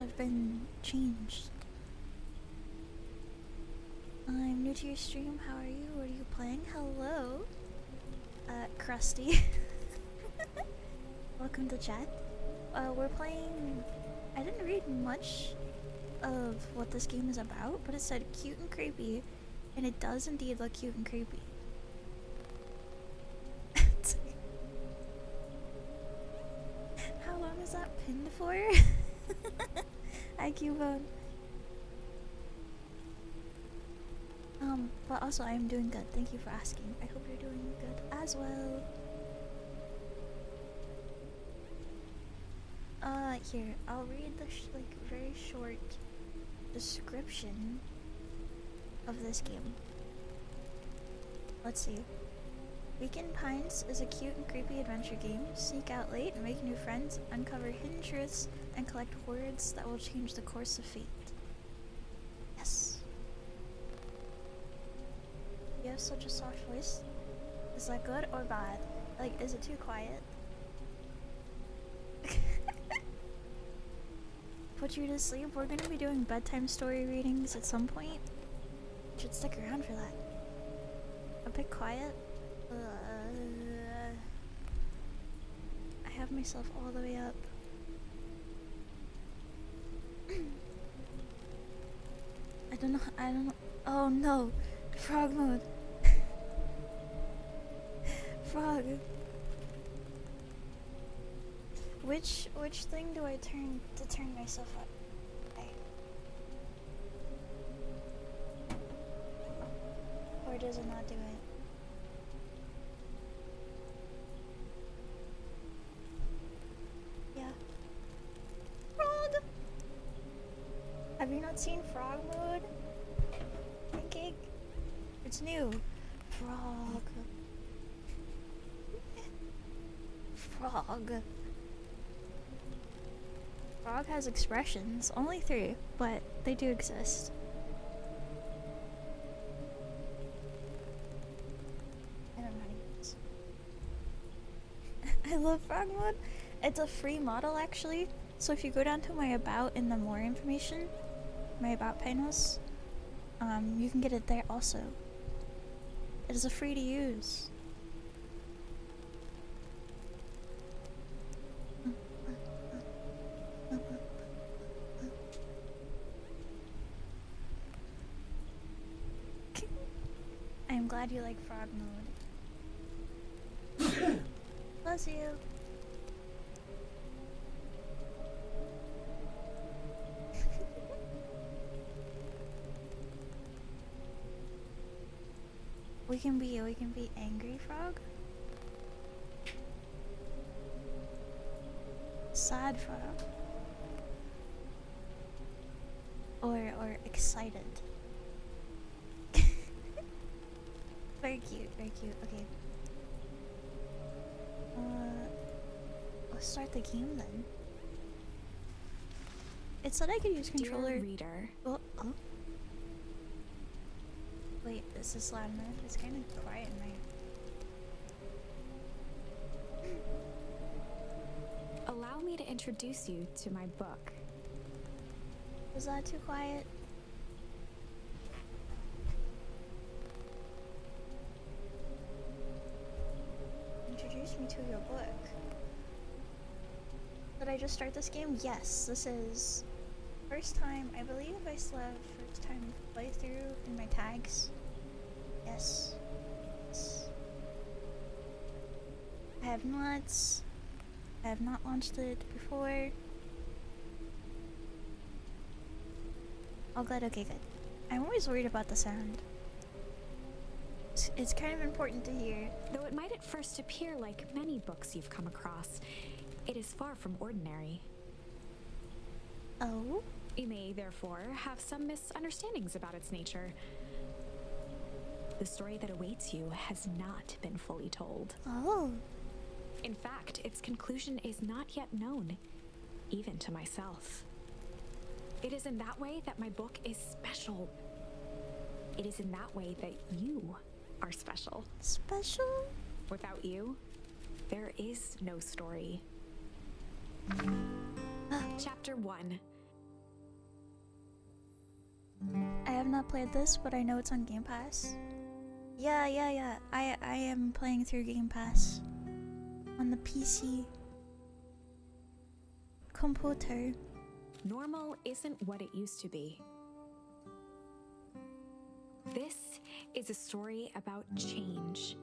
have been changed. I'm new to your stream. How are you? What are you playing? Hello, Krusty. Welcome to chat. We're playing. I didn't read much of what this game is about, but it said cute and creepy, and it does indeed look cute and creepy. How long is that pinned for? Hi, Cubone. But also I am doing good. Thank you for asking. I hope you're doing good as well. Here, I'll read the very short description of this game. Let's see. Weekend Pines is a cute and creepy adventure game. Sneak out late and make new friends, uncover hidden truths, and collect words that will change the course of fate. Yes. You have such a soft voice. Is that good or bad? Like, is it too quiet? Put you to sleep. We're gonna be doing bedtime story readings at some point. Should stick around for that. A bit quiet. I have myself all the way up. I don't know. Oh no. Frog mode. Frog. Which thing do I turn to turn myself up? Okay. Or does it not do it? Yeah. Frog! Have you not seen frog mode? Pancake? It's new. Frog. Frog. Frog has expressions. Only 3, but they do exist. I don't know how to use this. I love frog mode. It's a free model actually. So if you go down to my about in the more information, my about panels, you can get it there also. It is a free to use. I'm glad you like frog mode. Bless you. We can be angry frog. Sad frog. Or excited. Very cute, okay. Let's start the game then. It said I could use controller. Dear reader. Oh. Wait, is this loud enough? It's kind of quiet in my... Allow me to introduce you to my book. Was that too quiet? Introduce me to your book. Did I just start this game? Yes, this is first time. I believe I still have first time playthrough in my tags. Yes. I have not launched it before. Oh good, okay, good. I'm always worried about the sound. It's kind of important to hear. Though it might at first appear like many books you've come across, it is far from ordinary. Oh? You may, therefore, have some misunderstandings about its nature. The story that awaits you has not been fully told. Oh. In fact, its conclusion is not yet known, even to myself. It is in that way that my book is special. It is in that way that you are special. Special? Without you, there is no story. Chapter 1. I have not played this, but I know it's on Game Pass. Yeah. I am playing through Game Pass on the PC computer. Normal isn't what it used to be. This is a story about change.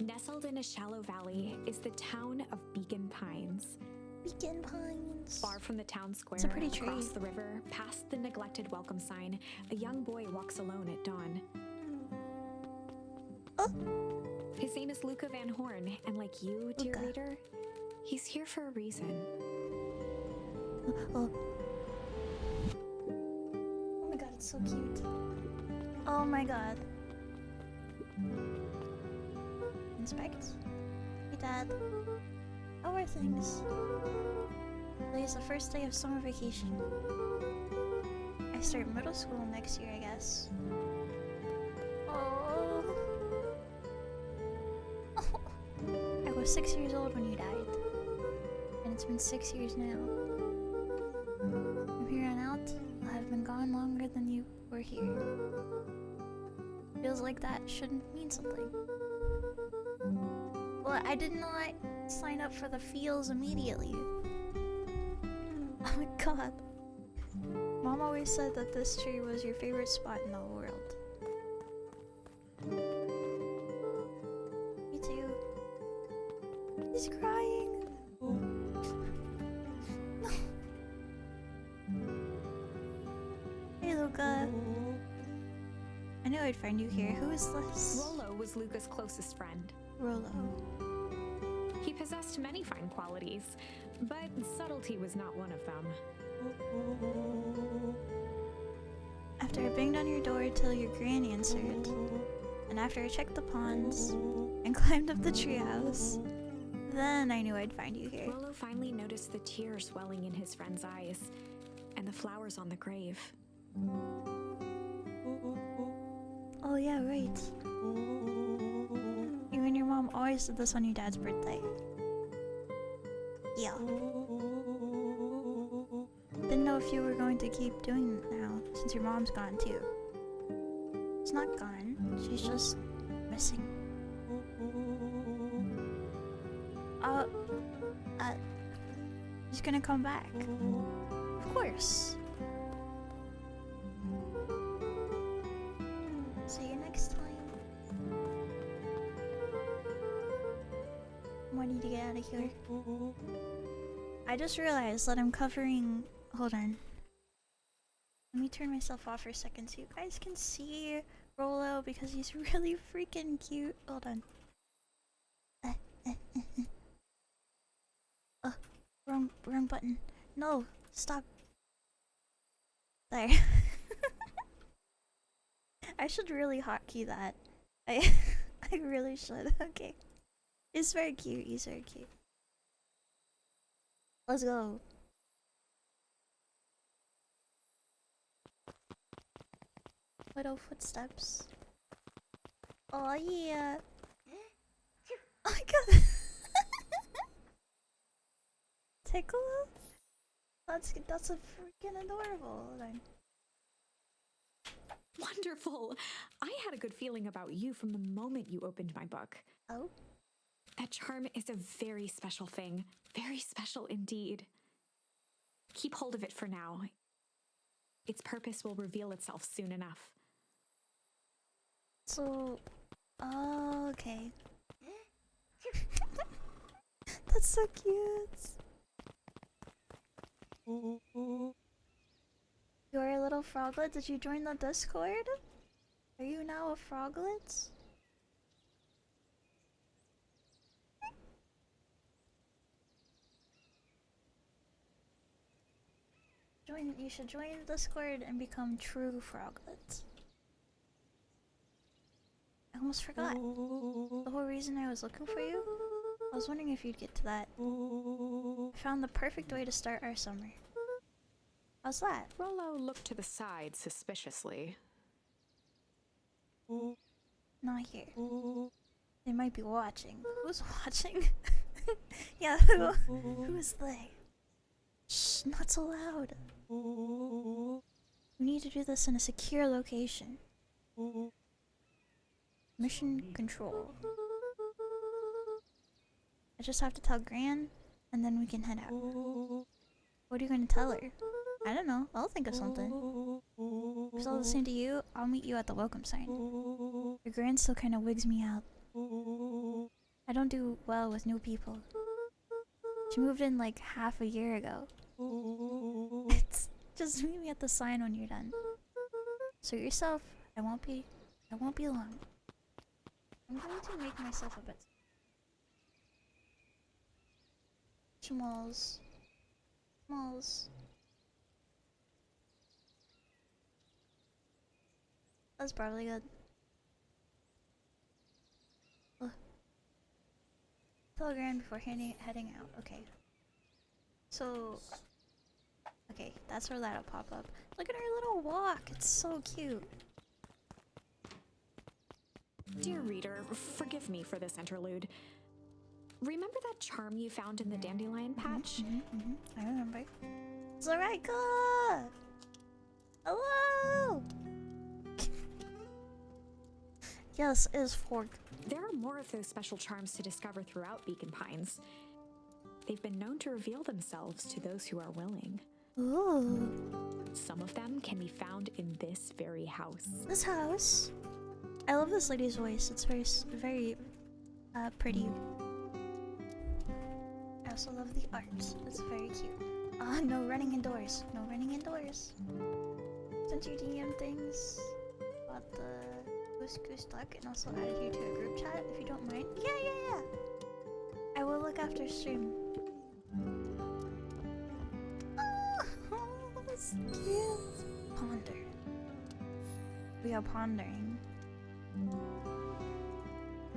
Nestled in a shallow valley is the town of Beacon Pines. Beacon Pines. Far from the town square, It's a pretty tree. across the river, past the neglected welcome sign, a young boy walks alone at dawn. Oh, His name is Luca Van Horn, and like you, dear Luca. reader, he's here for a reason. oh. Oh my god, it's so cute. Oh my god. Inspect. Hey dad. How are things? Today is the first day of summer vacation. I start middle school next year, I guess. Oh. I was 6 years old when you died. And it's been 6 years now. From here on out, I have been gone longer than you were here. Feels like that shouldn't mean something. Well, I did not sign up for the feels immediately. Oh my god. Mom always said that this tree was your favorite spot in the world. Me too. He's crying. No. Hey Luca. I knew I'd find you here. Who is this? Rollo was Luca's closest friend. Rollo. He possessed many fine qualities, but subtlety was not one of them. After I banged on your door till your granny answered, and after I checked the ponds and climbed up the treehouse, then I knew I'd find you here. Rollo finally noticed the tears welling in his friend's eyes and the flowers on the grave. Oh yeah, right. You and your mom always did this on your dad's birthday. Yeah. Didn't know if you were going to keep doing it now, since your mom's gone too. She's not gone, she's just missing. She's gonna come back. Of course. See you next time. I need to get out of here. I just realized that I'm covering... Hold on. Let me turn myself off for a second so you guys can see Rollo because he's really freaking cute. Hold on. Wrong button. No, stop. There. I should really hotkey that. I really should. Okay. He's very cute. He's very cute. Let's go. Little footsteps. Oh yeah. Oh my god. Tickle? That's a freaking adorable. Hold on. Wonderful! I had a good feeling about you from the moment you opened my book. Oh? That charm is a very special thing. Very special indeed. Keep hold of it for now. Its purpose will reveal itself soon enough. So... Oh, okay. That's so cute. You're a little froglet? Did you join the Discord? Are you now a froglet? You should join the Discord and become true froglets. I almost forgot. The whole reason I was looking for you? I was wondering if you'd get to that. I found the perfect way to start our summer. How's that? Rollo looked to the side suspiciously. Not here. They might be watching. Who's watching? Yeah, who is they? Shh, not so loud. You need to do this in a secure location. Mission control. I just have to tell Gran, and then we can head out. What are you going to tell her? I don't know. I'll think of something. If it's all the same to you, I'll meet you at the welcome sign. Your Gran still kind of wigs me out. I don't do well with new people. She moved in like half a year ago. It's just meet me at the sign when you're done. Suit yourself. I won't be long. I'm going to make myself a bit. Schmalls. That's probably good. Ugh. Tell Gran before heading out. Okay. So, okay, that's where that'll pop up. Look at our little walk. It's so cute. Dear reader, forgive me for this interlude. Remember that charm you found in the dandelion patch? I remember. Zoraika! Hello! Yes, it is forked. There are more of those special charms to discover throughout Beacon Pines. They've been known to reveal themselves to those who are willing. Ooh. Some of them can be found in this very house. This house? I love this lady's voice. It's very pretty. I also love the art. It's very cute. No running indoors. No running indoors. Since you DM things about the goose duck and also added you to a group chat, if you don't mind. Yeah. I will look after stream. Oh, that's cute. Ponder. We are pondering.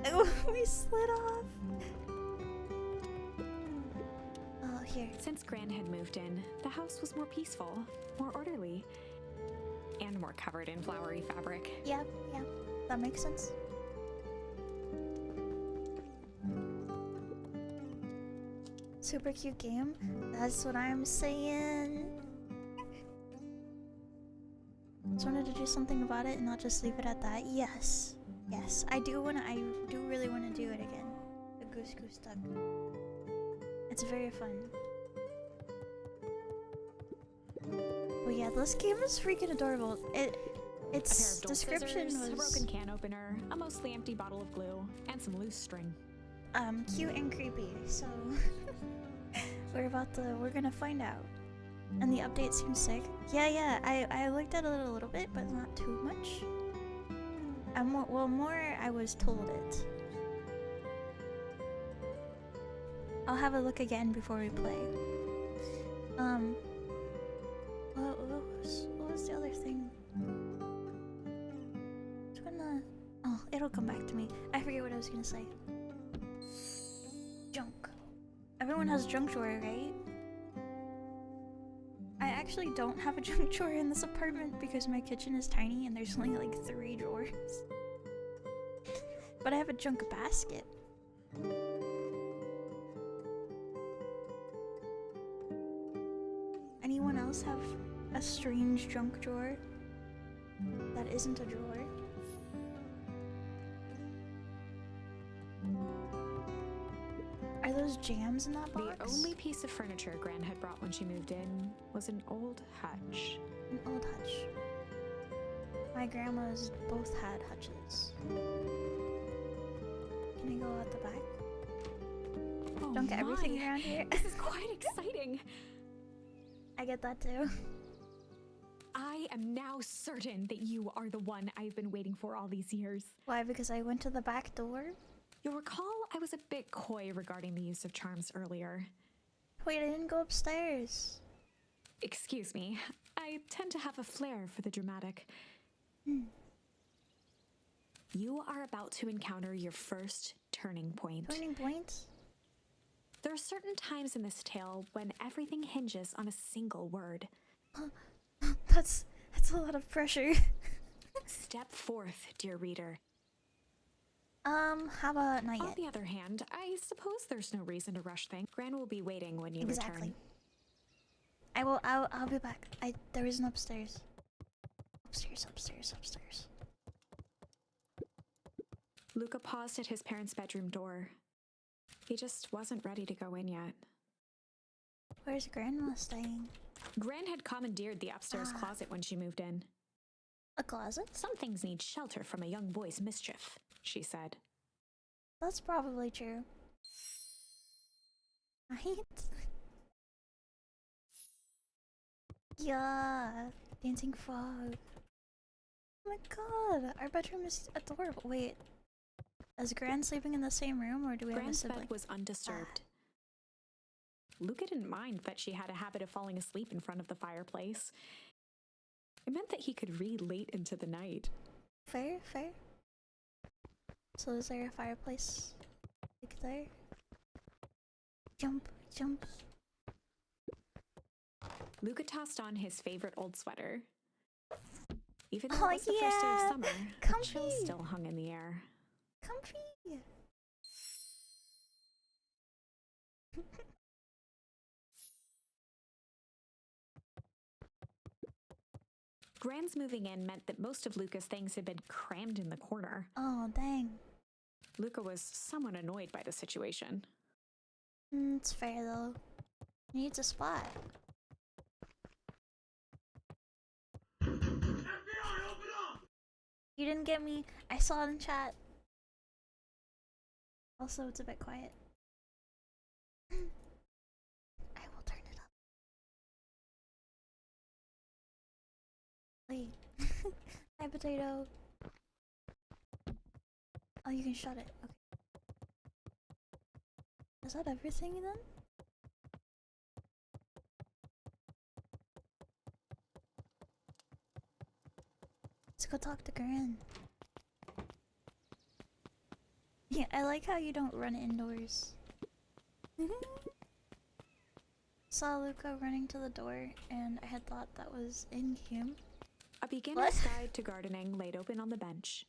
Oh, we slid off. Oh, here. Since Gran had moved in, the house was more peaceful, more orderly, and more covered in flowery fabric. Yeah, that makes sense. Super cute game. That's what I'm saying. Just wanted to do something about it and not just leave it at that. Yes, I do really wanna do it again. The goose duck. It's very fun. But yeah, this game is freaking adorable. Its description scissors, was a broken can opener, a mostly empty bottle of glue, and some loose string. Cute and creepy. So we're gonna find out. And the update seems sick. Yeah, I looked at it a little bit, but not too much. More I was told it. I'll have a look again before we play. What was the other thing? It'll come back to me. I forget what I was gonna say. Junk. Everyone has junk drawer, right? I actually don't have a junk drawer in this apartment because my kitchen is tiny and there's only like 3 drawers. But I have a junk basket. Anyone else have a strange junk drawer that isn't a drawer? Are those jams in that box? The only piece of furniture Gran had brought when she moved in was an old hutch. An old hutch. My grandma's both had hutches. Can I go out the back? Oh, Don't get everything around here. This is quite exciting. I get that too. I am now certain that you are the one I've been waiting for all these years. Why? Because I went to the back door? You'll recall I was a bit coy regarding the use of charms earlier. Wait, I didn't go upstairs. Excuse me, I tend to have a flair for the dramatic. You are about to encounter your first turning point. Turning point? There are certain times in this tale when everything hinges on a single word. That's a lot of pressure. Step forth, dear reader. How about not On yet? the other hand, I suppose there's no reason to rush things. Gran will be waiting when you Exactly. return. I'll be back. There isn't upstairs. Upstairs, upstairs, upstairs. Luca paused at his parents' bedroom door. He just wasn't ready to go in yet. Where's Grandma staying? Gran had commandeered the upstairs closet when she moved in. A closet? Some things need shelter from a young boy's mischief, she said. That's probably true. Right? Yeah, dancing frog. Oh my god, our bedroom is adorable. Wait, is Gran sleeping in the same room, or do we have a Gran's sibling? bed was undisturbed. Luca didn't mind that she had a habit of falling asleep in front of the fireplace. It meant that he could read late into the night. Fair, fair. So is there a fireplace? Like there? Jump, jump. Luca tossed on his favorite old sweater. Even though it was the first day of summer, a chill still hung in the air. Comfy. Gran's moving in meant that most of Luca's things had been crammed in the corner. Oh, dang. Luca was somewhat annoyed by the situation. It's fair though. He needs a spot. You didn't get me. I saw it in chat. Also, it's a bit quiet. I will turn it up. Wait. Hi, potato. Oh, you can shut it. Okay. Is that everything then? Let's go talk to Gran. Yeah, I like how you don't run indoors. Saw Luca running to the door, and I had thought that was in him. A beginner's guide to gardening laid open on the bench.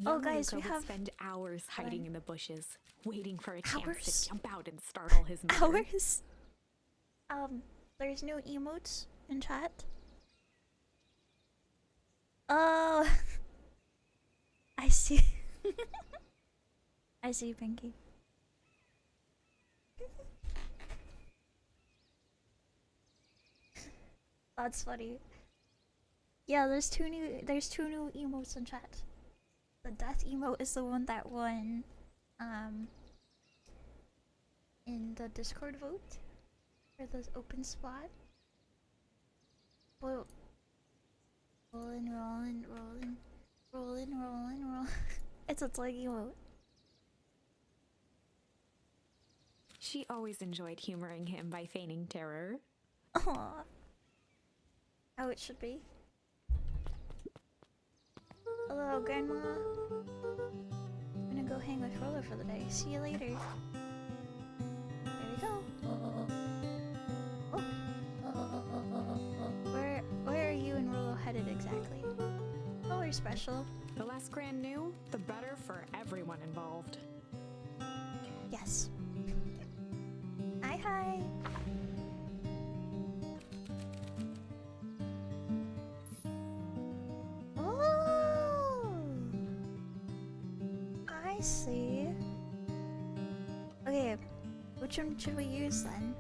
Oh, guys, Luca we would have spend hours hiding in the bushes, waiting for a chance hours? to jump out and startle his mother. Hours. There's no emotes in chat. Oh, I see. I see, Pinky. That's funny. Yeah, there's two new emotes in chat. The death emote is the one that won in the Discord vote for the open spot. Well, rolling. It's a tag emote. She always enjoyed humoring him by feigning terror. Aww. How it should be. Hello, Grandma. I'm gonna go hang with Roller for the day. See you later. There we go. Oh. Where are you and Rolo headed exactly? Oh, we're special. The less Gran knew, the better for everyone involved. Yes. Hi. Oh, I see. Okay, which one should we use then?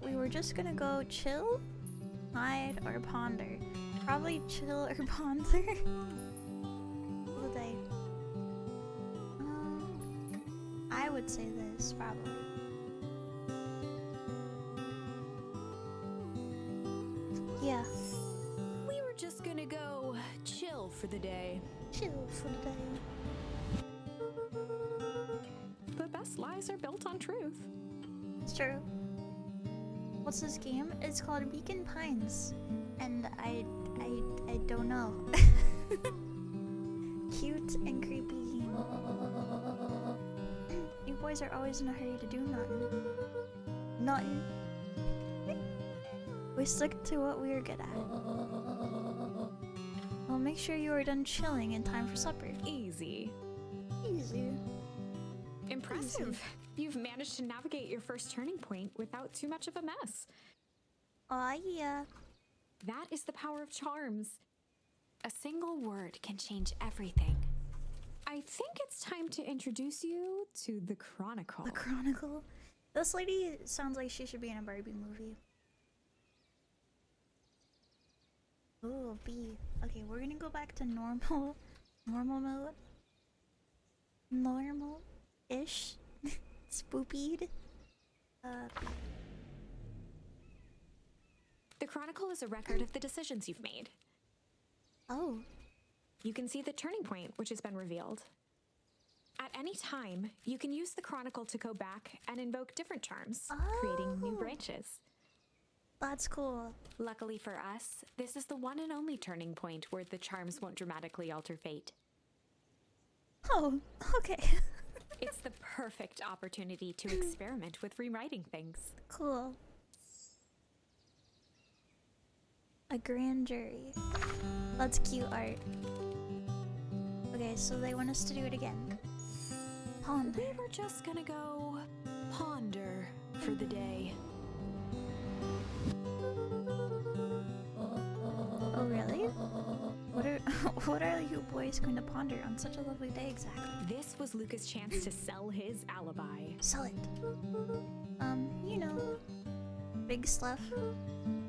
We were just gonna go chill, hide, or ponder. Probably chill or ponder. For the day. I would say this, probably. Yeah. We were just gonna go chill for the day. Chill for the day. The best lies are built on truth. It's true. What's this game? It's called Beacon Pines. And I don't know. Cute and creepy game. You boys are always in a hurry to do nothing. Nothing. We stick to what we are good at. Well, make sure you are done chilling in time for supper. Easy. Easy. Impressive. You've managed to navigate your first turning point without too much of a mess. Aw, yeah. That is the power of charms. A single word can change everything. I think it's time to introduce you to the Chronicle. The Chronicle? This lady sounds like she should be in a Barbie movie. Ooh, B. Okay, we're gonna go back to normal. Normal mode. Normal-ish. Spoopied. The Chronicle is a record of the decisions you've made. Oh. You can see the turning point which has been revealed. At any time, you can use the Chronicle to go back and invoke different charms, creating new branches. That's cool. Luckily for us, this is the one and only turning point where the charms won't dramatically alter fate. Oh, okay. It's the perfect opportunity to experiment with rewriting things. Cool. A grand jury. That's cute art. Okay, so they want us to do it again. Ponder. We were just gonna go ponder for the day. Oh, really? What are you boys going to ponder on such a lovely day exactly? This was Luca's chance to sell his alibi. Sell it. You know, big stuff,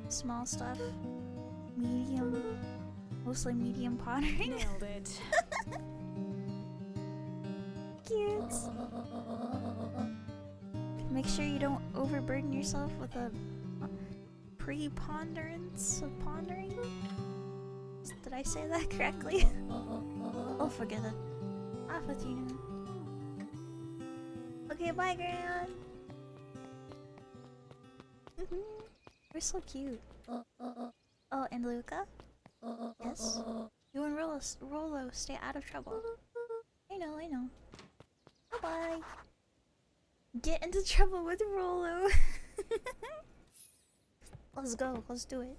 small stuff, medium, mostly medium pondering. Nailed it. Cute. Make sure you don't overburden yourself with a preponderance of pondering. Did I say that correctly? Oh, forget it. Off with you now. Okay, bye, Gran. We're so cute. Oh, and Luca? Yes? You and Rolo stay out of trouble. I know, I know. Bye-bye. Get into trouble with Rolo. Let's go, let's do it.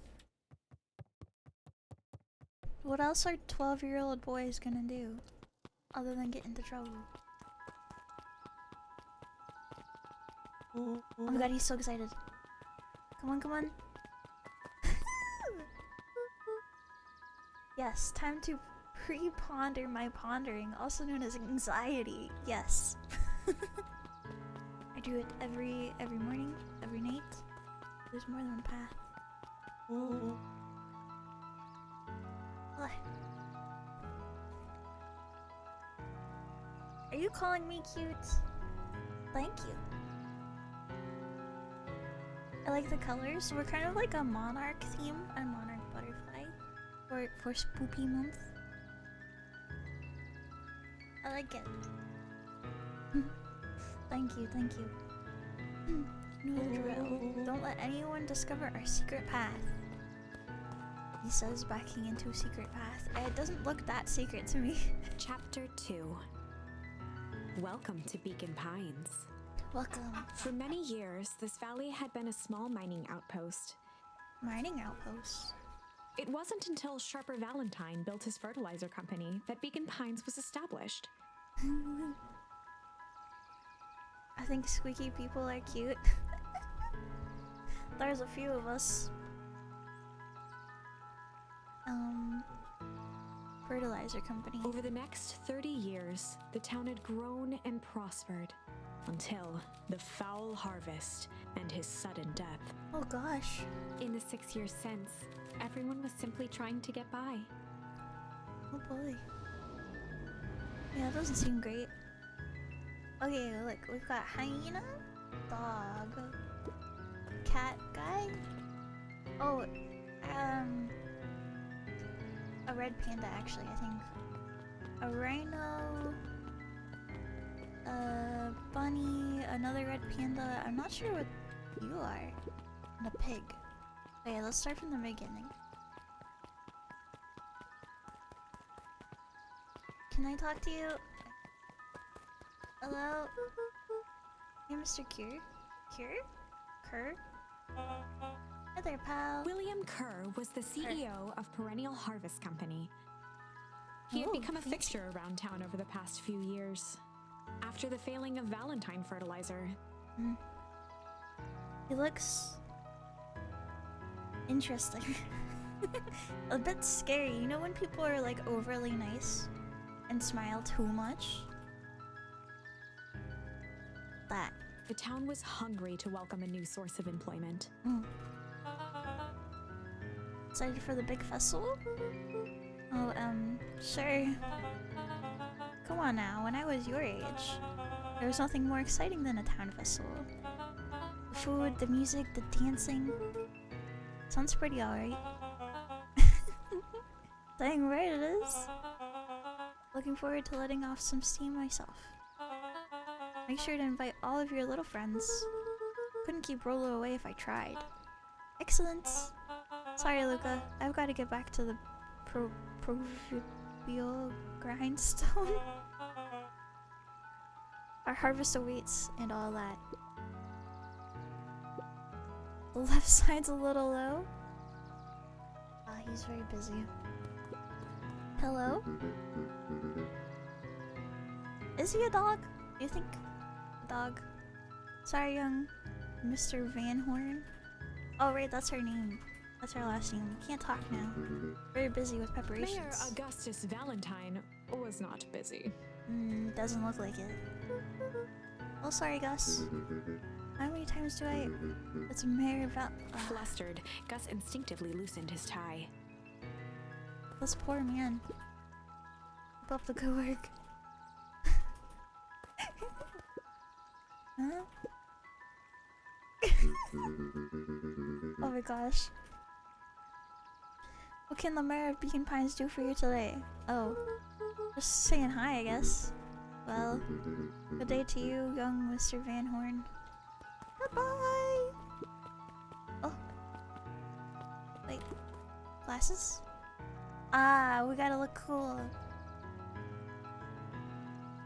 What else are 12-year-old boys gonna do? Other than get into trouble. Oh my god, he's so excited. Come on, come on. Yes, time to pre-ponder my pondering, also known as anxiety. Yes. I do it every morning, every night. There's more than one path. Ugh. Are you calling me cute? Thank you. I like the colors. We're kind of like a monarch theme, a monarch butterfly for Spoopy Month. I like it. Thank you, thank you. You know the drill. Don't let anyone discover our secret path. He says, backing into a secret path. It doesn't look that secret to me. Chapter 2. Welcome to Beacon Pines. Welcome. For many years, this valley had been a small mining outpost. Mining outpost? It wasn't until Sharper Valentine built his fertilizer company that Beacon Pines was established. I think squeaky people are cute. There's a few of us. Fertilizer company. Over the next 30 years, the town had grown and prospered until the foul harvest and his sudden death. Oh gosh. In the 6 years since, everyone was simply trying to get by. Oh boy. Yeah, it doesn't seem great. Okay, look, we've got hyena, dog, cat guy. Oh, a red panda actually, I think. A rhino, a bunny, another red panda. I'm not sure what you are. And a pig. Okay, let's start from the beginning. Can I talk to you? Hello? Hey, Mr. Cure? Kerr? Hi there, pal. William Kerr was the CEO of Perennial Harvest Company. He had become a fixture around town over the past few years. After the failing of Valentine fertilizer. He looks interesting. A bit scary. You know when people are like overly nice and smile too much? That. The town was hungry to welcome a new source of employment. Excited for the big festival? Oh, sure. Come on now, when I was your age, there was nothing more exciting than a town festival. The food, the music, the dancing. Sounds pretty alright. Dang right it is. Looking forward to letting off some steam myself. Make sure to invite all of your little friends. Couldn't keep Rolo away if I tried. Excellent. Sorry, Luca. I've got to get back to the proverbial grindstone. Our harvest awaits and all that. The left side's a little low. Ah, he's very busy. Hello? Is he a dog? Do you think? Dog. Sorry, young Mr. Van Horn. Oh, right, that's her name. That's her last name. We can't talk now. Very busy with preparations. Mayor Augustus Valentine was not busy. Doesn't look like it. Oh, sorry, Gus. How many times do I... It's Mayor Flustered, Gus instinctively loosened his tie. This poor man. Keep up the good work. Huh? Oh my gosh. What can the mayor of Beacon Pines do for you today? Oh, just saying hi, I guess. Well, good day to you, young Mr. Van Horn. Goodbye! Oh. Wait. Glasses? Ah, we gotta look cool.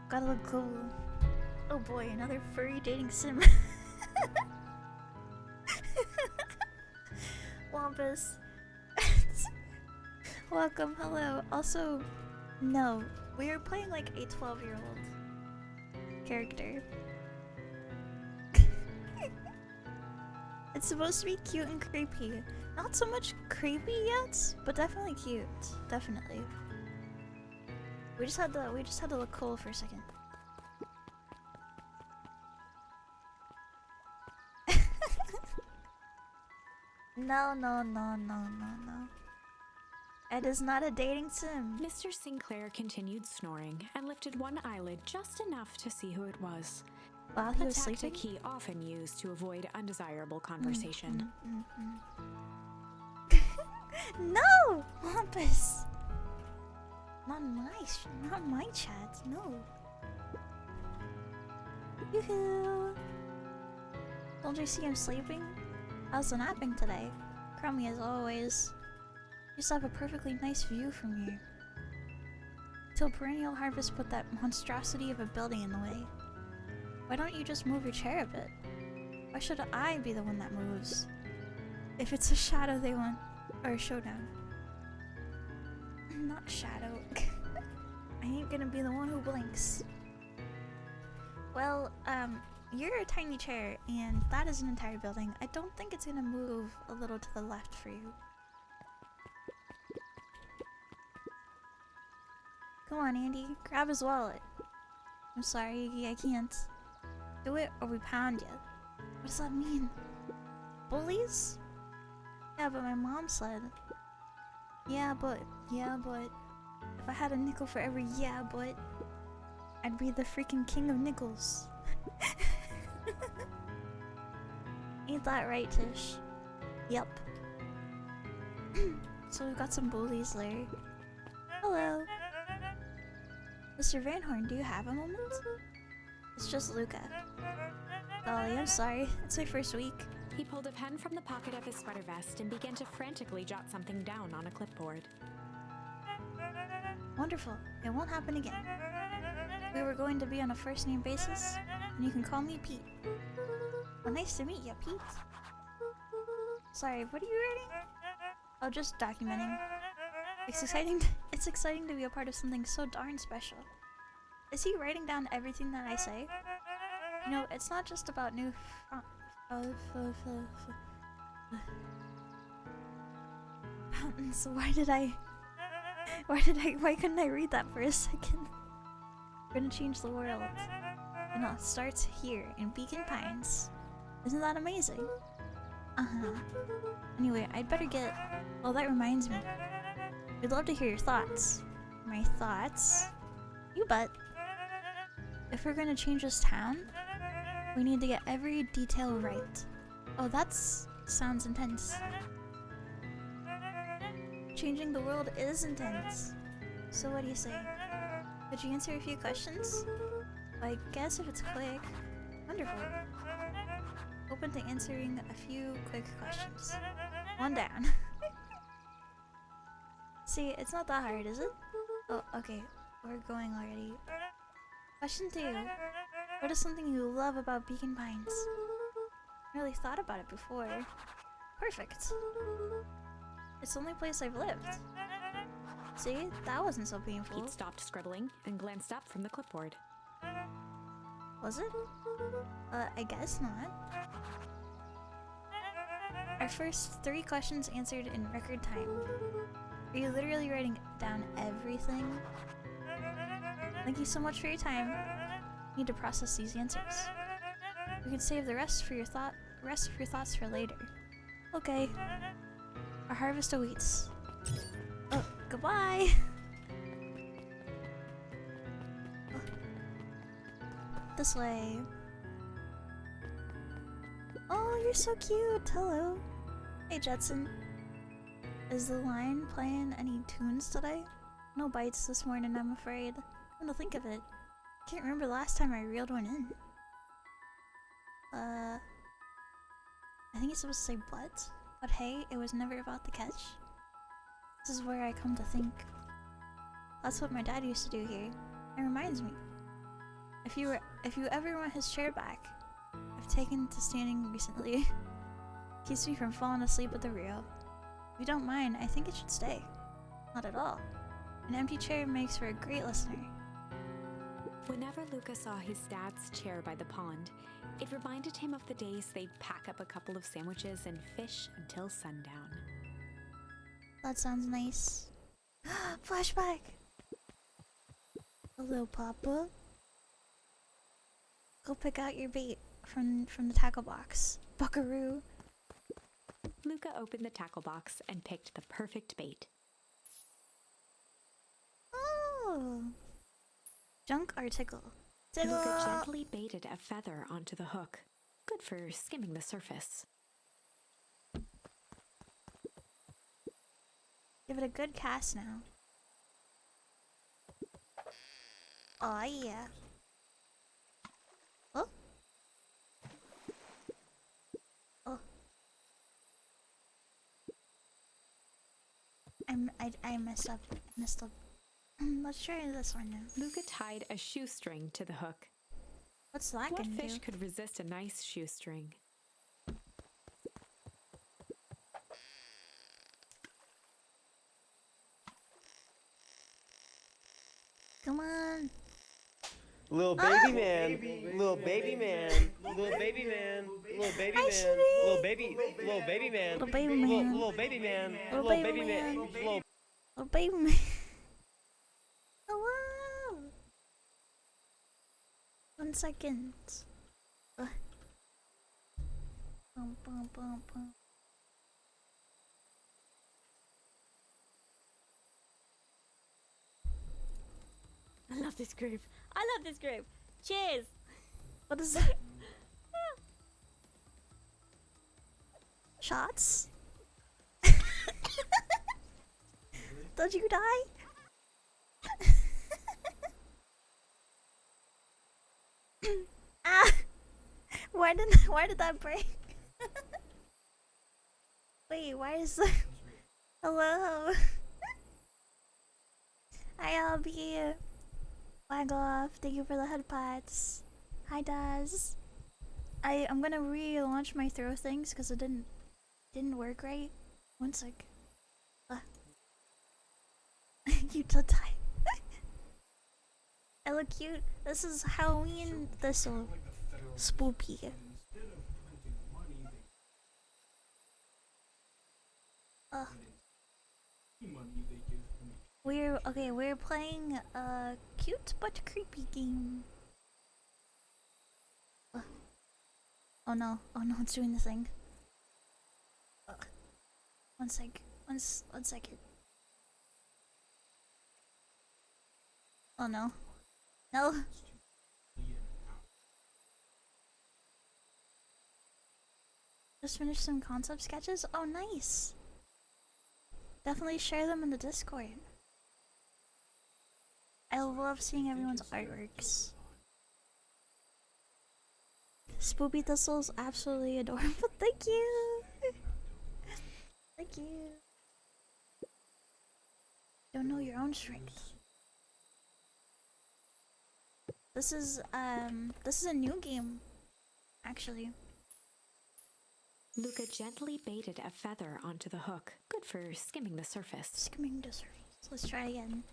Gotta look cool. Oh boy, another furry dating sim. Wampus. Welcome, hello. Also, no, we are playing like a 12-year-old character. It's supposed to be cute and creepy. Not so much creepy yet, but definitely cute. Definitely. We just had to look cool for a second. No. It is not a dating sim. Mr. Sinclair continued snoring and lifted one eyelid just enough to see who it was. While he A was tactic sleeping? he often used to avoid undesirable conversation. No! Wampus! Not my chat, no. Yoo-hoo! Don't you see him sleeping? How's the napping today? Crummy as always. You just have a perfectly nice view from here. Till perennial harvest put that monstrosity of a building in the way. Why don't you just move your chair a bit? Why should I be the one that moves? If it's a shadow they want, or a showdown. Not shadow. I ain't gonna be the one who blinks. Well, you're a tiny chair, and that is an entire building. I don't think it's gonna move a little to the left for you. Come on, Andy, grab his wallet. I'm sorry, Iggy, I can't. Do it or we pound you. What does that mean? Bullies? Yeah, but my mom said. Yeah, but. If I had a nickel for every yeah, but. I'd be the freaking king of nickels. Ain't that right, Tish? Yep. So we've got some bullies there. Hello. Mr. Van Horn, do you have a moment? It's just Luca. Golly, I'm sorry. It's my first week. He pulled a pen from the pocket of his sweater vest and began to frantically jot something down on a clipboard. Wonderful. It won't happen again. We were going to be on a first-name basis, and you can call me Pete. Well, nice to meet you, Pete. Sorry, what are you writing? Oh, just documenting. It's exciting to be a part of something so darn special. Is he writing down everything that I say? You know, it's not just about new fountains. Why couldn't I read that for a second? We're gonna change the world. And it starts here in Beacon Pines. Isn't that amazing? Uh-huh. Anyway, I'd better get... Well, that reminds me. We'd love to hear your thoughts. My thoughts? You bet. If we're gonna change this town, we need to get every detail right. Oh, sounds intense. Changing the world is intense. So what do you say? Could you answer a few questions? I guess if it's quick. Wonderful. Open to answering a few quick questions. One down. See, it's not that hard, is it? Oh, okay. We're going already. Question 2. What is something you love about Beacon Pines? I really thought about it before. Perfect. It's the only place I've lived. See, that wasn't so painful. Pete stopped scribbling and glanced up from the clipboard. Was it? I guess not. Our first 3 questions answered in record time. Are you literally writing down everything? Thank you so much for your time. I need to process these answers. We can save the rest of your thoughts for later. Okay. Our harvest awaits. Oh, goodbye. Oh. This way. Oh, you're so cute. Hello. Hey, Jetson. Is the line playing any tunes today? No bites this morning, I'm afraid. Come to think of it, can't remember the last time I reeled one in. I think it's supposed to say but hey, it was never about the catch. This is where I come to think. That's what my dad used to do here. It reminds me. If you ever want his chair back, I've taken to standing recently. Keeps me from falling asleep at the reel. If you don't mind, I think it should stay. Not at all. An empty chair makes for a great listener. Whenever Luca saw his dad's chair by the pond, it reminded him of the days they'd pack up a couple of sandwiches and fish until sundown. That sounds nice. Flashback! Hello, Papa. Go pick out your bait from the tackle box. Buckaroo. Luca opened the tackle box and picked the perfect bait. Oh! Junk article. Luca gently baited a feather onto the hook. Good for skimming the surface. Give it a good cast now. Oh yeah. Oh. Oh. I messed up. Let's try this one now. Luca tied a shoestring to the hook. What's that What gonna fish do? could resist a nice shoestring? Come on. Little baby man, little baby man, little baby man, little baby Hi, man, sweetie. little baby man, Little baby man. little baby man, Little little baby baby man. man, little Oh, baby man. Hello. 1 second. Bum, bum, bum, bum. I love this group. I love this group. Cheers. What is that? Shots? Did you die? Ah! Why did that break? Wait, why is the hello? Hi Albie. Waggle off. Thank you for the head pats. Hi Daz. I'm gonna relaunch my throw things because it didn't work right. 1 sec. You did die. I look cute. This is Halloween thistle. Spoopy. Ugh. We're playing a cute but creepy game. Ugh. Oh no, it's doing the thing. Ugh. One second. Oh no. No. Just finished some concept sketches? Oh nice. Definitely share them in the Discord. I love seeing everyone's artworks. Spoopy Thistle's absolutely adorable. Thank you! Thank you. Don't know your own strength. This is a new game, actually. Luca gently baited a feather onto the hook. Good for skimming the surface. Skimming the surface. Let's try again.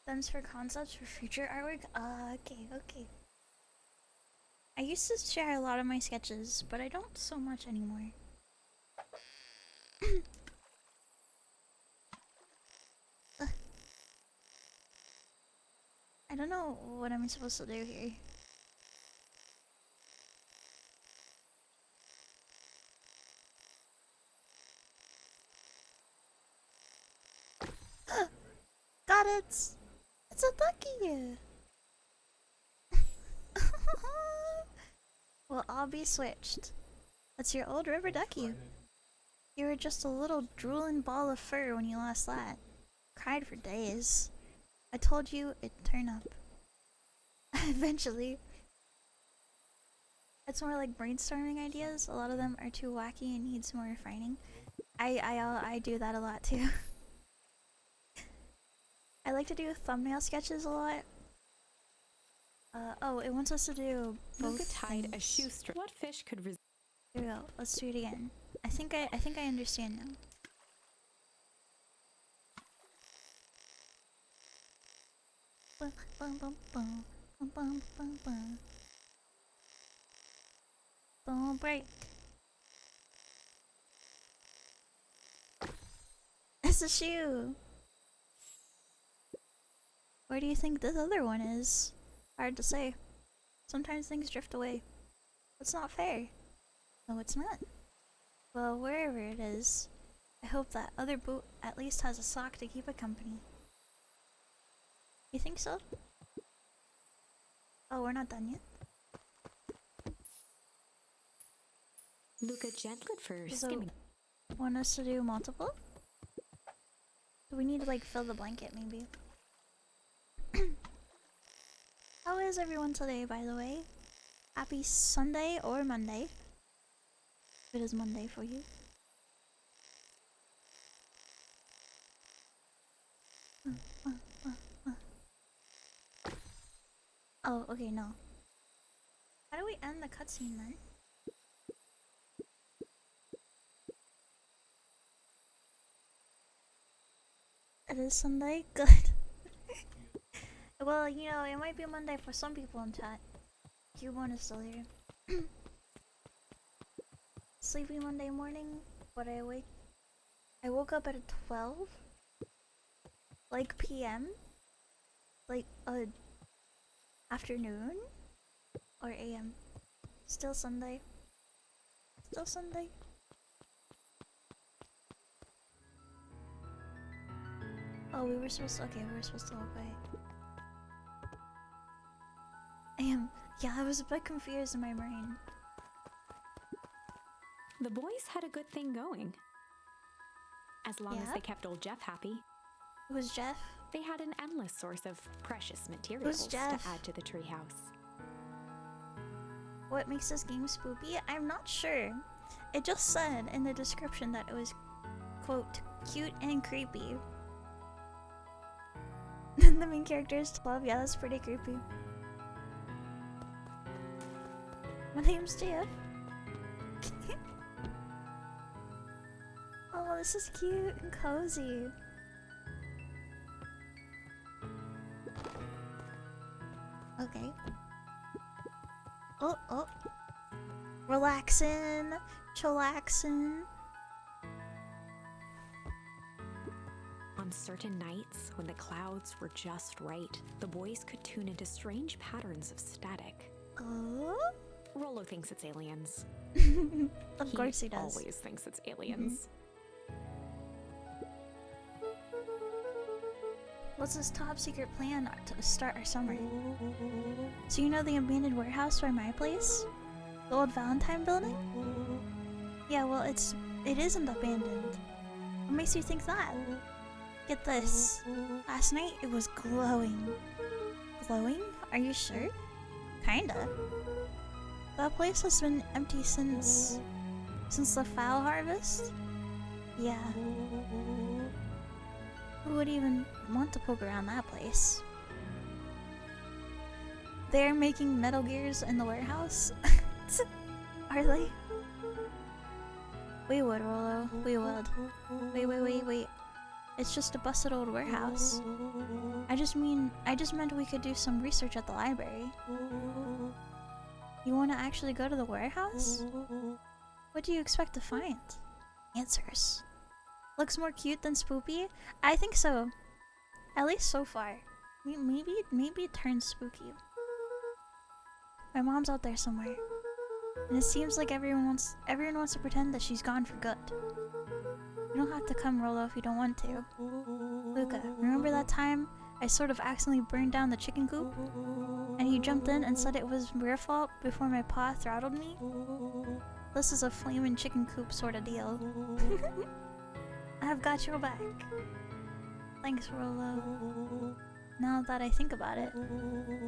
Thumbs for concepts for future artwork? Okay. I used to share a lot of my sketches, but I don't so much anymore. I don't know what I'm supposed to do here. Got it! It's a ducky! Well, I'll be switched. That's your old river ducky. You were just a little drooling ball of fur when you lost that. Cried for days. I told you it'd turn up. Eventually. It's more like brainstorming ideas. A lot of them are too wacky and needs more refining. I do that a lot too. I like to do thumbnail sketches a lot. Oh, it wants us to do both Luca tied things. a shoestring. What fish could resist? Here we go. Let's do it again. I think I understand now. Bum, bum, bum, bum, bum, bum, bum, bum. Don't break. It's a shoe. Where do you think this other one is? Hard to say. Sometimes things drift away. It's not fair. No, it's not. Well, wherever it is, I hope that other boot at least has a sock to keep it company. You think so? Oh, we're not done yet. Luca gently for So, skimming. want us to do multiple? Do we need to like fill the blanket maybe? How is everyone today, by the way? Happy Sunday or Monday. If it is Monday for you. Oh, okay, no. How do we end the cutscene then? It is Sunday? Good. Well, you know, it might be Monday for some people in chat. Q1 is still here. Sleepy Monday morning, but I woke up at 12? Like PM? Like, afternoon? Or AM? Still Sunday. Still Sunday. Oh, we were supposed to walk away. Yeah, I was a bit confused in my brain. The boys had a good thing going. As long as Yeah? they kept old Jeff happy, Who's Jeff? they had an endless source of precious materials to Jeff? add to the treehouse. What makes this game spoopy? I'm not sure. It just said in the description that it was, quote, cute and creepy. The main character is 12. Yeah, that's pretty creepy. My name's Jeff. Oh, this is cute and cozy. Oh, oh. Relaxin', chillaxin'. On certain nights, when the clouds were just right, the boys could tune into strange patterns of static. Oh? Rollo thinks it's aliens. Of course he does. Always thinks it's aliens. What's this top secret plan to start our summer? So you know the abandoned warehouse by my place? The old Valentine building? Yeah, well it isn't abandoned. What makes you think that? Get this. Last night it was glowing. Glowing? Are you sure? Kinda. That place has been empty since the fowl harvest? Yeah. Who would even want to poke around that place? They're making Metal Gears in the warehouse? Are they? We would, Rollo. We would. Wait. It's just a busted old warehouse. I just meant we could do some research at the library. You want to actually go to the warehouse? What do you expect to find? Answers. Looks more cute than spoopy? I think so. At least so far. Maybe it turns spooky. My mom's out there somewhere. And it seems like everyone wants to pretend that she's gone for good. You don't have to come, Rollo, if you don't want to. Luca, remember that time I sort of accidentally burned down the chicken coop? And you jumped in and said it was your fault before my paw throttled me? This is a flaming chicken coop sort of deal. I've got your back. Thanks, Rollo. Now that I think about it,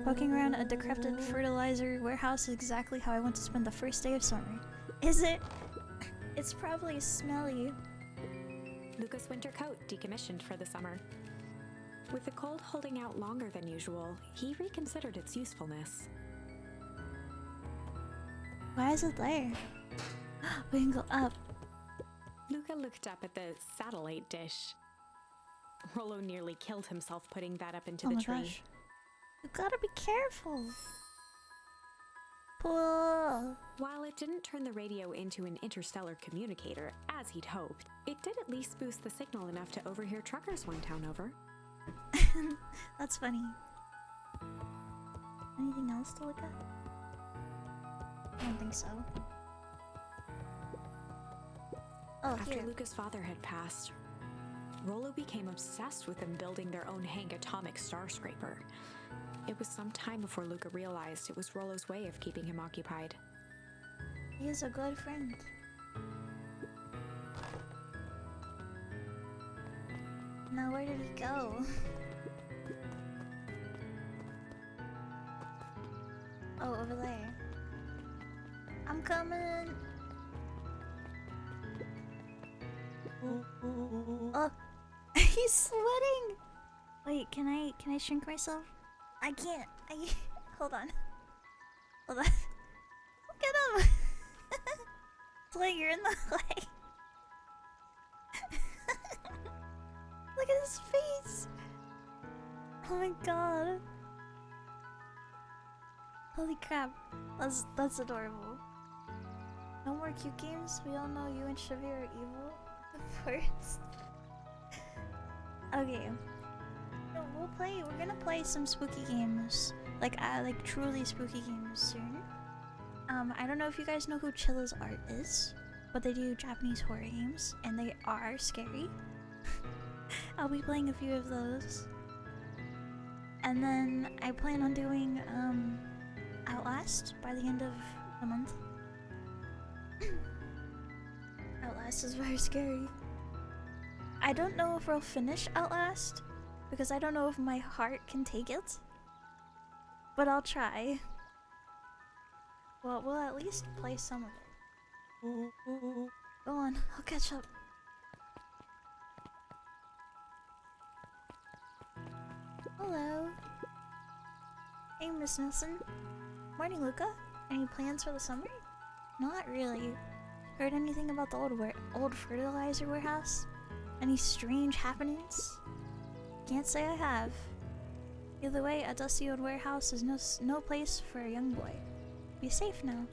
poking around a decrepit fertilizer warehouse is exactly how I want to spend the first day of summer. Is it? It's probably smelly. Luca's winter coat decommissioned for the summer. With the cold holding out longer than usual, he reconsidered its usefulness. Why is it there? We can go up. Luca looked up at the satellite dish. Rollo nearly killed himself putting that up into the tree. Gosh. You gotta be careful. Pull. While it didn't turn the radio into an interstellar communicator, as he'd hoped, it did at least boost the signal enough to overhear truckers one town over. That's funny. Anything else to look at? I don't think so. Oh, After here. Luca's father had passed, Rollo became obsessed with them building their own Hank atomic star scraper. It was some time before Luca realized it was Rollo's way of keeping him occupied. He is a good friend. Now where did he go? Oh, over there. I'm coming. Oh, he's sweating. Wait, can I shrink myself? I can't. Hold on. Look at him. It's like you're in the way. Look at his face. Oh my god. Holy crap. That's adorable. No more cute games. We all know you and Chevy are evil. The first. Okay. No, we're gonna play some spooky games. Like truly spooky games soon. I don't know if you guys know who Chilla's Art is, but they do Japanese horror games, and they are scary. I'll be playing a few of those. And then I plan on doing, Outlast by the end of the month. Outlast is very scary. I don't know if I'll finish Outlast, because I don't know if my heart can take it. But I'll try. Well, we'll at least play some of it. Go on, I'll catch up. Hello. Hey, Miss Nelson. Morning, Luca. Any plans for the summer? Not really. Heard anything about the old fertilizer warehouse? Any strange happenings? Can't say I have. Either way, a dusty old warehouse is no place for a young boy. be safe now.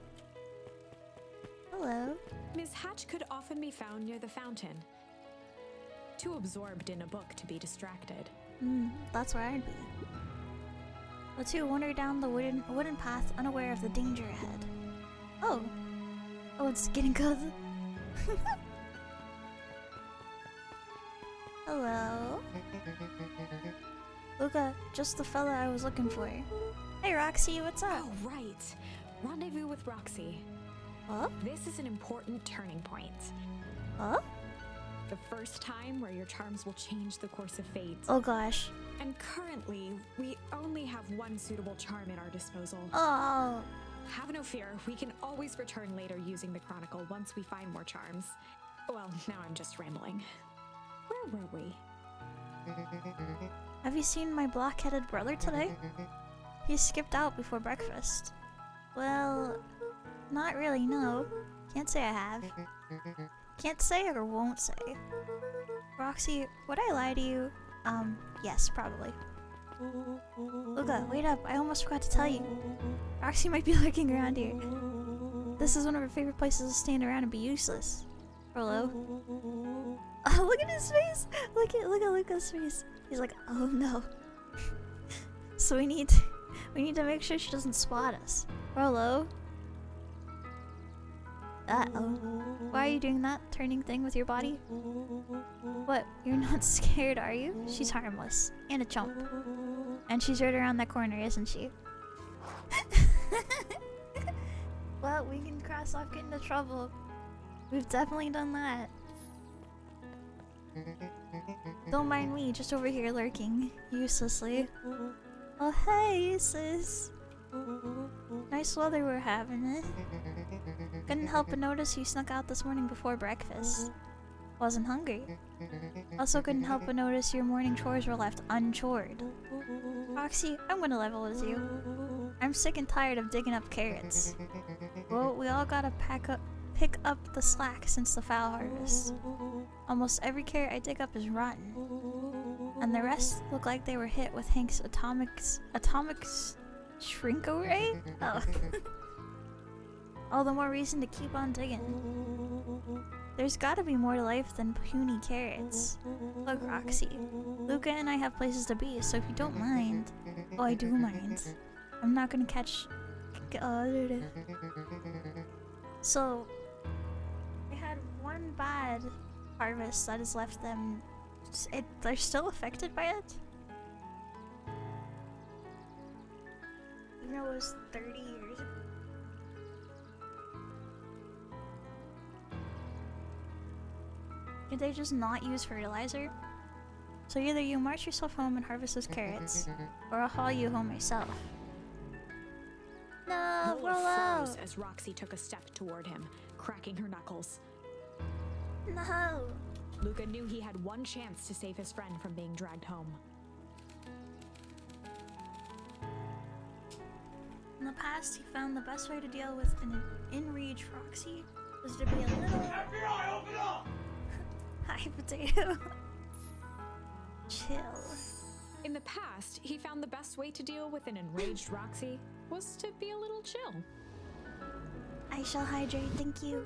Hello. Miss Hatch could often be found near the fountain, too absorbed in a book to be distracted. That's where I'd be. The two wander down the wooden path, unaware of the danger ahead. Oh, it's getting cold. Hello. Luca, just the fella I was looking for. Hey Roxy, what's up? Oh, right. Rendezvous with Roxy. Huh? This is an important turning point. Huh? The first time where your charms will change the course of fate. Oh gosh. And currently, we only have one suitable charm at our disposal. Oh. Have no fear, we can always return later using the Chronicle once we find more charms. Well, now I'm just rambling. Where were we? Have you seen my block-headed brother today? He skipped out before breakfast. Well, not really, no. Can't say I have. Can't say or won't say. Roxy, would I lie to you? Yes, probably. Luca, wait up, I almost forgot to tell you. Roxy might be lurking around here. This is one of her favorite places to stand around and be useless. Hello? Oh, look at his face! Look at Luca's face. He's like, oh no. So we need to make sure she doesn't spot us. Hello? Uh-oh. Why are you doing that turning thing with your body? What, you're not scared, are you? She's harmless. And a chump. And she's right around that corner, isn't she? Well, we can cross off getting into trouble. We've definitely done that. Don't mind me, just over here lurking, uselessly. Oh hey, sis. Nice weather we're having, eh? Couldn't help but notice you snuck out this morning before breakfast. Wasn't hungry. Also couldn't help but notice your morning chores were left unchored. Roxy, I'm gonna level with you. I'm sick and tired of digging up carrots. Well, we all gotta pick up the slack since the foul harvest. Almost every carrot I dig up is rotten. And the rest look like they were hit with Hank's atomic shrink-away? Oh. All the more reason to keep on digging. There's gotta be more to life than puny carrots. Look, Roxy, Luca and I have places to be, so if you don't mind... Oh, I do mind. I'm not gonna catch... So... I had one bad harvest that has left them... They're still affected by it? Even though it was 30 years ago. Did they just not use fertilizer? So either you march yourself home and harvest those carrots, or I'll haul you home myself. No, Lola Rollo! froze as Roxy took a step toward him, cracking her knuckles. No! Luca knew he had one chance to save his friend from being dragged home. In the past, he found the best way to deal with an enraged Roxy was to be a little... FBI, open up! Hi, potato. Chill. In the past, he found the best way to deal with an enraged Roxy was to be a little chill. I shall hydrate, thank you.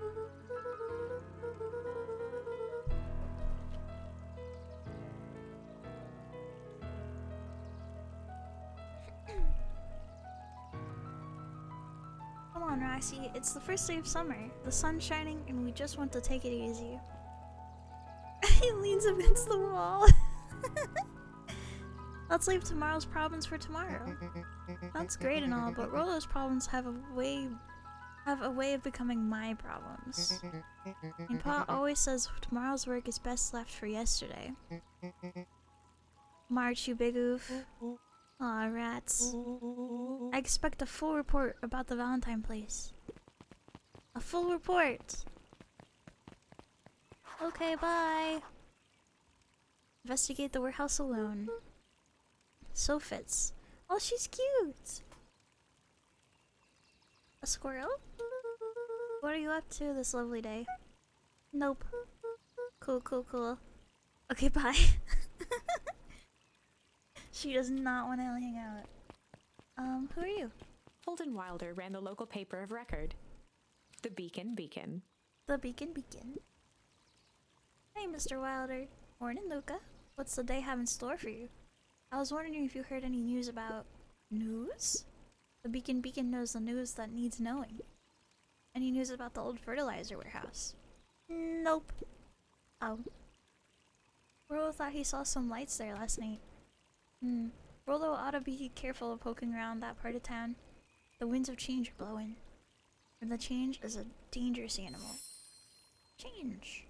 Come on, Roxy, it's the first day of summer. The sun's shining and we just want to take it easy. He leans against the wall. Let's leave tomorrow's problems for tomorrow. That's great and all, but Rolo's problems have a way of becoming my problems. And Pa always says tomorrow's work is best left for yesterday. March, you big oof. Aw, rats. I expect a full report about the Valentine place. A full report! Okay, bye! Investigate the warehouse alone. So fits. Oh, she's cute! A squirrel? What are you up to this lovely day? Nope. Cool, cool, cool. Okay, bye. She does not want to hang out. Who are you? Holden Wilder ran the local paper of record, the Beacon Beacon. The Beacon Beacon. Hey, Mr. Wilder. Morning, Luca. What's the day have in store for you? I was wondering if you heard any news about... News? The Beacon Beacon knows the news that needs knowing. Any news about the old fertilizer warehouse? Nope. Oh. Rollo thought he saw some lights there last night. Rollo ought to be careful of poking around that part of town. The winds of change are blowing. And the change is a dangerous animal. Change.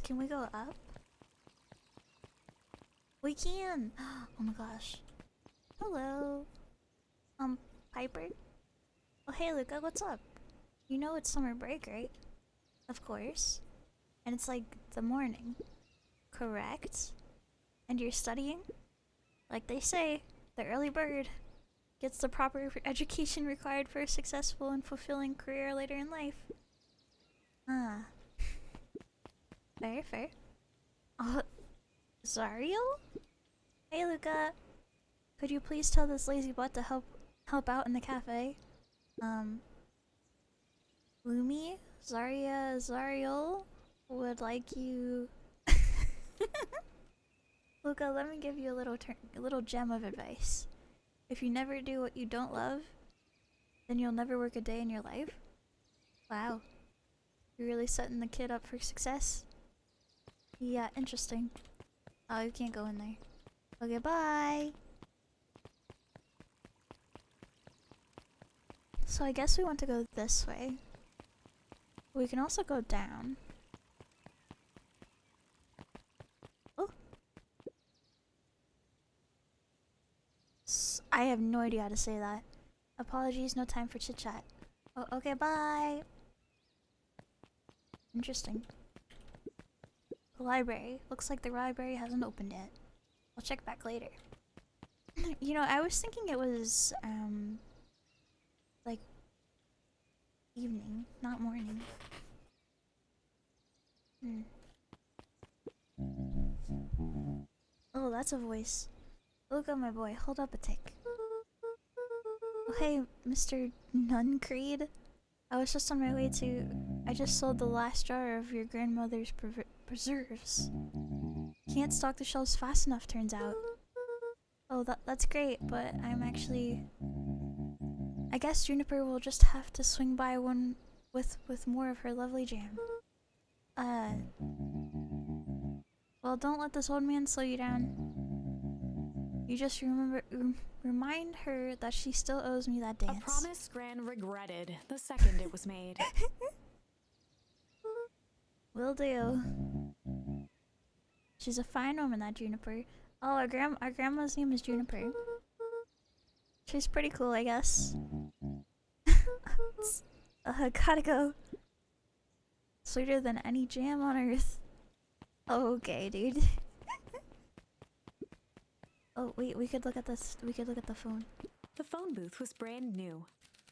Can we go up? We can! Oh my gosh. Hello. Piper? Oh hey Luca, what's up? You know it's summer break, right? Of course. And it's like the morning. Correct? And you're studying? Like they say, the early bird gets the proper education required for a successful and fulfilling career later in life. Ah. Fair, fair. Zario? Hey Luca. Could you please tell this lazy butt to help out in the cafe? Lumi? Zariel would like you... Luca, let me give you a little gem of advice. If you never do what you don't love, then you'll never work a day in your life. Wow. You're really setting the kid up for success? Yeah, interesting. Oh, you can't go in there. Okay, bye! So I guess we want to go this way. We can also go down. Oh! I have no idea how to say that. Apologies, no time for chit chat. Oh, okay, bye! Interesting. The library. Looks like the library hasn't opened yet. I'll check back later. You know, I was thinking it was, like, evening, not morning. Oh, that's a voice. Look at my boy. Hold up a tick. Oh, hey, Mr. Nuncreed. I was just on my way to... I just sold the last jar of your grandmother's preserves. Can't stock the shelves fast enough, turns out. Oh, that's great, but I'm actually... I guess Juniper will just have to swing by one with more of her lovely jam. Well, don't let this old man slow you down. You just remind her that she still owes me that dance. A promise Gran regretted the second it was made. Will do. She's a fine woman, that Juniper. Oh, our grandma's name is Juniper. She's pretty cool, I guess. Gotta go. Sweeter than any jam on earth. Okay, dude. Oh, wait, we could look at this. We could look at the phone. The phone booth was brand new.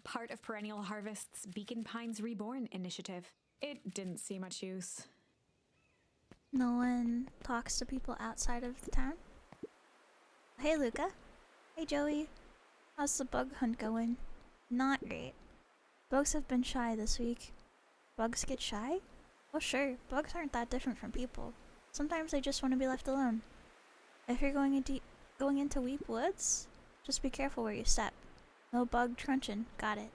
Part of Perennial Harvest's Beacon Pines Reborn initiative. It didn't see much use. No one talks to people outside of the town? Hey, Luca. Hey, Joey. How's the bug hunt going? Not great. Bugs have been shy this week. Bugs get shy? Oh sure, bugs aren't that different from people. Sometimes they just want to be left alone. If you're going into Weep Woods, just be careful where you step. No bug truncheon, got it.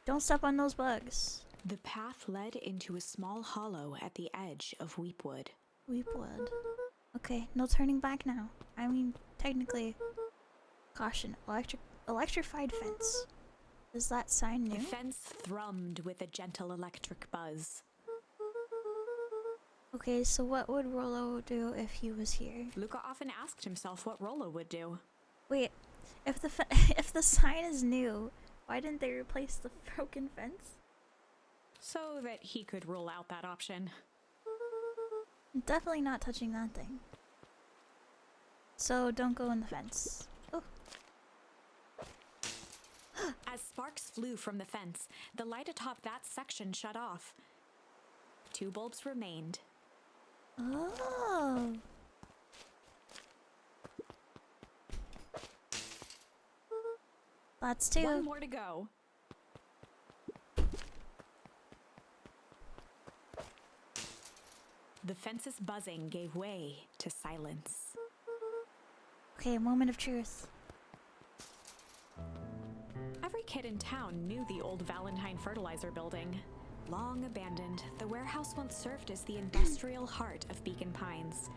Don't step on those bugs. The path led into a small hollow at the edge of Weepwood. Weepwood. Okay, no turning back now. I mean, technically, caution, electrified fence. Is that sign new? The fence thrummed with a gentle electric buzz. Okay, so what would Rollo do if he was here? Luca often asked himself what Rollo would do. Wait, if the sign is new, why didn't they replace the broken fence? So that he could rule out that option. Definitely not touching that thing. So don't go in the fence. Oh. As sparks flew from the fence, the light atop that section shut off. 2 bulbs remained. Oh. That's two. One more to go. The fence's buzzing gave way to silence. Okay, moment of truth. Every kid in town knew the old Valentine fertilizer building. Long abandoned, the warehouse once served as the industrial heart of Beacon Pines.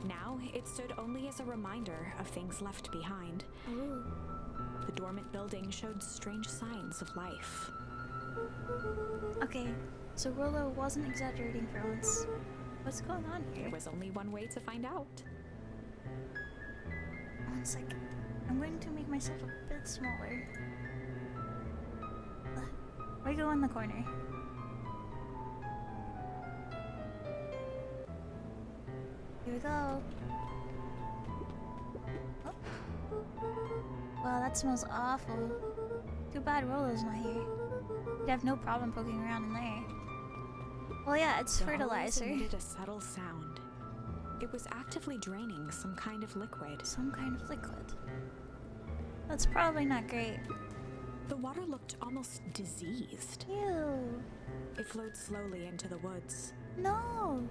Now, it stood only as a reminder of things left behind. Ooh. The dormant building showed strange signs of life. Okay, so Rollo wasn't exaggerating for once. What's going on here? There was only one way to find out. 1 second. I'm going to make myself a bit smaller. I go in the corner. Here we go. Oh. Wow, that smells awful. Too bad Rollo's not here. He'd have no problem poking around in there. Well, yeah, it's The hose fertilizer. emitted a subtle sound. It was actively draining some kind of liquid. Some kind of liquid. That's probably not great. The water looked almost diseased. Ew. It flowed slowly into the woods. No.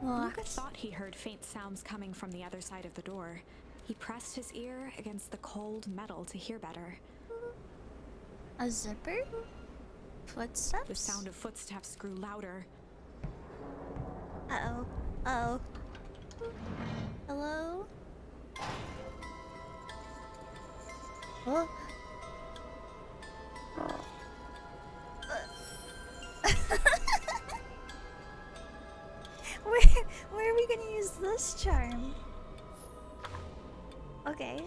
Luca Locked. thought he heard faint sounds coming from the other side of the door. He pressed his ear against the cold metal to hear better. A zipper? Footsteps? The sound of footsteps grew louder. Uh-oh. Uh-oh. Hello? Oh. Where are we gonna use this charm? Okay.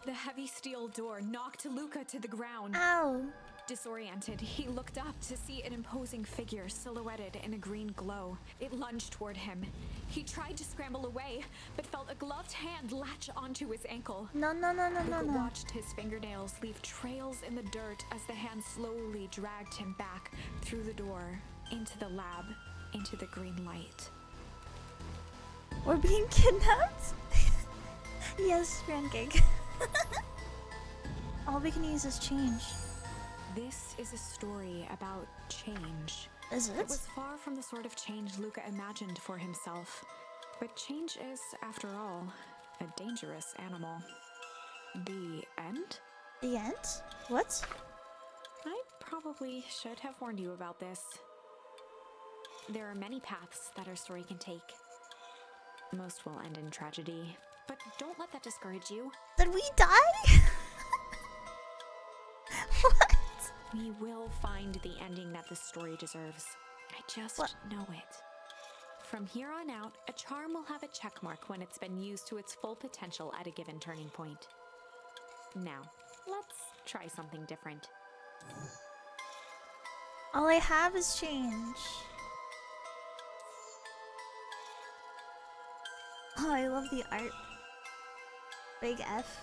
The heavy steel door knocked Luca to the ground. Ow. Disoriented, he looked up to see an imposing figure silhouetted in a green glow. It lunged toward him. He tried to scramble away, but felt a gloved hand latch onto his ankle. No, no, no, no, no, Luca no. watched his fingernails leave trails in the dirt as the hand slowly dragged him back through the door, into the lab, into the green light. We're being kidnapped? Yes, pancake. All we can use is change. This is a story about change. Is It it? was far from the sort of change Luca imagined for himself. But change is, after all, a dangerous animal. The end? The end? What? I probably should have warned you about this. There are many paths that our story can take. Most will end in tragedy, but don't let that discourage you. Did we die? What? We will find the ending that the story deserves. I just What? know it. From here on out, a charm will have a check mark when it's been used to its full potential at a given turning point. Now, let's try something different. All I have is change. Oh, I love the art. Big F.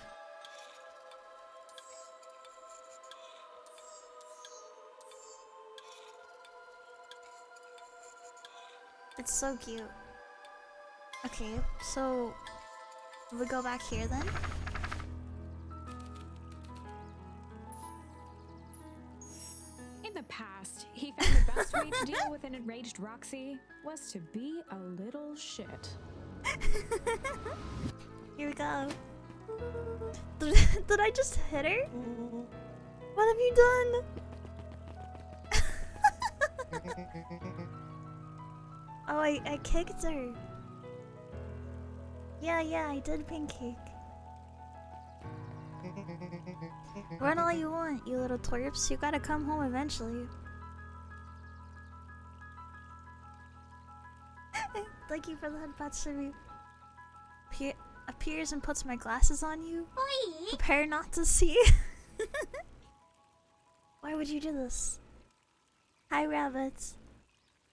It's so cute. Okay, so we go back here then. In the past, he found the best way to deal with an enraged Roxy was to be a little shit. Here we go. Did I just hit her? What have you done? Oh, I kicked her. Yeah, I did, pancake. Run all you want, you little twerps. You gotta come home eventually. Thank you for the headbutt, Shimmy. Appears and puts my glasses on you. Prepare not to see. Why would you do this? Hi, rabbits.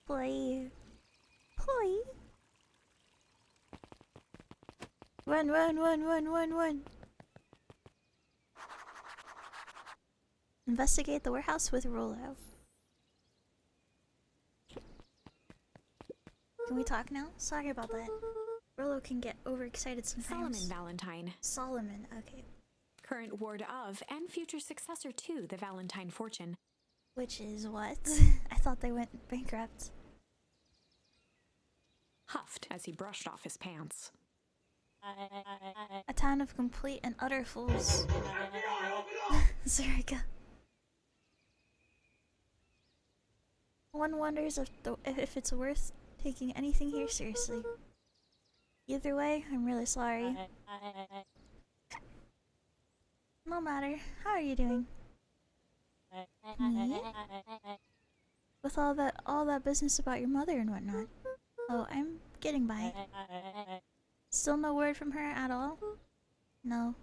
Play. Play. Run, run, run, run, run, run. Investigate the warehouse with Rollo. Can we talk now? Sorry about that. Rolo can get overexcited sometimes. Solomon Valentine, Solomon, okay. current ward of and future successor to the Valentine fortune. Which is what? I thought they went bankrupt. Huffed as he brushed off his pants. A town of complete and utter fools. Zerika. One wonders if it's worth taking anything here seriously. Either way, I'm really sorry. No matter. How are you doing? Me? With all that business about your mother and whatnot. Oh, I'm getting by. Still no word from her at all? No.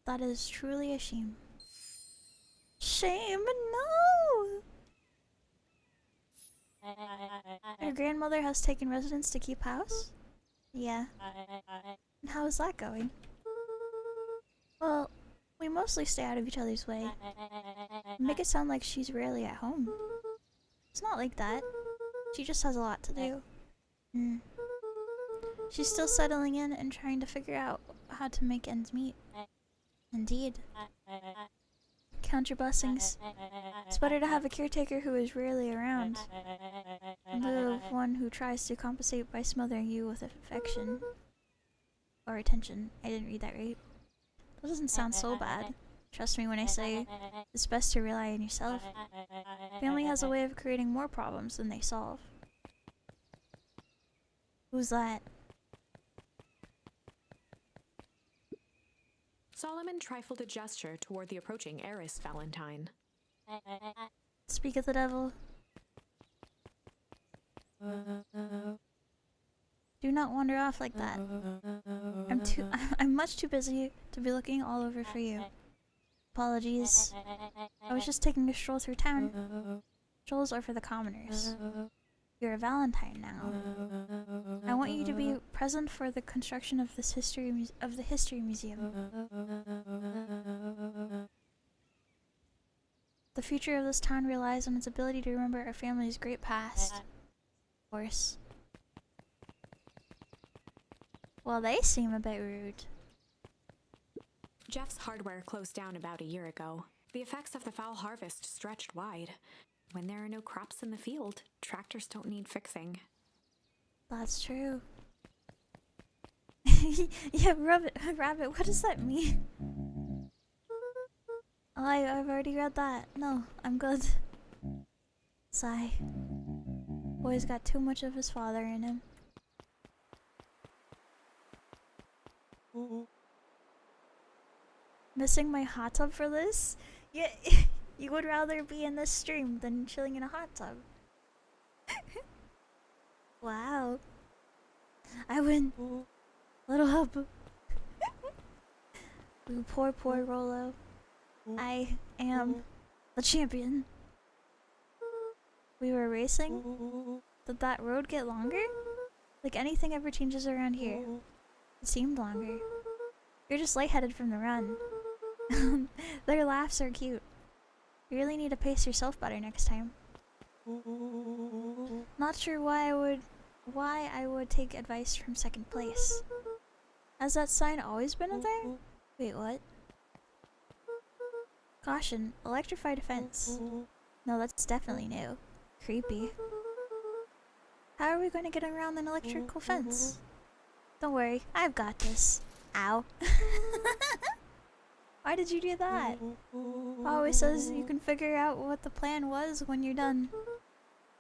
That is truly a shame. Shame? No! Your grandmother has taken residence to keep house? Yeah. And how is that going? Well, we mostly stay out of each other's way. Make it sound like she's rarely at home. It's not like that. She just has a lot to do. She's still settling in and trying to figure out how to make ends meet. Indeed. Count your blessings. It's better to have a caretaker who is rarely around than the one who tries to compensate by smothering you with affection. Or attention. I didn't read that right. That doesn't sound so bad. Trust me when I say it's best to rely on yourself. Family has a way of creating more problems than they solve. Who's that? Solomon trifled a gesture toward the approaching heiress Valentine. Speak of the devil. Do not wander off like that. I'm much too busy to be looking all over for you. Apologies. I was just taking a stroll through town. Strolls are for the commoners. You're a Valentine now. I want you to be present for the construction of this history museum. The future of this town relies on its ability to remember our family's great past. Of course. Well, they seem a bit rude. Jeff's hardware closed down about a year ago. The effects of the foul harvest stretched wide. When there are no crops in the field, tractors don't need fixing. That's true. Yeah, rabbit, what does that mean? Oh, I've already read that. No, I'm good. Sigh. Boy's got too much of his father in him. Missing my hot tub for this? Yeah, you would rather be in this stream than chilling in a hot tub. Wow. I win. Little help. You poor Rolo. I am the champion. We were racing? Did that road get longer? Like anything ever changes around here. It seemed longer. You're just lightheaded from the run. Their laughs are cute. You really need to pace yourself better next time. Not sure why I would take advice from second place. Has that sign always been there? Wait, what? Caution, electrified fence. No, that's definitely new. Creepy. How are we going to get around an electrical fence? Don't worry, I've got this. Ow. Why did you do that? Always says you can figure out what the plan was when you're done.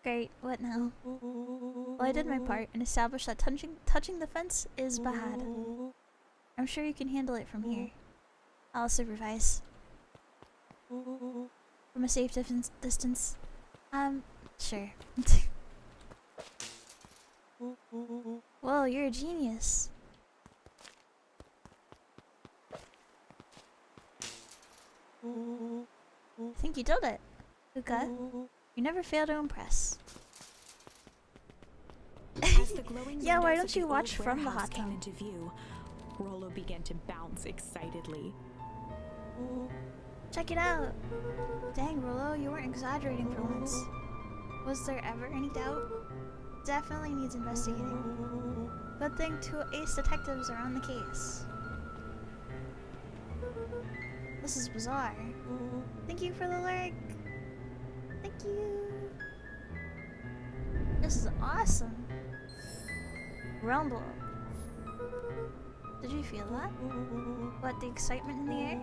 Great, what now? Well, I did my part and established that touching the fence is bad. I'm sure you can handle it from here. I'll supervise. From a safe distance. Sure. Whoa, you're a genius. I think you did it, Luca. You never fail to impress. Yeah, why don't you watch from the hot tub? Into view, Rolo began to bounce excitedly. Check it out. Dang, Rolo, you weren't exaggerating for once. Was there ever any doubt? definitely needs investigating. Good thing 2 ace detectives are on the case. This is bizarre. Thank you for the like. Thank you. This is awesome. Rumble. Did you feel that? What, the excitement in the air?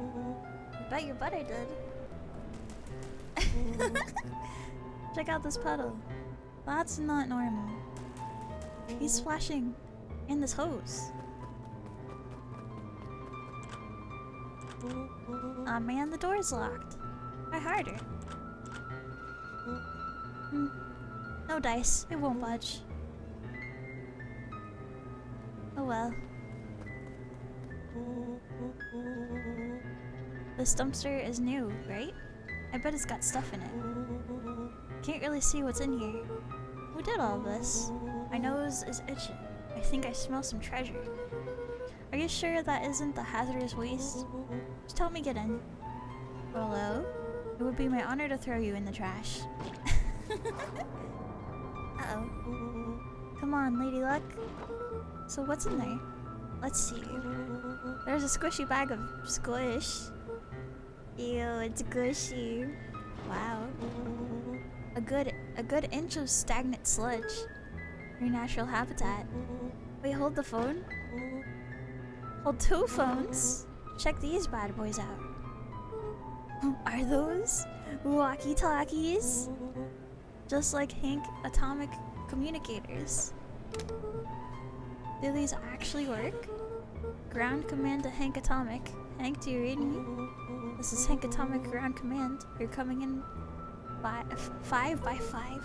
I bet your butt I did. Check out this puddle. That's not normal. He's splashing in this hose. Aw man, the door's locked. Try harder. No dice, it won't budge. Oh well. This dumpster is new, right? I bet it's got stuff in it. Can't really see what's in here. Who did all this? My nose is itching. I think I smell some treasure. Are you sure that isn't the hazardous waste? Just help me get in. Hello? It would be my honor to throw you in the trash. Uh-oh. Come on, Lady Luck. So what's in there? Let's see. There's a squishy bag of squish. Ew, it's gushy. Wow. A good inch of stagnant sludge. Your natural habitat. Wait, hold the phone? Hold 2 phones? Check these bad boys out. Are those walkie-talkies? Just like Hank atomic communicators. Do these actually work? Ground command to Hank Atomic. Hank, do you read me? This is Hank Atomic ground command. You're coming in by 5 by 5.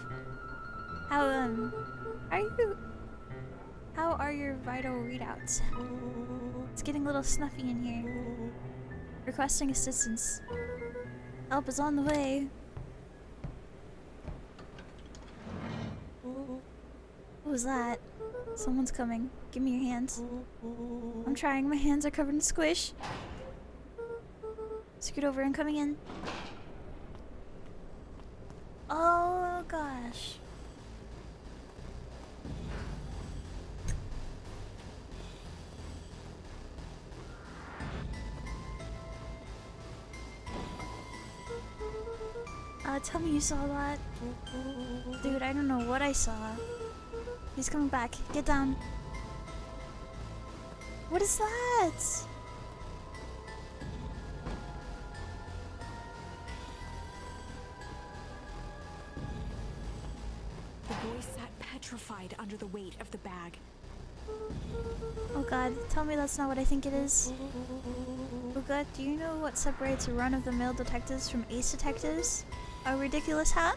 How are your vital readouts? It's getting a little snuffy in here. Requesting assistance. Help is on the way. What was that? Someone's coming. Give me your hands. I'm trying. My hands are covered in squish. Scoot over and coming in. Oh gosh. Tell me you saw that. Dude, I don't know what I saw. He's coming back. Get down. What is that? The boy sat petrified under the weight of the bag. Oh god, tell me that's not what I think it is. Uga, do you know what separates run-of-the-mill detectives from ace detectives? A ridiculous hat?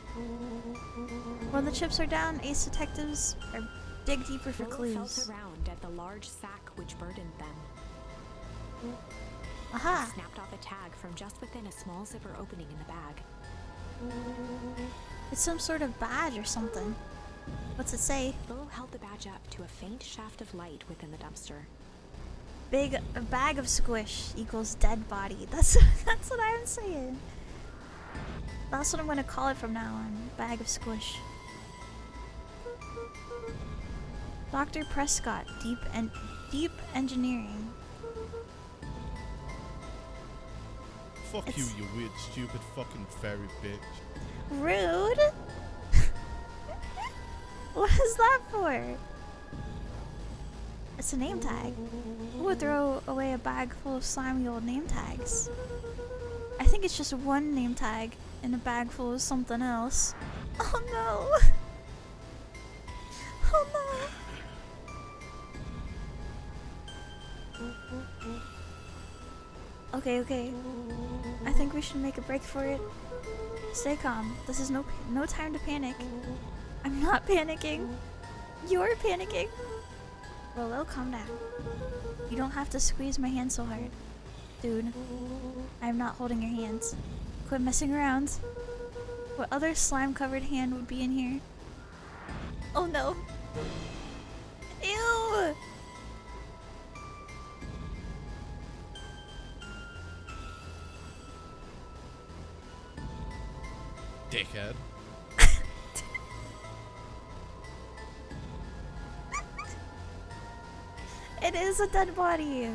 When the chips are down, ace detectives are dig deeper for Will clues. felt around at the large sack which burdened them. Aha! He snapped off a tag from just within a small zipper opening in the bag. It's some sort of badge or something. What's it say? Lowell held the badge up to a faint shaft of light within the dumpster. A bag of squish equals dead body. That's what I'm saying. That's what I'm gonna call it from now on. Bag of squish. Dr. Prescott, deep engineering. Fuck you, you weird, stupid fucking fairy bitch. Rude. What is that for? It's a name tag. Who would throw away a bag full of slimy old name tags? I think it's just one name tag in a bag full of something else. Oh no! Oh no! Okay. I think we should make a break for it. Stay calm. This is no time to panic. I'm not panicking. You're panicking. Rolo, calm down. You don't have to squeeze my hand so hard. Dude, I'm not holding your hands. Quit messing around. What other slime-covered hand would be in here? Oh no. Ew! Dickhead. It is a dead body.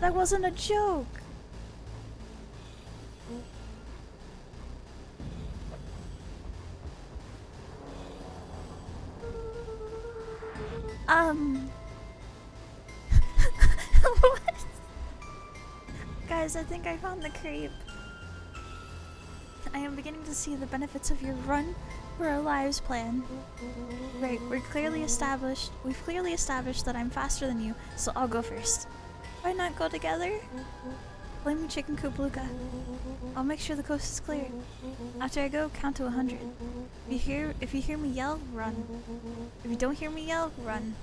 That wasn't a joke. What? Guys, I think I found the creep. I am beginning to see the benefits of your run for our lives plan. Right, we've clearly established that I'm faster than you, so I'll go first. Why not go together? Blame me, Chicken Coop Luca. I'll make sure the coast is clear. After I go, count to 100. If you hear me yell, run. If you don't hear me yell, run.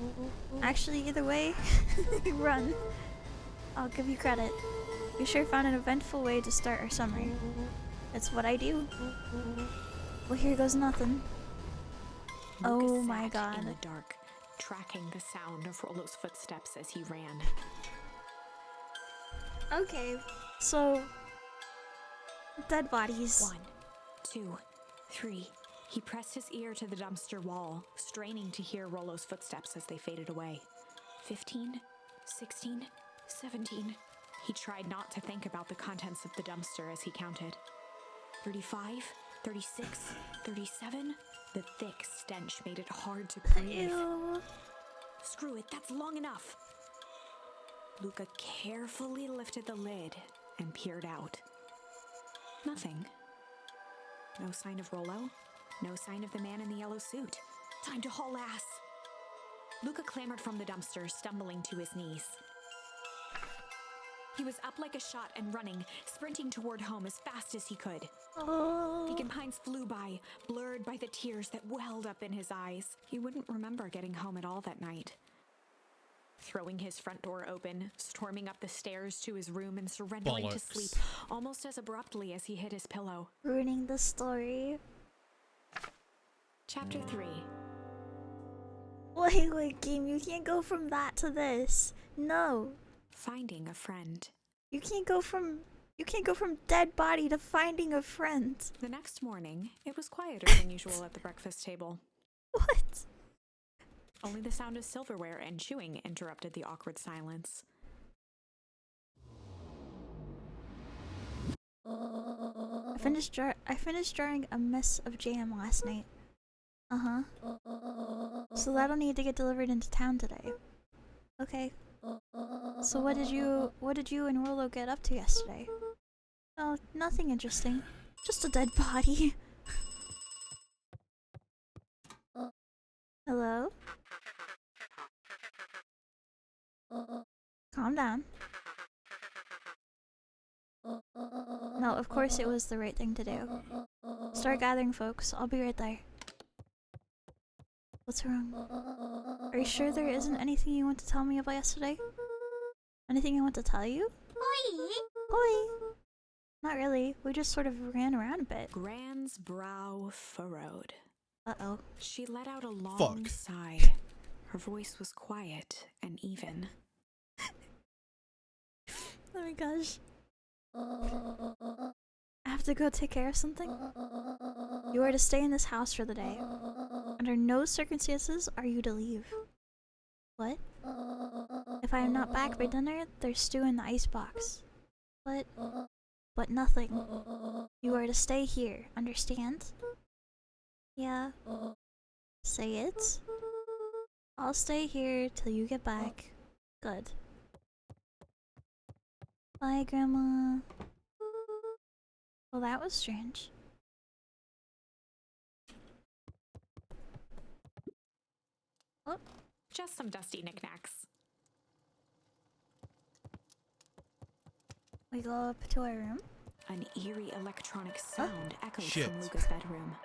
Actually, either way, run. I'll give you credit. You sure found an eventful way to start our summer. It's what I do. Well, here goes nothing. Oh my god. In the dark, tracking the sound of Rollo's footsteps as he ran. Okay, so dead bodies. 1, 2, 3. He pressed his ear to the dumpster wall, straining to hear Rollo's footsteps as they faded away. 15, 16, 17. He tried not to think about the contents of the dumpster as he counted. 35, 36, 37. The thick stench made it hard to breathe. Ew. Screw it, that's long enough. Luca carefully lifted the lid and peered out. Nothing. No sign of Rollo. No sign of the man in the yellow suit. Time to haul ass. Luca clambered from the dumpster, stumbling to his knees. He was up like a shot and running, sprinting toward home as fast as he could. Oh. Beacon Pines flew by, blurred by the tears that welled up in his eyes. He wouldn't remember getting home at all that night. Throwing his front door open, storming up the stairs to his room and surrendering to sleep almost as abruptly as he hit his pillow. Ruining the story. Chapter 3. Wait, game, you can't go from that to this. No. Finding a friend. You can't go from dead body to finding a friend. The next morning, it was quieter than usual at the breakfast table. What? Only the sound of silverware and chewing interrupted the awkward silence. I finished drawing a mess of jam last night. So that'll need to get delivered into town today. Okay. So what did you and Rollo get up to yesterday? Oh, nothing interesting. Just a dead body. Hello? Calm down. No, of course it was the right thing to do. Start gathering, folks. I'll be right there. What's wrong? Are you sure there isn't anything you want to tell me about yesterday? Anything I want to tell you? Oi! Not really. We just sort of ran around a bit. Gran's brow furrowed. Uh-oh. She let out a long Fuck. sigh. Her voice was quiet and even. Oh my gosh. I have to go take care of something. You are to stay in this house for the day. Under no circumstances are you to leave. What? If I am not back by dinner, there's stew in the icebox. But nothing. You are to stay here, understand? Yeah. Say it. I'll stay here till you get back. Good. Bye, Grandma. Well, that was strange. Oh. Just some dusty knickknacks. We go up to our room. An eerie electronic sound echoed Shit. from Luca's bedroom.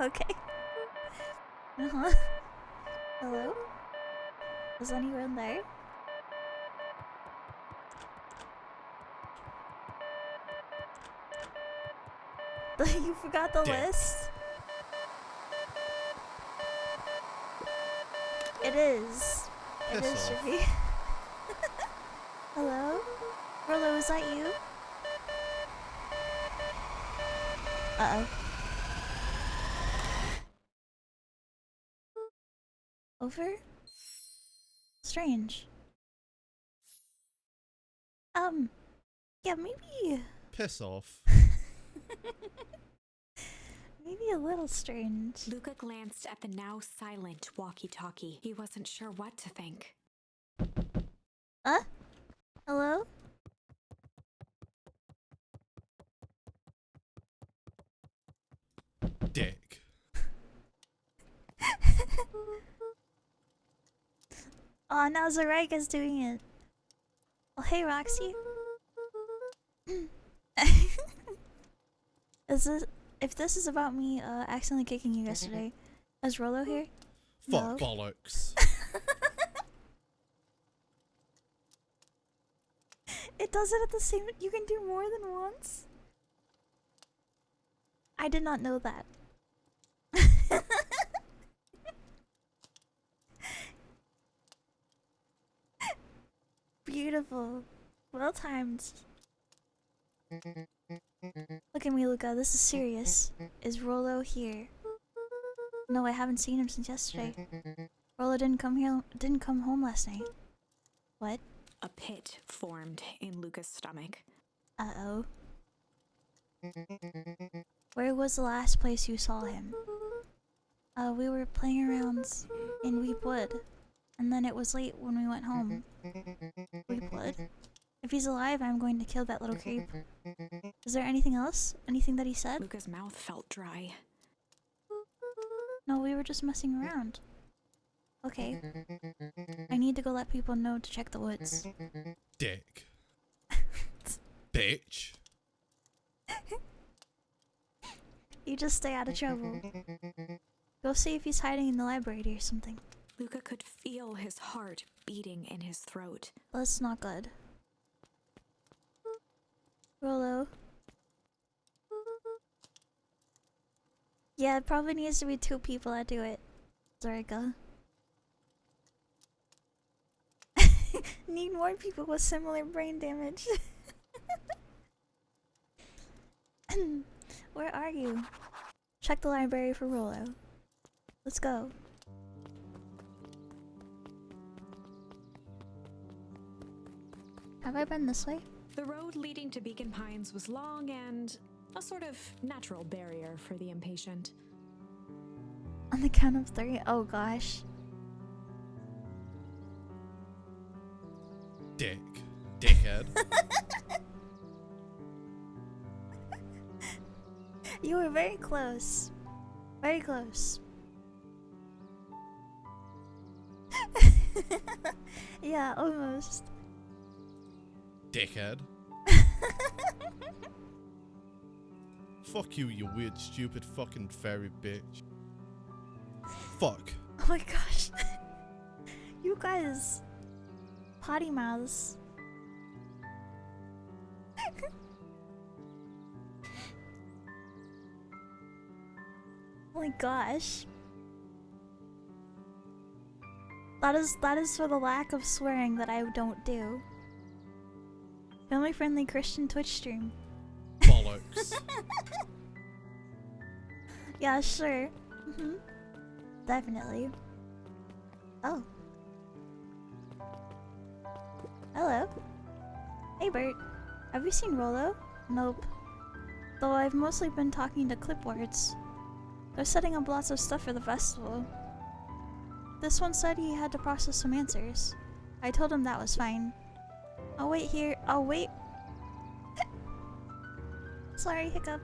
Okay. Hello? Is anyone there? You forgot the Dick. list? It is. It Piss is, off. Shippy. Hello? Rollo, is that you? Uh-oh. Over? Strange. Yeah, maybe... Piss off. maybe a little strange. Luca glanced at the now silent walkie-talkie. He wasn't sure what to think. Hello? Dick. Oh, now Zoraika's doing it. Oh, hey, Roxy. If this is about me accidentally kicking you yesterday, is Rolo here? Fuck No. bollocks. It does it at the same... You can do more than once? I did not know that. Beautiful. Well timed. Look at me, Luca. This is serious. Is Rolo here? No, I haven't seen him since yesterday. Rolo didn't come home last night. What? A pit formed in Luca's stomach. Uh-oh. Where was the last place you saw him? We were playing around in Weepwood, and then it was late when we went home. Weepwood? If he's alive, I'm going to kill that little creep. Is there anything else? Anything that he said? Luca's mouth felt dry. No, we were just messing around. Okay. I need to go let people know to check the woods. Dick. Bitch. You just stay out of trouble. Go see if he's hiding in the library or something. Luca could feel his heart beating in his throat. That's not good. Rolo. Yeah, it probably needs to be 2 people that do it. Zorika. Need more people with similar brain damage. Where are you? Check the library for Rolo. Let's go. Have I been this way? The road leading to Beacon Pines was long and a sort of natural barrier for the impatient. On the count of 3? Oh gosh. Dick. Dickhead. You were very close. Very close. Yeah, almost. Dickhead. Fuck you, you weird, stupid fucking fairy bitch. Fuck. Oh my gosh. You guys. Potty mouths. Oh my gosh. That is for the lack of swearing that I don't do. Family friendly Christian Twitch stream. Bollocks. Yeah, sure. Definitely. Oh. Hello. Hey Bert. Have you seen Rolo? Nope. Though I've mostly been talking to clipboards. They're setting up lots of stuff for the festival. This one said he had to process some answers. I told him that was fine. I'll wait here. I'll wait. Sorry, hiccup.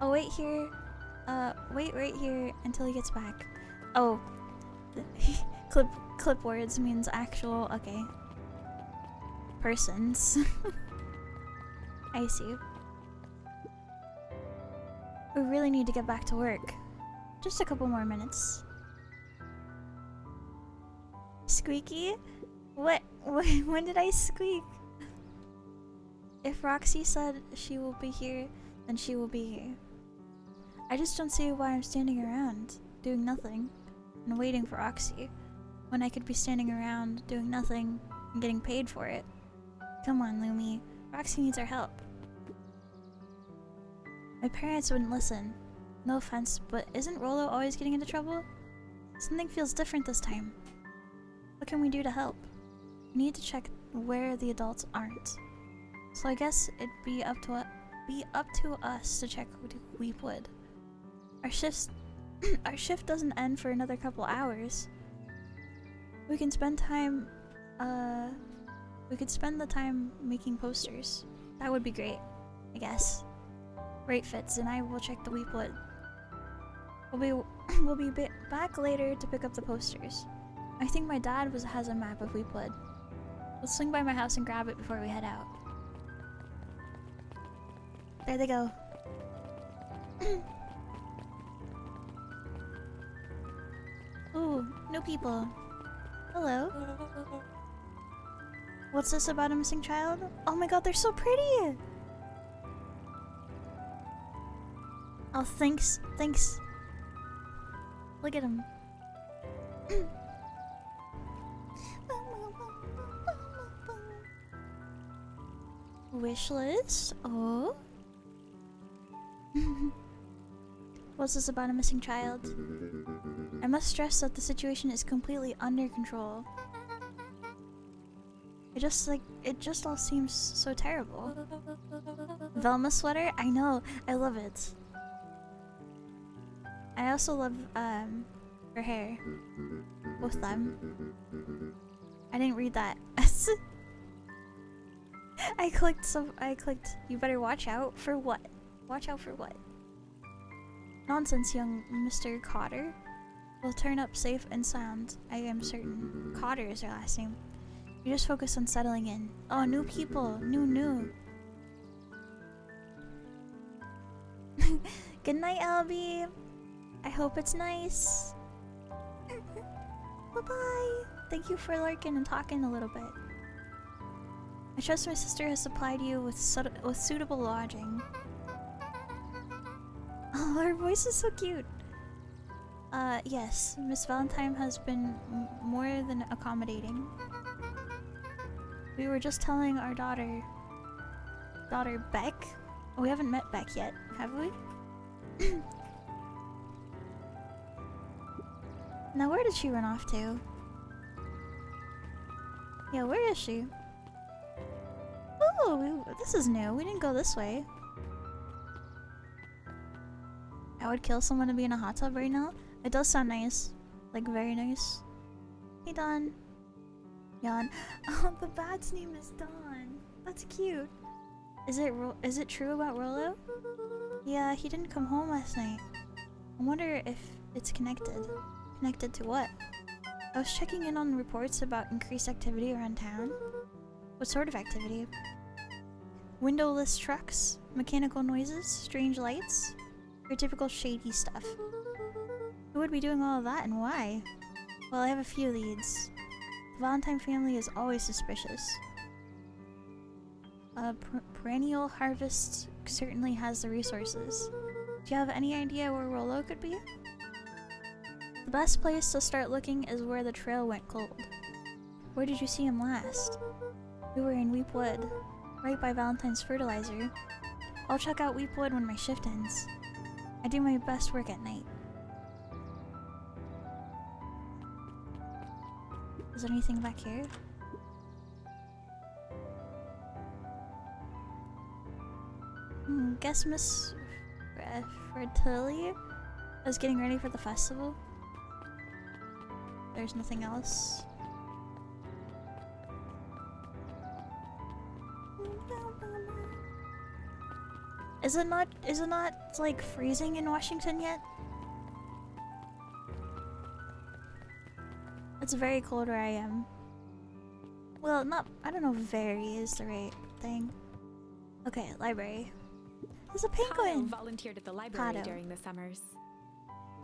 I'll wait here. Wait right here until he gets back. Oh. Clipboards means actual, okay. Persons. I see. We really need to get back to work. Just a couple more minutes. Squeaky? What? When did I squeak? If Roxy said she will be here, then she will be here. I just don't see why I'm standing around, doing nothing, and waiting for Roxy, when I could be standing around, doing nothing, and getting paid for it. Come on, Lumi. Roxy needs our help. My parents wouldn't listen. No offense, but isn't Rolo always getting into trouble? Something feels different this time. What can we do to help? We need to check where the adults aren't. So I guess it'd be up to us to check Weepwood. Our shift doesn't end for another couple hours. We can spend time we could spend the time making posters. That would be great, I guess. Right, Fitz, and I will check the Weepwood. We'll be back later to pick up the posters. I think my dad has a map of Weepwood. We'll swing by my house and grab it before we head out. There they go. Ooh, new people. Hello. What's this about a missing child? Oh my god, they're so pretty! Oh, thanks. Look at him. Wish list? Oh? What's this about a missing child? I must stress that the situation is completely under control. It just all seems so terrible. Velma sweater? I know, I love it. I also love her hair. Both of them. I didn't read that. I clicked you better watch out for what? Watch out for what? Nonsense, young Mr. Cotter. Will turn up safe and sound, I am certain. Cotter is her last name. You just focus on settling in. Oh, new people. New. Good night, Albie. I hope it's nice. Bye-bye. Thank you for lurking and talking a little bit. I trust my sister has supplied you with suitable lodging. Oh, her voice is so cute. Yes, Miss Valentine has been more than accommodating. We were just telling our daughter Beck. Oh, we haven't met Beck yet, have we? Now, where did she run off to? Yeah, where is she? Oh, this is new. We didn't go this way. I would kill someone to be in a hot tub right now. It does sound nice. Like, very nice. Hey, Dawn. Yawn. Oh, the bat's name is Dawn. That's cute. Is it true about Rollo? Yeah, he didn't come home last night. I wonder if it's connected. Connected to what? I was checking in on reports about increased activity around town. What sort of activity? Windowless trucks, mechanical noises, strange lights, your typical shady stuff. Who would be doing all of that and why? Well, I have a few leads. The Valentine family is always suspicious. Perennial Harvest certainly has the resources. Do you have any idea where Rollo could be? The best place to start looking is where the trail went cold. Where did you see him last? We were in Weepwood, right by Valentine's fertilizer. I'll check out Weepwood when my shift ends. I do my best work at night. Is there anything back here? Guess Miss Fertility is getting ready for the festival. There's nothing else. Is it not like freezing in Washington yet? It's very cold where I am. Well, I don't know if very is the right thing. Okay, library. There's a penguin! Kato volunteered at the library Kato. during the summers.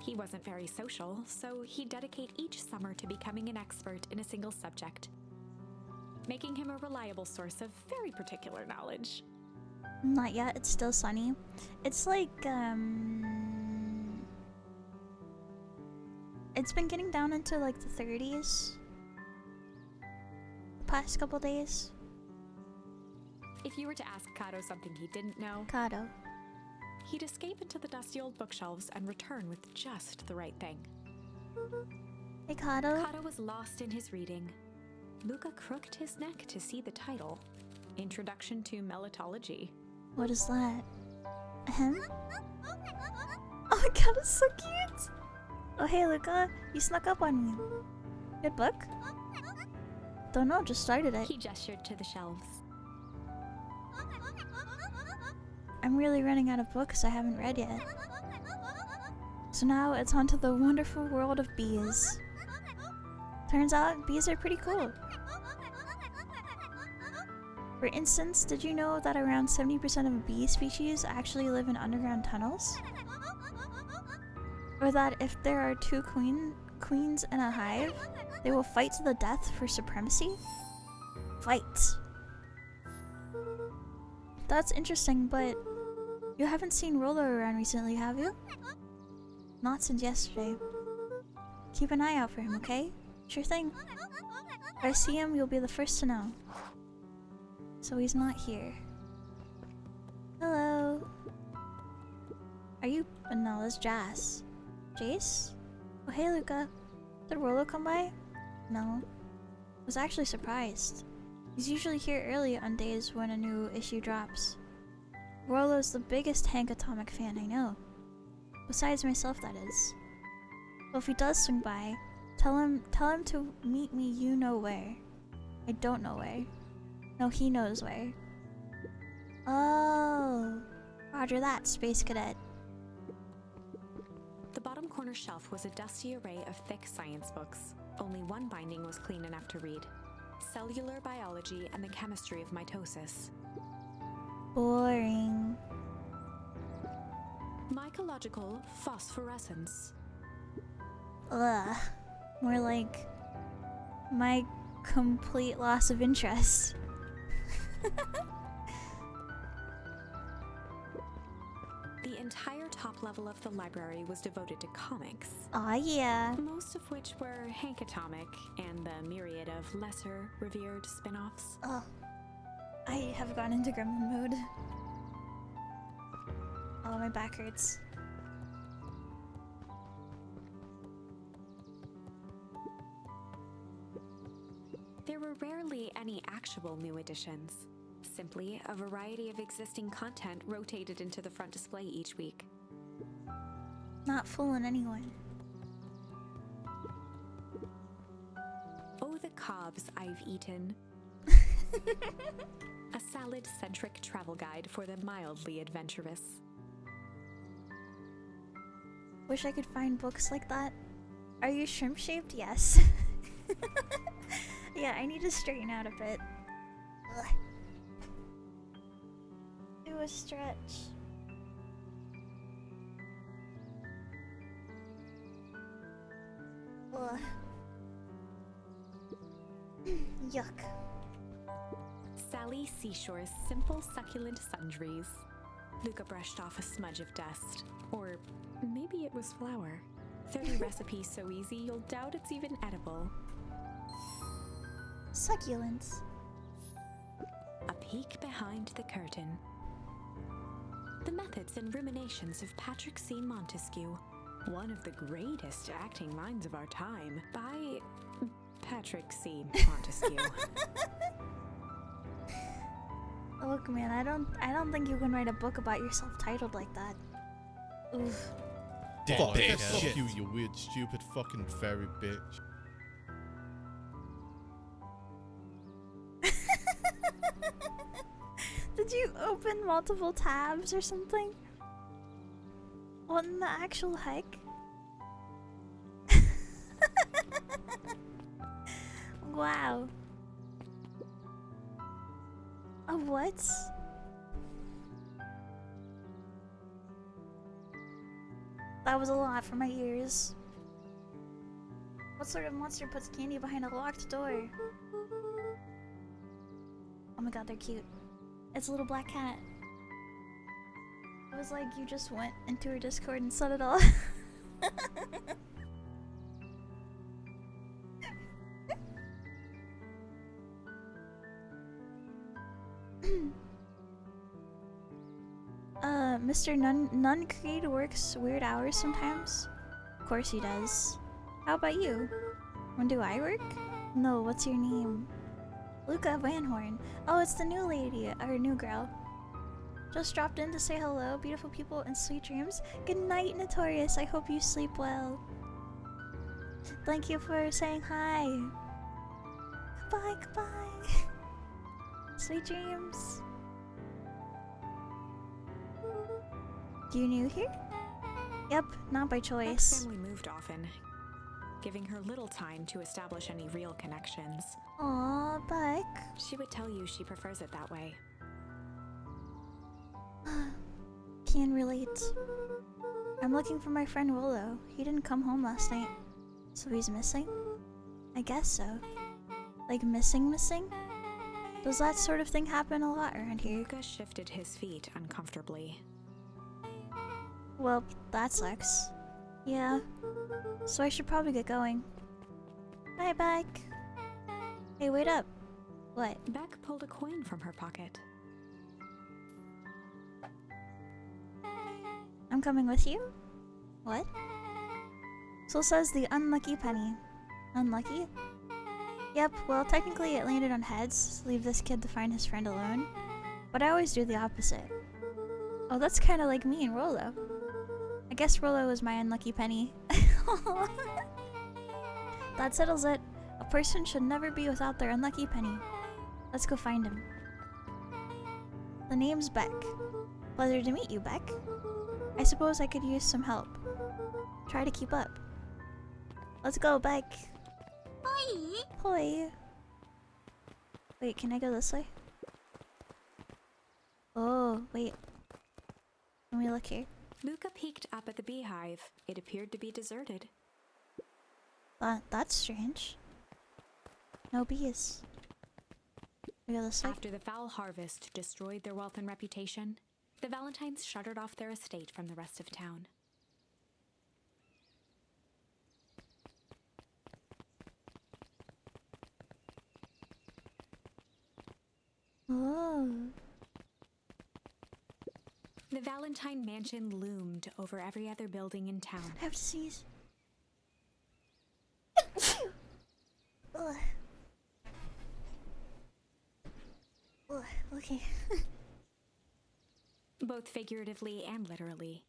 He wasn't very social, so he'd dedicate each summer to becoming an expert in a single subject, making him a reliable source of very particular knowledge. Not yet, it's still sunny. It's like, it's been getting down into like the 30s the past couple days. If you were to ask Kato something he didn't know, Kato. he'd escape into the dusty old bookshelves and return with just the right thing. Hey, Kato. Kato was lost in his reading. Luca crooked his neck to see the title. Introduction to Melitology. What is that? Him? Oh my god, it's so cute! Oh hey Luca, you snuck up on me. Good book? Don't know, just started it. He gestured to the shelves. I'm really running out of books I haven't read yet. So now it's on to the wonderful world of bees. Turns out bees are pretty cool. For instance, did you know that around 70% of bee species actually live in underground tunnels? Or that if there are two queens in a hive, they will fight to the death for supremacy? Fight. That's interesting, but you haven't seen Rolo around recently, have you? Not since yesterday. Keep an eye out for him, okay? Sure thing. If I see him, you'll be the first to know. So he's not here. Hello. Are you? No, that's Jazz. Jace? Oh hey Luca. Did Rolo come by? No. I was actually surprised. He's usually here early on days when a new issue drops. Rolo's the biggest Hank Atomic fan I know. Besides myself, that is. Well, if he does swing by, tell him to meet me you know where. I don't know where. No, he knows where. Oh. Roger that, Space Cadet. The bottom corner shelf was a dusty array of thick science books. Only one binding was clean enough to read. Cellular Biology and the Chemistry of Mitosis. Boring. Mycological Phosphorescence. Ugh. More like my complete loss of interest. The entire top level of the library was devoted to comics. Aw, yeah. Most of which were Hank Atomic and the myriad of lesser revered spin-offs. Oh. I have gone into gremlin mode. Oh, my back hurts. There were rarely any actual new additions. Simply a variety of existing content rotated into the front display each week. Not fooling anyone. Oh, the cobs I've eaten. A salad-centric travel guide for the mildly adventurous. Wish I could find books like that. Are you shrimp-shaped? Yes. Yeah, I need to straighten out a bit. Ugh. Do a stretch. Ugh. Yuck. Sally Seashore's simple succulent sundries. Luca brushed off a smudge of dust. Or maybe it was flour. 30 recipes so easy you'll doubt it's even edible. Succulents. A peek behind the curtain. The Methods and Ruminations of Patrick C. Montesquieu. One of the greatest acting minds of our time by Patrick C. Montesquieu. Look, man, I don't think you can write a book about yourself titled like that. Oof. Fuck you, you weird, stupid fucking fairy bitch. Did you open multiple tabs or something? What in the actual heck? Wow. A what? That was a lot for my ears. What sort of monster puts candy behind a locked door? Oh my god, they're cute. It's a little black cat. It was like you just went into her Discord and said it all. Mr. Nuncreed works weird hours sometimes. Of course he does. How about you? When do I work? No, what's your name? Luca Van Horn. Oh, it's the new lady, or new girl. Just dropped in to say hello, beautiful people, and sweet dreams. Good night, Notorious. I hope you sleep well. Thank you for saying hi. Goodbye, goodbye. Sweet dreams. You new here? Yep, not by Beck's choice. family moved often, giving her little time to establish any real connections. Aw, Beck. She would tell you she prefers it that way. Can relate. I'm looking for my friend Willow. He didn't come home last night. So he's missing? I guess so. Like missing? Does that sort of thing happen a lot around here? Luca shifted his feet uncomfortably. Well, that sucks. Yeah. So I should probably get going. Bye, Beck. Hey, wait up. What? Beck pulled a coin from her pocket. I'm coming with you? What? So says the unlucky penny. Unlucky? Yep, well technically it landed on heads. Leave this kid to find his friend alone. But I always do the opposite. Oh, that's kinda like me and Rollo. I guess Rollo is my unlucky penny. That settles it. A person should never be without their unlucky penny. Let's go find him. The name's Beck. Pleasure to meet you, Beck. I suppose I could use some help. Try to keep up. Let's go, Beck. Hoi! Hoi. Wait, can I go this way? Oh, wait. Can we look here? Luca peeked up at the beehive. It appeared to be deserted. That's strange. No bees. We go this way? After the foul harvest destroyed their wealth and reputation, the Valentines shuttered off their estate from the rest of town. Oh. The Valentine mansion loomed over every other building in town. I have to sneeze. Ugh. Ugh, okay. Both figuratively and literally.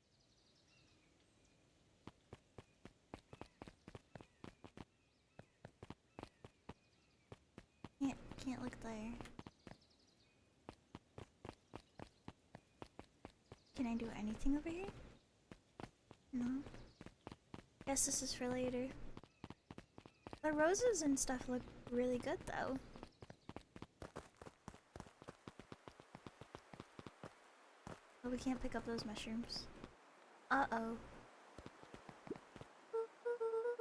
Can't look there. Can I do anything over here? No. Guess this is for later. The roses and stuff look really good though. But we can't pick up those mushrooms. Uh-oh.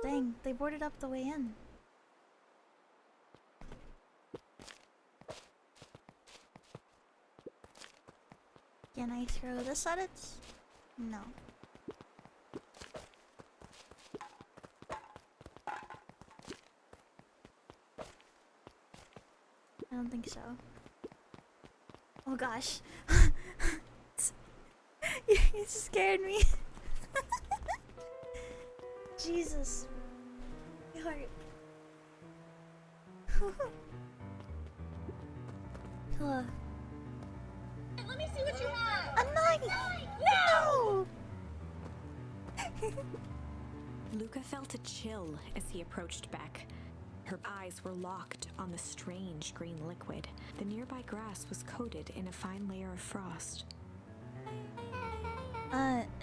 Dang, they boarded up the way in. Can I throw this at it? No. I don't think so. Oh gosh. You scared me. Jesus. My heart. Hello. Let me see what you have! A knife! No! Luca felt a chill as he approached Beck. Her eyes were locked on the strange green liquid. The nearby grass was coated in a fine layer of frost.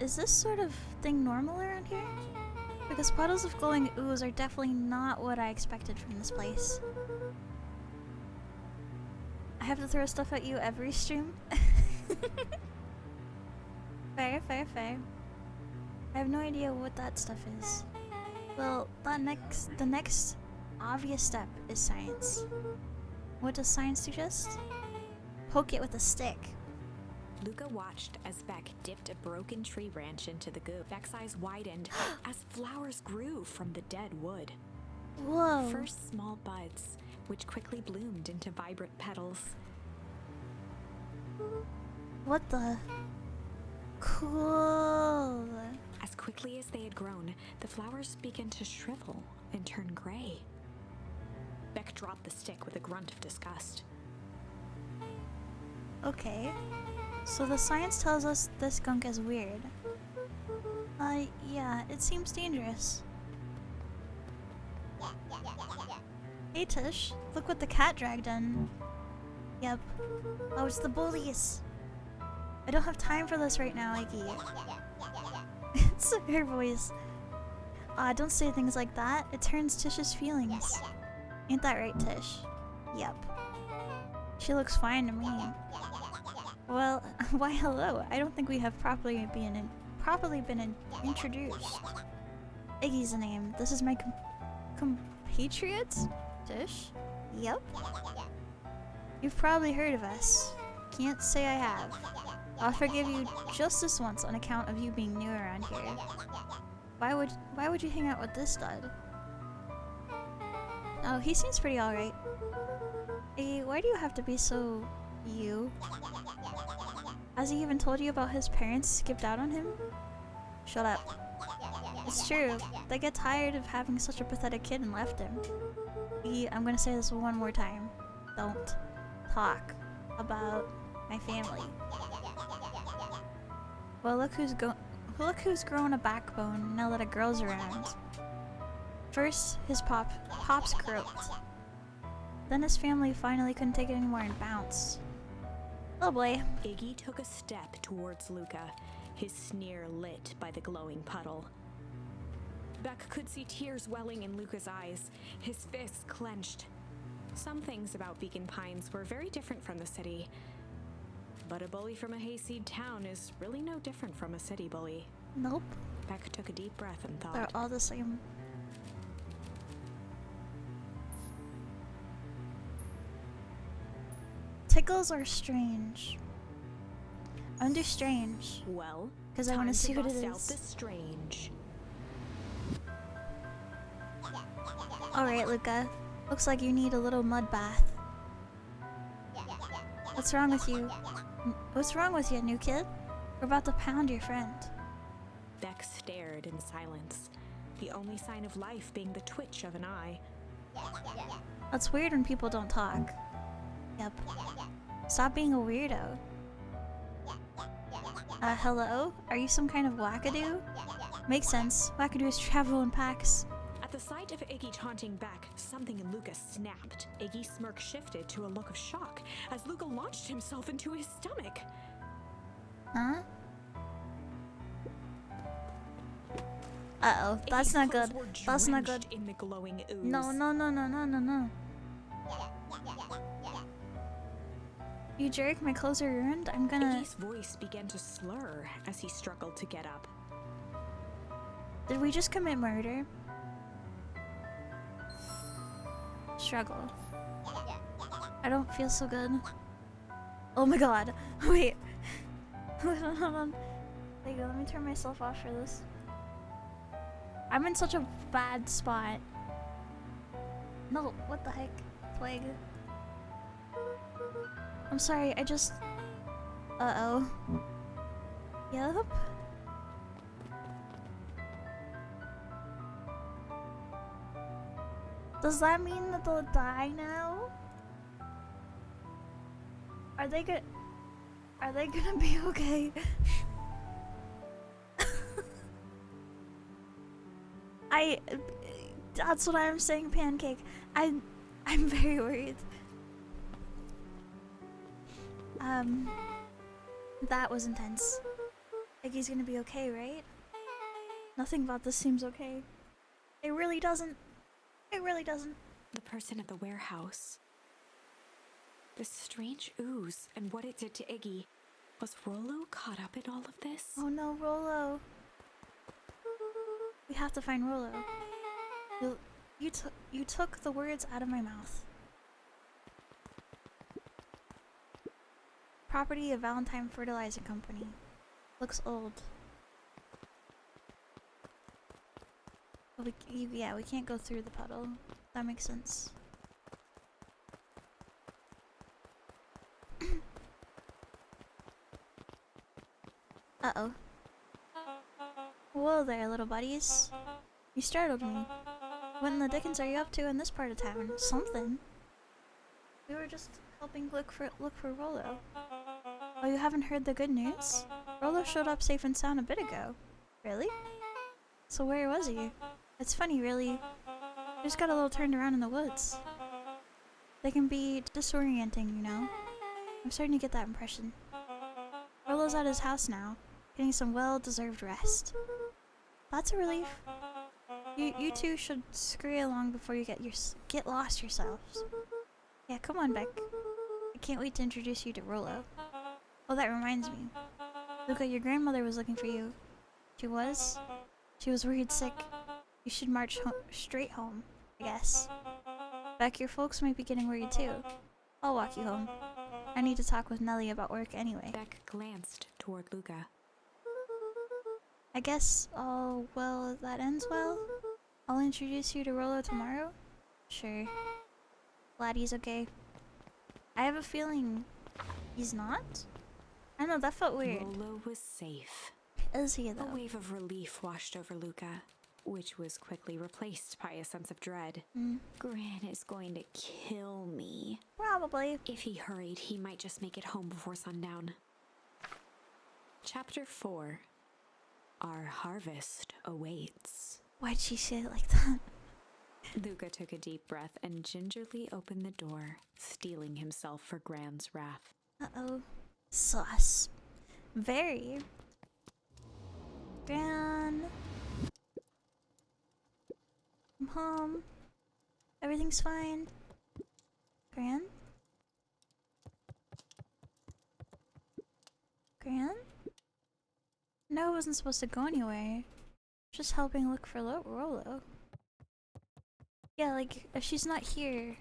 Is this sort of thing normal around here? Because puddles of glowing ooze are definitely not what I expected from this place. I have to throw stuff at you every stream? Fair. I have no idea what that stuff is. Well, the next obvious step is science. What does science suggest? Poke it with a stick. Luca watched as Beck dipped a broken tree branch into the goo. Beck's eyes widened as flowers grew from the dead wood. Whoa. First small buds, which quickly bloomed into vibrant petals. What the? Cool. As quickly as they had had grown, the flowers began to shrivel and turn gray. Beck dropped the stick with a grunt of disgust. Okay. So the science tells us this skunk is weird. Yeah, it seems dangerous. Hey Tish, look what the cat dragged in. Yep. Oh, it's the bullies. I don't have time for this right now, Iggy. It's her voice. Don't say things like that. It turns Tish's feelings. Ain't that right, Tish? Yep. She looks fine to me. Well, why hello. I don't think we have properly been introduced. Iggy's the name. This is my compatriot? Tish? Yep. You've probably heard of us. Can't say I have. I'll forgive you just this once on account of you being new around here. Why would you hang out with this stud? Oh, he seems pretty alright. Iggy, why do you have to be so you? Has he even told you about his parents skipped out on him? Shut up. It's true. They get tired of having such a pathetic kid and left him. Iggy, I'm gonna say this one more time. Don't talk about my family. Well, look who's grown a backbone now that a girl's around. First, his pops croaked. Then his family finally couldn't take it anymore and bounced. Oh boy. Iggy took a step towards Luca, his sneer lit by the glowing puddle. Beck could see tears welling in Luca's eyes, his fists clenched. Some things about Beacon Pines were very different from the city. But a bully from a hayseed town is really no different from a city bully. Nope. Beck took a deep breath and thought. They're all the same. Tickles are strange. I'm gonna do strange. Well, because I want to see what it bust out is. the strange. Alright, Luca. Looks like you need a little mud bath. What's wrong with you? What's wrong with you, new kid? We're about to pound your friend. Beck stared in silence, the only sign of life being the twitch of an eye. That's weird when people don't talk. Yep. Stop being a weirdo. Hello? Are you some kind of wackadoo? Makes sense. Wackadoos travel in packs. At the sight of Iggy taunting Beck, something in Luca snapped. Iggy's smirk shifted to a look of shock as Luca launched himself into his stomach. Huh? Uh-oh. That's Iggy's not clothes good. were That's not good. drenched in the glowing ooze. No, no, no, no, no, no, no. You jerk, my clothes are ruined. I'm gonna... Iggy's voice began to slur as he struggled to get up. Did we just commit murder? Struggle. I don't feel so good. Oh my god. Wait. Hold on. There you go. Let me turn myself off for this. I'm in such a bad spot. No, what the heck? Plague. I'm sorry, I just... Uh-oh. Yup. Does that mean that they'll die now? Are they gonna be okay? That's what I'm saying, Pancake. I'm very worried. That was intense. Iggy's gonna be okay, right? Nothing about this seems okay. It really doesn't. It really doesn't. The person at the warehouse. This strange ooze and what it did to Iggy. Was Rollo caught up in all of this? Oh no, Rollo. We have to find Rollo. You took the words out of my mouth. Property of Valentine Fertilizer Company. Looks old. But we can't go through the puddle. That makes sense. Uh-oh. Whoa there, little buddies. You startled me. What in the dickens are you up to in this part of town? Something. We were just helping look for Rollo. Oh, you haven't heard the good news? Rollo showed up safe and sound a bit ago. Really? So where was he? It's funny, really. He just got a little turned around in the woods. They can be disorienting, you know? I'm starting to get that impression. Rollo's at his house now, getting some well-deserved rest. That's a relief. You two should scurry along before you get lost yourselves. Yeah, come on, Beck. I can't wait to introduce you to Rollo. Oh, that reminds me. Luca, your grandmother was looking for you. She was? She was worried sick. You should march straight home, I guess. Beck, your folks might be getting worried too. I'll walk you home. I need to talk with Nellie about work anyway. Beck glanced toward Luca. I guess all well that ends well. I'll introduce you to Rollo tomorrow? Sure. Glad he's okay. I have a feeling he's not? I know, that felt weird. Rollo was safe. Is he A though? wave of relief washed over Luca, which was quickly replaced by a sense of dread. Gran is going to kill me. Probably. If he hurried, he might just make it home before sundown. Chapter 4. Our harvest awaits. Why'd she say it like that? Luca took a deep breath and gingerly opened the door, steeling himself for Gran's wrath. Uh-oh. Sus. Very. Gran. I'm home. Everything's fine. Gran? Gran? No, I wasn't supposed to go anywhere. Just helping look for Rollo. Yeah, like, if she's not here...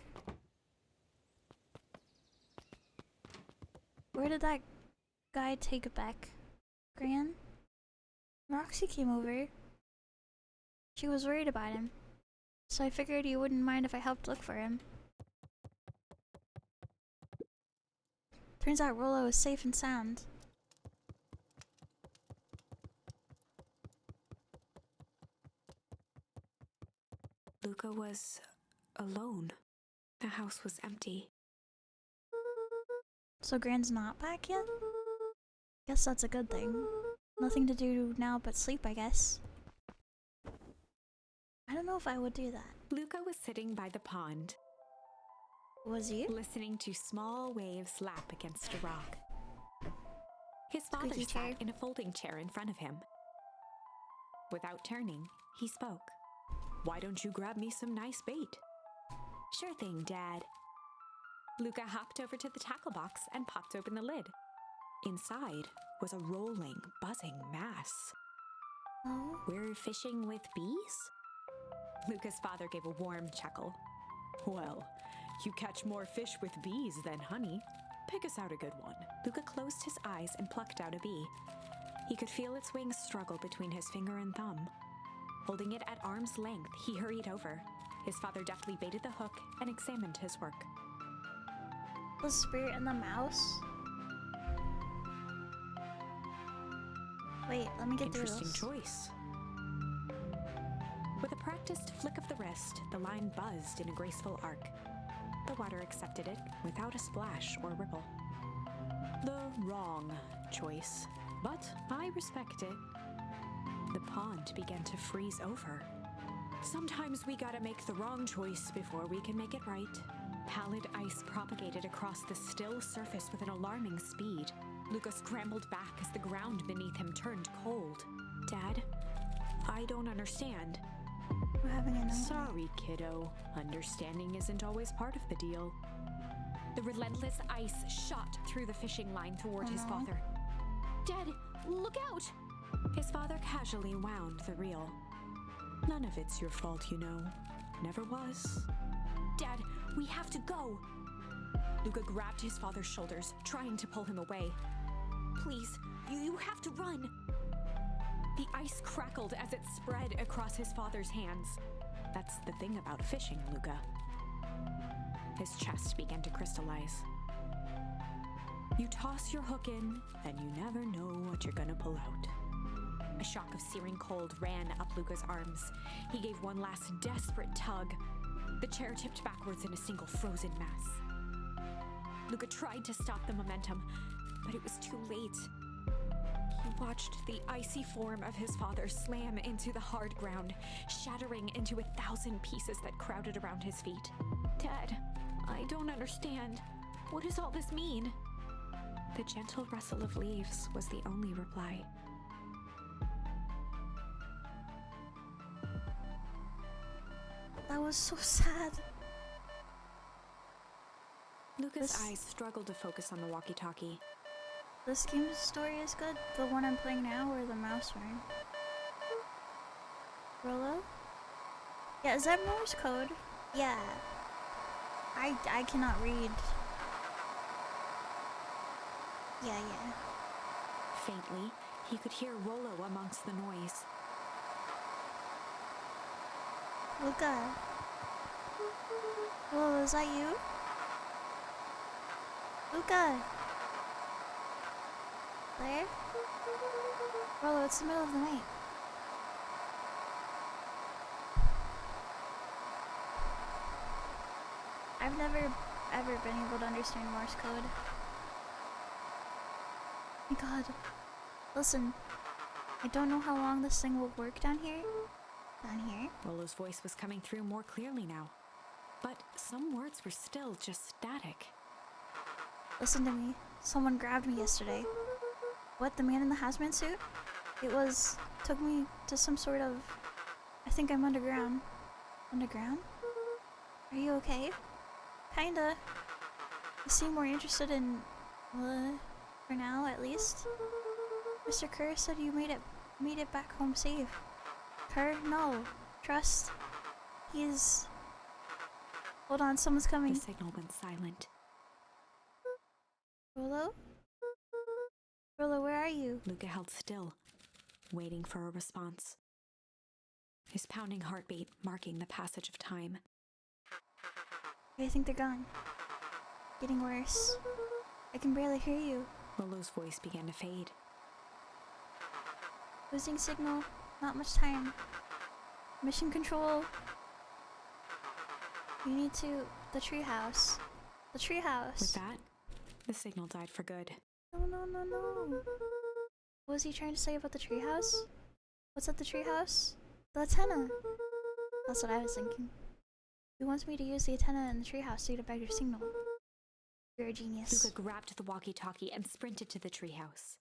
Where did that guy take it back? Gran? Roxy came over. She was worried about him. So I figured you wouldn't mind if I helped look for him. Turns out Rollo is safe and sound. Luca was alone. The house was empty. So Gran's not back yet? Guess that's a good thing. Nothing to do now but sleep, I guess. I don't know if I would do that. Luca was sitting by the pond, Was you? listening to small waves lap against a rock. His father Squeaky chair. sat in a folding chair in front of him. Without turning, he spoke. "Why don't you grab me some nice bait?" "Sure thing, Dad." Luca hopped over to the tackle box and popped open the lid. Inside was a rolling, buzzing mass. Oh? "We're fishing with bees?" Luca's father gave a warm chuckle. "Well, you catch more fish with bees than honey. Pick us out a good one." Luca closed his eyes and plucked out a bee. He could feel its wings struggle between his finger and thumb. Holding it at arm's length, he hurried over. His father deftly baited the hook and examined his work. The spirit and the mouse? Wait, let me get through Interesting this. choice. With a practiced flick of the wrist, the line buzzed in a graceful arc. The water accepted it without a splash or ripple. The wrong choice, but I respect it. The pond began to freeze over. Sometimes we gotta make the wrong choice before we can make it right. Pallid ice propagated across the still surface with an alarming speed. Luca scrambled back as the ground beneath him turned cold. "Dad, I don't understand." We're having a night. "Sorry, kiddo. Understanding isn't always part of the deal." The relentless ice shot through the fishing line toward his father. "Dad, look out!" His father casually wound the reel. "None of it's your fault, you know. Never was." "Dad, we have to go!" Luca grabbed his father's shoulders, trying to pull him away. "Please, you have to run!" The ice crackled as it spread across his father's hands. That's the thing about fishing, Luca. His chest began to crystallize. You toss your hook in, and you never know what you're gonna pull out. A shock of searing cold ran up Luca's arms. He gave one last desperate tug. The chair tipped backwards in a single frozen mass. Luca tried to stop the momentum, but it was too late. He watched the icy form of his father slam into the hard ground, shattering into 1,000 pieces that crowded around his feet. Dad, I don't understand. What does all this mean? The gentle rustle of leaves was the only reply. That was so sad. Luca's eyes struggled to focus on the walkie-talkie. This game's story is good. The one I'm playing now or the mouse one? Rolo? Yeah, is that Morse code? Yeah. I cannot read. Yeah. Faintly, he could hear Rolo amongst the noise. Luca. Rolo, is that you? Luca! There? Rolo, it's the middle of the night. I've never ever been able to understand Morse code. My god. Listen, I don't know how long this thing will work down here. Down here? Rolo's voice was coming through more clearly now, but some words were still just static. Listen to me. Someone grabbed me yesterday. What, the man in the hazmat suit? Took me to some sort of... I think I'm underground. Underground? Are you okay? Kinda. You seem more interested in... for now, at least. Mr. Kerr said you made it back home safe. Kerr? No. Trust. He's... Hold on, someone's coming. The signal went silent. Rolo? Rolo, where are you? Luca held still, waiting for a response. His pounding heartbeat marking the passage of time. I think they're gone. Getting worse. I can barely hear you. Rolo's voice began to fade. Losing signal. Not much time. Mission control. You need to... The treehouse. The treehouse. With that, the signal died for good. No. What was he trying to say about the treehouse? What's at the treehouse? The antenna. That's what I was thinking. He wants me to use the antenna in the treehouse to get a better signal. You're a genius. Luca grabbed the walkie-talkie and sprinted to the treehouse.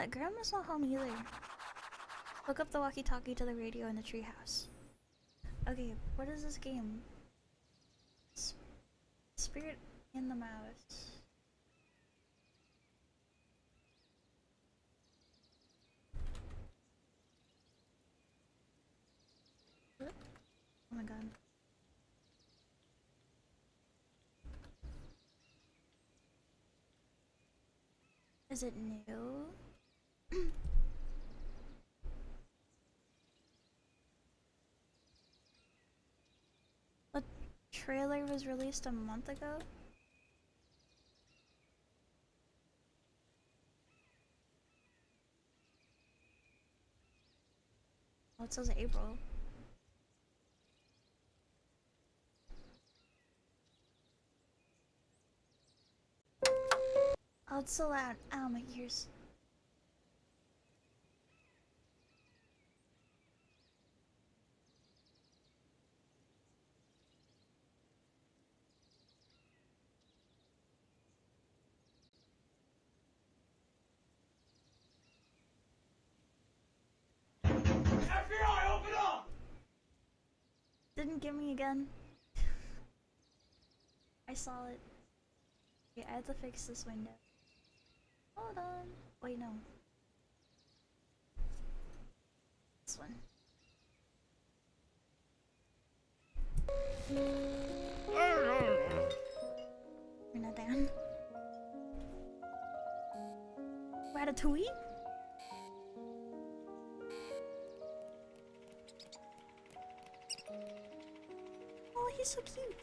Grandma's not home either. Hook up the walkie-talkie to the radio in the treehouse. Okay, what is this game? Spirit in the Mouse. Oh my god. Is it new? The trailer was released a month ago? Oh, it says April. Oh, it's so loud. Ow, my ears. FBI, open up! Didn't get me again. I saw it. Okay, I have to fix this window. Hold on. Wait, no. This one. Turn that down. Ratatouille? Oh, he's so cute.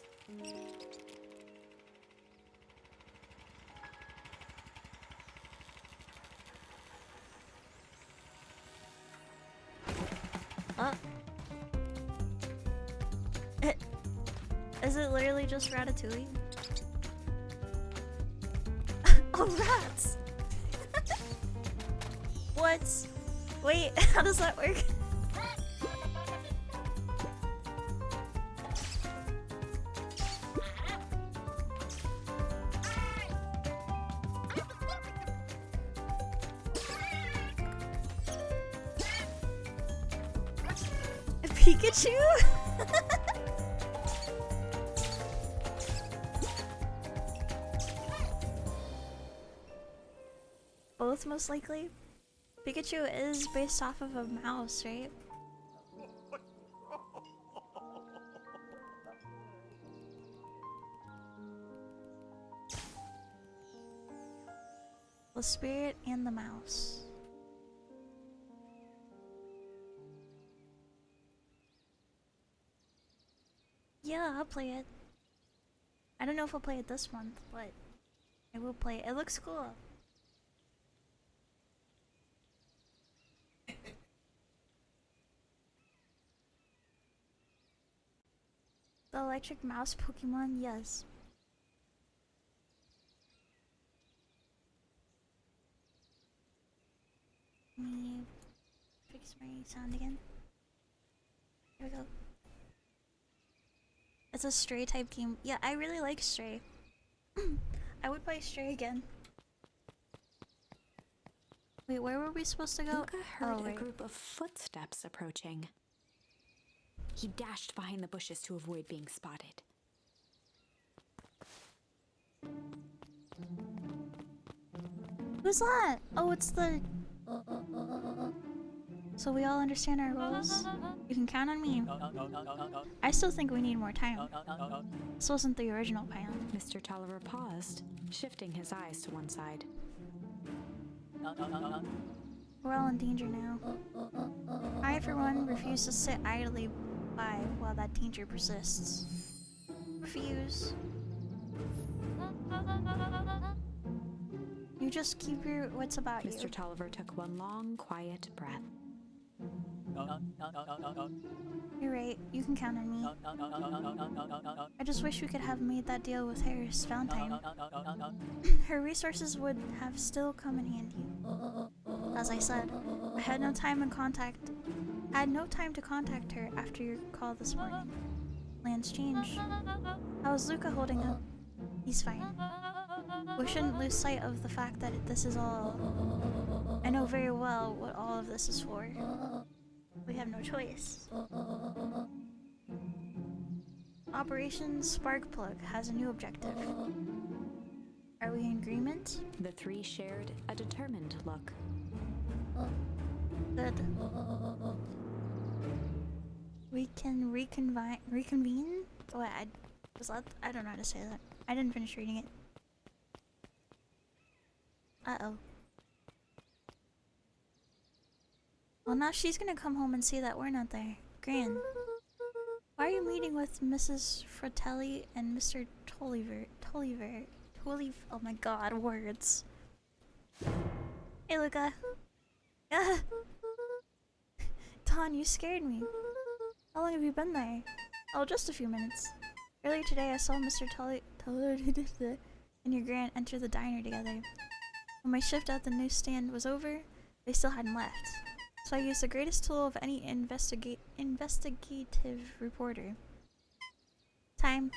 Is it literally just Ratatouille? Oh, rats! What? Wait, how does that work? Pikachu? Both, most likely. Pikachu is based off of a mouse, right? The spirit and the mouse. Yeah, I'll play it. I don't know if I'll play it this month, but I will play it. It looks cool. The electric mouse Pokemon, yes. Let me fix my sound again. Here we go. It's a Stray type game. Yeah, I really like Stray. I would play Stray again. Wait, where were we supposed to go? Luca heard a right. group of footsteps approaching. He dashed behind the bushes to avoid being spotted. Who's that? Oh, it's the... So we all understand our roles? You can count on me. I still think we need more time. This wasn't the original plan. Mr. Tolliver paused, shifting his eyes to one side. We're all in danger now. I, for one, refuse to sit idly by while that danger persists. Refuse. You just keep your wits about you. Mr. Tolliver took one long, quiet breath. You're right. You can count on me. I just wish we could have made that deal with Harris Valentine. Her resources would have still come in handy. As I said, I had no time to contact her after your call this morning. Plans change. How is Luca holding up? He's fine. We shouldn't lose sight of the fact that this is all... I know very well what all of this is for. We have no choice. Operation Sparkplug has a new objective. Are we in agreement? The three shared a determined look. Good. We can reconvene? What, I don't know how to say that. I didn't finish reading it. Uh-oh. Well, now she's gonna come home and see that we're not there. Gran, why are you meeting with Mrs. Fratelli and Mr. Tolliver? Oh my god, words. Hey, Luca. Ton, you scared me. How long have you been there? Oh, just a few minutes. Earlier today, I saw Mr. Tolliver and your Gran enter the diner together. When my shift at the newsstand was over, they still hadn't left. So I used the greatest tool of any investigative reporter. Time.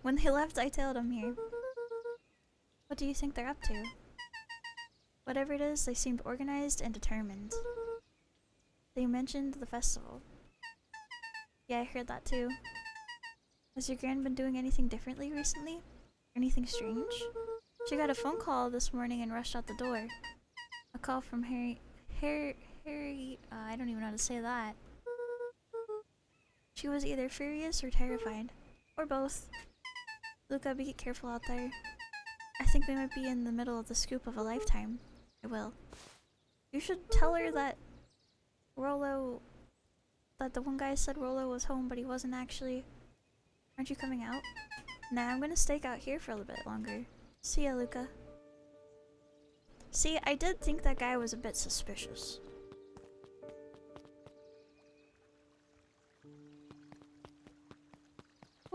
When they left, I tailed them here. What do you think they're up to? Whatever it is, they seemed organized and determined. They mentioned the festival. Yeah, I heard that too. Has your Gran been doing anything differently recently? Anything strange? She got a phone call this morning and rushed out the door. A call from Harry, I don't even know how to say that. She was either furious or terrified. Or both. Luca, be careful out there. I think we might be in the middle of the scoop of a lifetime. I will. You should tell her that that the one guy said Rollo was home, but he wasn't actually. Aren't you coming out? Nah, I'm gonna stake out here for a little bit longer. See ya, Luca. See, I did think that guy was a bit suspicious.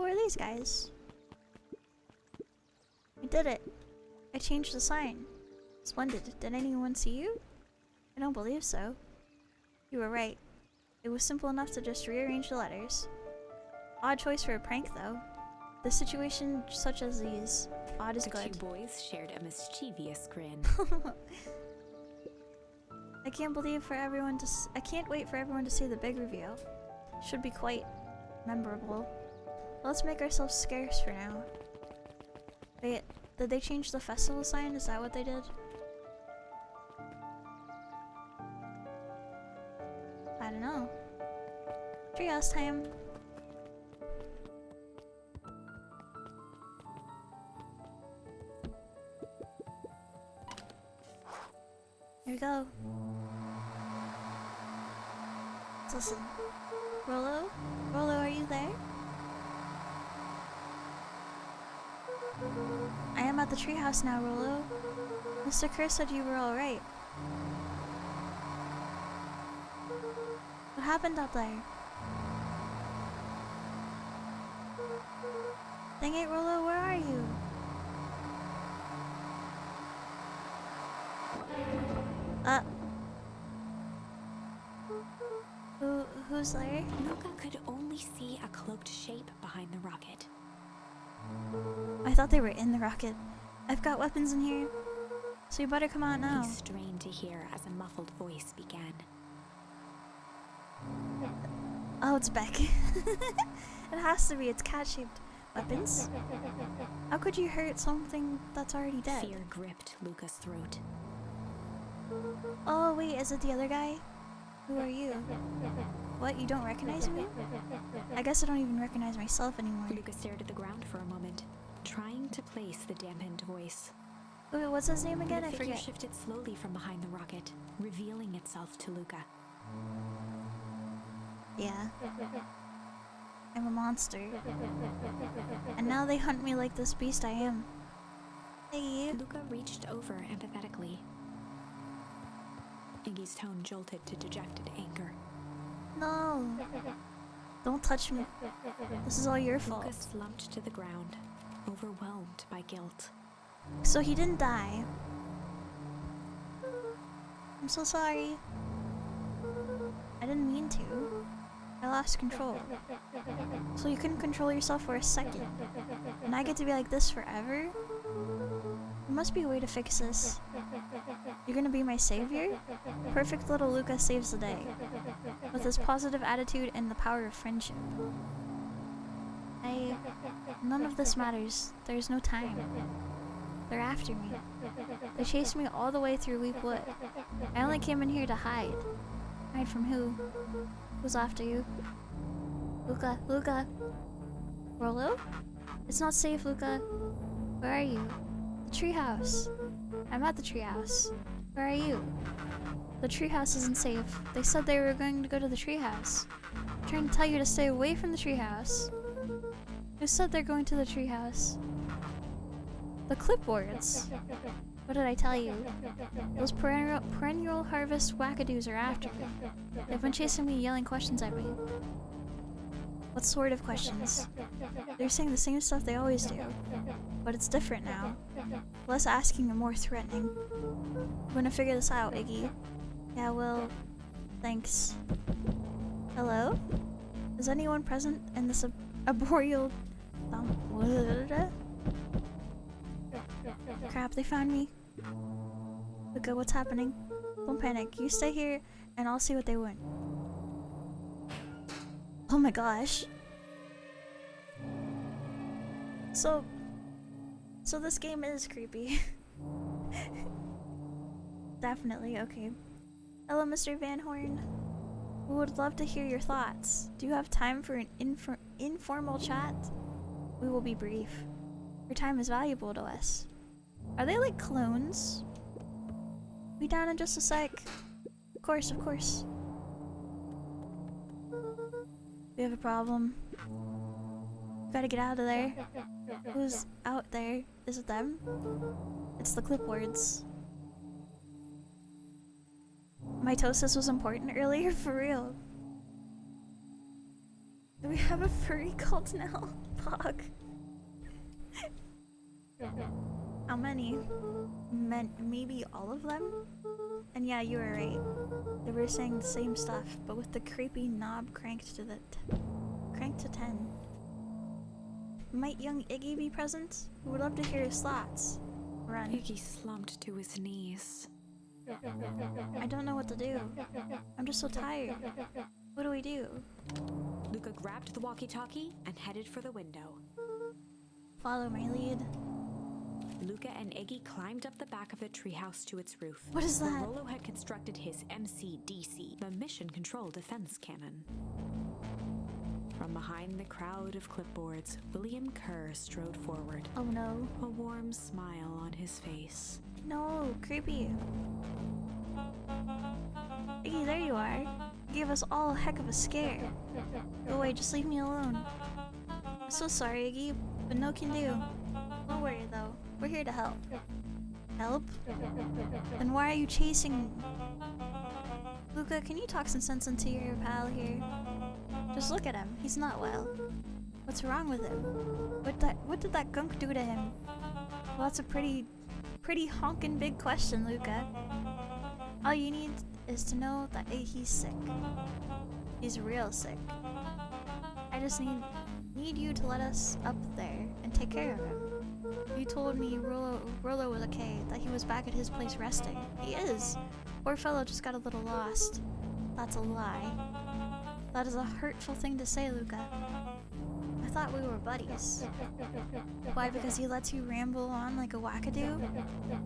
are these guys? I did it. I changed the sign. Splendid. Did anyone see you? I don't believe so. You were right. It was simple enough to just rearrange the letters. Odd choice for a prank, though. The situation such as these, odd is The good. two boys shared a mischievous grin. I can't wait for everyone to see the big reveal. Should be quite memorable. Let's make ourselves scarce for now. Wait, did they change the festival sign? Is that what they did? I don't know. Treehouse time. Here we go. Let's listen. Rollo? Rollo, are you there? I am at the treehouse now, Rollo. Mr. Kerr said you were alright. What happened up there? Dang it, Rollo, where are you? Who's there? Luca could only see a cloaked shape behind the rocket. I thought they were in the rocket. I've got weapons in here, so you better come out now. He strained to hear as a muffled voice began. Oh, it's Beck. It has to be. It's cat-shaped. Weapons? How could you hurt something that's already dead? Fear gripped Luca's throat. Oh, wait, is it the other guy? Who are you? What, you don't recognize me? I guess I don't even recognize myself anymore. Luca stared at the ground for a moment, trying to place the dampened voice. Wait, what's his name again? I The figure forget. shifted slowly from behind the rocket, revealing itself to Luca. Yeah. I'm a monster. And now they hunt me like this beast I am. Hey. Luca reached over empathetically. Iggy's tone jolted to dejected anger. No. Don't touch me. This is all your fault. Luca slumped to the ground, overwhelmed by guilt. So he didn't die. I'm so sorry. I didn't mean to. I lost control. So you couldn't control yourself for a second. And I get to be like this forever? There must be a way to fix this. You're gonna be my savior? Perfect little Luca saves the day. With his positive attitude and the power of friendship. None of this matters. There's no time. They're after me. They chased me all the way through Leap Wood. I only came in here to hide. Hide from who? Who's after you? Luca, Luca. Rollo? It's not safe, Luca. Where are you? The treehouse. I'm at the treehouse. Where are you? The treehouse isn't safe. They said they were going to go to the treehouse. I'm trying to tell you to stay away from the treehouse. Who said they're going to the treehouse? The clipboards. What did I tell you? Those perennial harvest wackadoos are after me. They've been chasing me, yelling questions at me. What sort of questions? They're saying the same stuff they always do. But it's different now. Less asking and more threatening. I'm gonna figure this out, Iggy. Yeah, well, thanks. Hello? Is anyone present in this arboreal... Crap, they found me. Luca, what's happening? Don't panic. You stay here, and I'll see what they want. Oh my gosh. So this game is creepy. Definitely, okay. Hello, Mr. Van Horn. We would love to hear your thoughts. Do you have time for an informal chat? We will be brief. Your time is valuable to us. Are they like clones? Be down in just a sec. Of course, of course. We have a problem. Gotta get out of there. Who's out there? Is it them? It's the clipboards. Mitosis was important earlier, for real. We have a furry cult now. Fuck. How many? Maybe all of them? And yeah, you were right. They were saying the same stuff, but with the creepy knob cranked to 10. Might young Iggy be present? We would love to hear his thoughts. Run. Iggy slumped to his knees. I don't know what to do. I'm just so tired. What do we do? Luca grabbed the walkie-talkie and headed for the window. Follow my lead. Luca and Iggy climbed up the back of the treehouse to its roof. What is where that? Rolo had constructed his MCDC, the Mission Control Defense Cannon. From behind the crowd of clipboards, William Kerr strode forward, Oh no. a warm smile on his face. No, creepy. Iggy, there you are. You gave us all a heck of a scare. Go away, just leave me alone. I'm so sorry, Iggy, but no can do. Don't worry though, we're here to help. Help? Then why are you chasing? Luca, can you talk some sense into your pal here? Just look at him, he's not well. What's wrong with him? What did that gunk do to him? Well, that's a pretty honkin' big question, Luca. All you need is to know that he's sick. He's real sick. I just need you to let us up there and take care of him. You told me Rolo was okay, that he was back at his place resting. He is. Poor fellow just got a little lost. That's a lie. That is a hurtful thing to say, Luca. I thought we were buddies. Why, because he lets you ramble on like a wackadoo?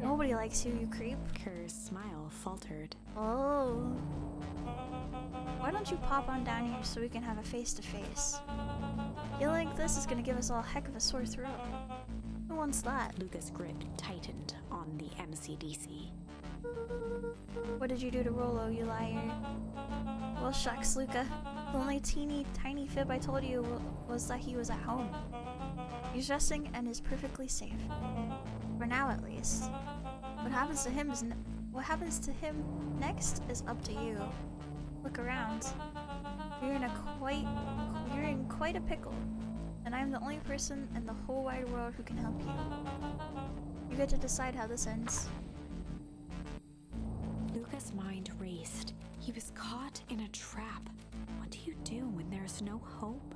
Nobody likes you, you creep. Kerr's smile faltered. Oh. Why don't you pop on down here so we can have a face-to-face? Feel like this is gonna give us all a heck of a sore throat. Who wants that? Luca's grip tightened on the MCDC. What did you do to Rolo, you liar? Well, shucks, Luca. The only teeny tiny fib I told you was that he was at home. He's resting and is perfectly safe. For now, at least. What happens to him next is up to you. Look around. You're in quite a pickle, and I'm the only person in the whole wide world who can help you. You get to decide how this ends. Luca's mind raced. He was caught in a trap. What do you do when there's no hope?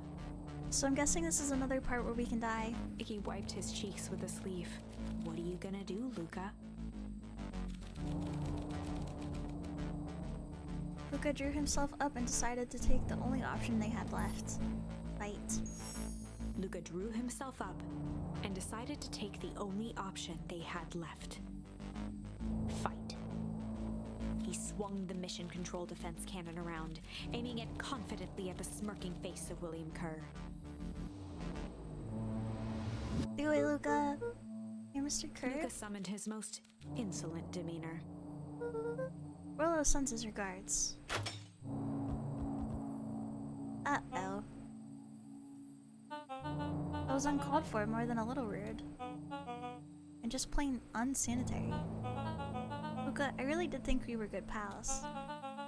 So I'm guessing this is another part where we can die. Iggy wiped his cheeks with a sleeve. What are you gonna do, Luca? Luca drew himself up and decided to take the only option they had left. Fight. Luca drew himself up and decided to take the only option they had left. Fight. He swung the Mission Control Defense Cannon around, aiming it confidently at the smirking face of William Kerr. Do it, Luca. Here, Mr. Kerr. Luca summoned his most insolent demeanor. Rolo sends his regards. Uh-oh. That was uncalled for, more than a little rude. And just plain unsanitary. Luca, I really did think we were good pals.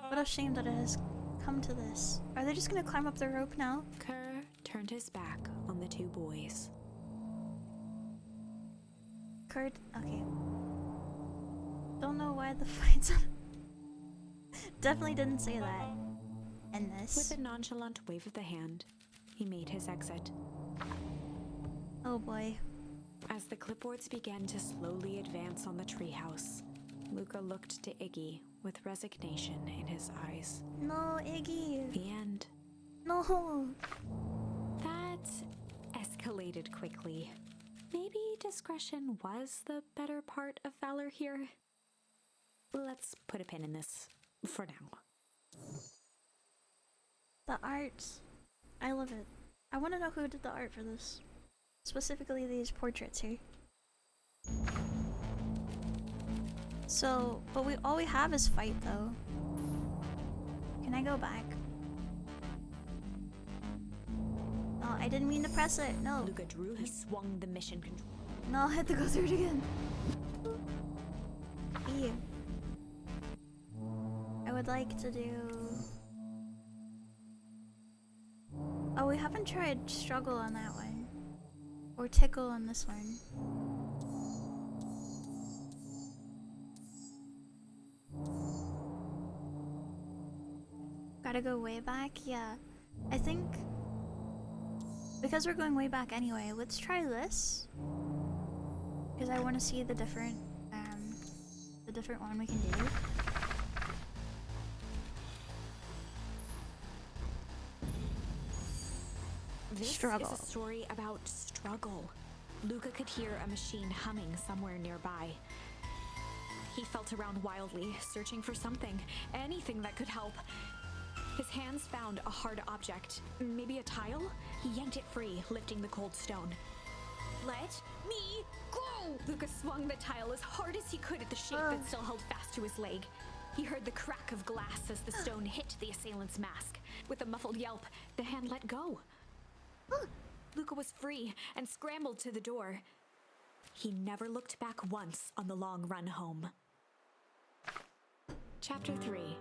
What a shame that it has come to this. Are they just gonna climb up the rope now? Kerr turned his back on the two boys. Kurt, okay. Don't know why the fight's on. Definitely didn't say that. And this. With a nonchalant wave of the hand, he made his exit. Oh boy. As the clipboards began to slowly advance on the treehouse, Luca looked to Iggy with resignation in his eyes. No, Iggy. The end. No. That escalated quickly. Maybe discretion was the better part of valor here. Let's put a pin in this for now. The art. I love it. I want to know who did the art for this. Specifically these portraits here. So, but all we have is fight though. Can I go back? Oh, I didn't mean to press it. No. Luca drew. He swung the mission control. No, I had to go through it again. E. I would like to do... Oh, we haven't tried struggle on that one. Or tickle on this one. Gotta go way back? Yeah. I think because we're going way back anyway, let's try this. Because I want to see the different one we can do. This Struggle. is a story about struggle. Luca could hear a machine humming somewhere nearby. He felt around wildly, searching for something, anything that could help. His hands found a hard object, maybe a tile? He yanked it free, lifting the cold stone. Let me go! Luca swung the tile as hard as he could at the shape that still held fast to his leg. He heard the crack of glass as the stone hit the assailant's mask. With a muffled yelp, the hand let go. Luca was free and scrambled to the door. He never looked back once on the long run home. Chapter 3.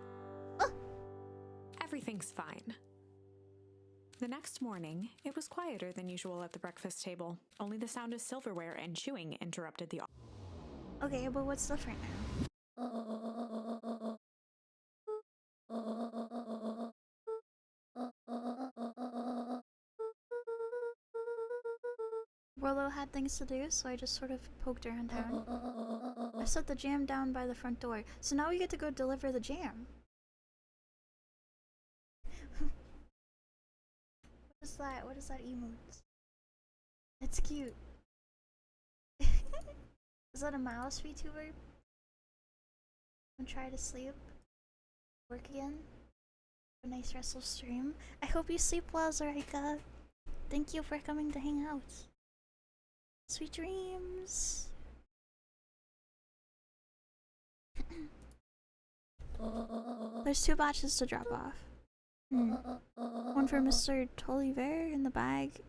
Everything's fine. The next morning, it was quieter than usual at the breakfast table. Only the sound of silverware and chewing interrupted the... Okay, but what's different now? Rollo had things to do, so I just sort of poked around town. I set the jam down by the front door, so now we get to go deliver the jam. What is that? What is that emote? It's cute. Is that a mouse VTuber? And try to sleep? Work again? A nice restful stream. I hope you sleep well, Zarika. Thank you for coming to hang out. Sweet dreams. There's 2 batches to drop off. One for Mr. Tolliver in the bag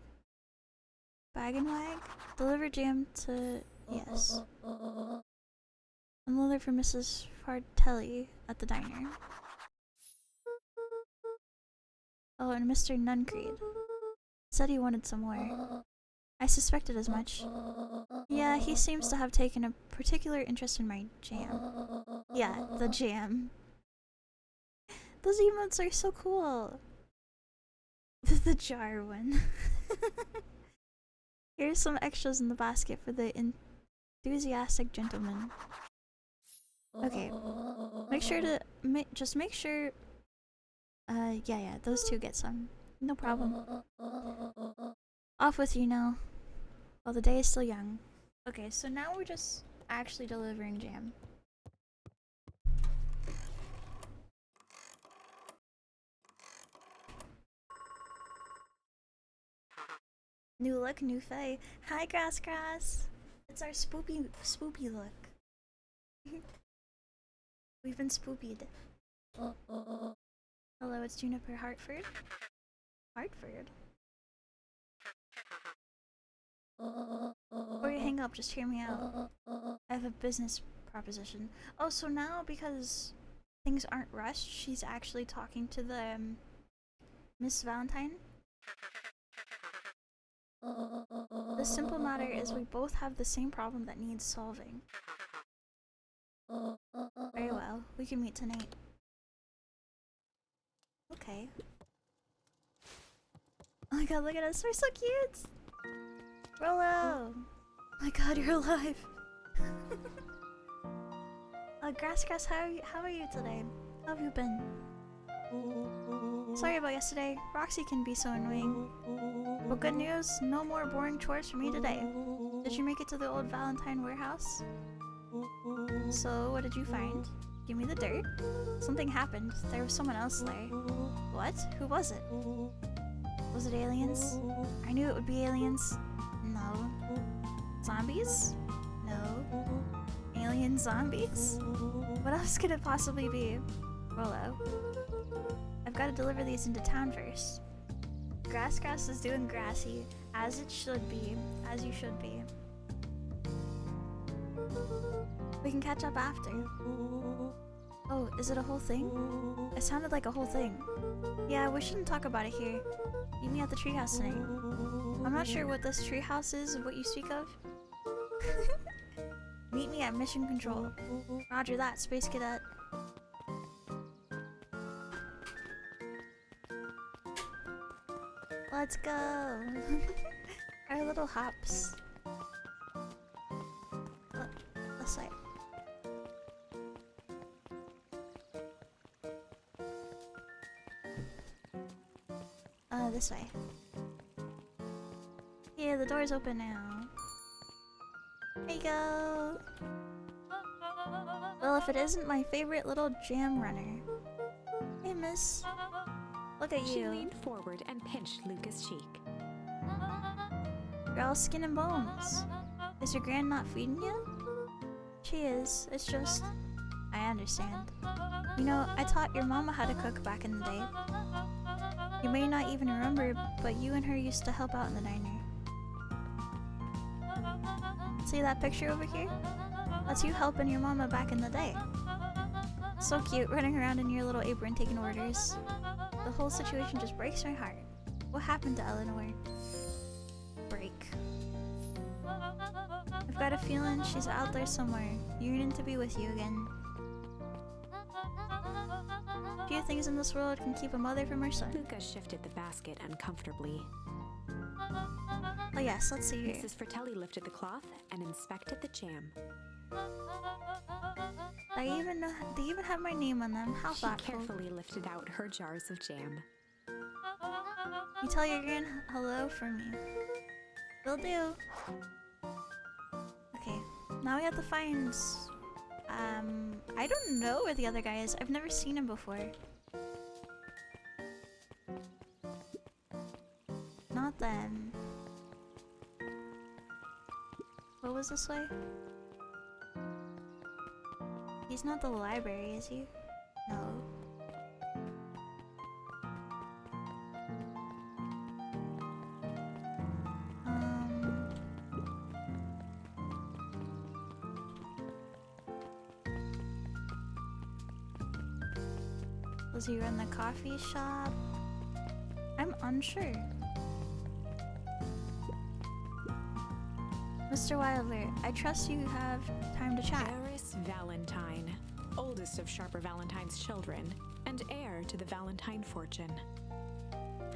and wag. Deliver jam to yes. Another for Mrs. Fartelli at the diner. Oh, and Mr. Nuncreed said he wanted some more. I suspected as much. Yeah, he seems to have taken a particular interest in my jam. Yeah, the jam. Those emotes are so cool. The jar one. Here's some extras in the basket for the enthusiastic gentleman. Okay, make sure to just make sure. Yeah, those 2 get some. No problem. Off with you now. While the day is still young. Okay, so now we're just actually delivering jam. New look, new fae. Hi, Grass. It's our spoopy look. We've been spoopied. Hello, it's Juniper Hartford. Hartford? Before you hang up, just hear me out. I have a business proposition. Oh, so now because things aren't rushed, she's actually talking to the Miss Valentine? The simple matter is we both have the same problem that needs solving. Very well, we can meet tonight. Okay. Oh my god, look at us, we're so cute! Rollo! Oh my god, you're alive! Grass, how are you today? How have you been? Sorry about yesterday. Roxy can be so annoying. But good news, no more boring chores for me today. Did you make it to the old Valentine warehouse? So, what did you find? Give me the dirt. Something happened. There was someone else there. What? Who was it? Was it aliens? I knew it would be aliens. No. Zombies? No. Alien zombies? What else could it possibly be? Rollo. I've got to deliver these into town first. Grass is doing grassy, as it should be, as you should be. We can catch up after. Oh, is it a whole thing? It sounded like a whole thing. Yeah, we shouldn't talk about it here. Meet me at the treehouse tonight. I'm not sure what this treehouse is of what you speak of. Meet me at mission control. Roger that, Space Cadet. Let's go! Our little hops. This way. This way. Yeah, the door's open now. There you go! Well, if it isn't my favorite little jam runner. Hey, miss. Look at She you. leaned forward and pinched Luca's cheek. You're all skin and bones. Is your gran not feeding you? She is. It's just... I understand. You know, I taught your mama how to cook back in the day. You may not even remember, but you and her used to help out in the diner. See that picture over here? That's you helping your mama back in the day. So cute, running around in your little apron taking orders. The whole situation just breaks my heart. What happened to Eleanor? Break. I've got a feeling she's out there somewhere, yearning to be with you again. Few things in this world can keep a mother from her son. Luca shifted the basket uncomfortably. Oh yes, let's see here. Mrs. Fratelli lifted the cloth and inspected the jam. They even have my name on them. How She thoughtful. carefully lifted out her jars of jam. You tell your gran hello for me. Will do. Okay, now we have to find... I don't know where the other guy is. I've never seen him before. Not then. What was this way? He's not the library, is he? No. Does he run the coffee shop? I'm unsure. Mr. Wilder, I trust you have time to chat. Eris Valentine, oldest of Sharper Valentine's children, and heir to the Valentine fortune,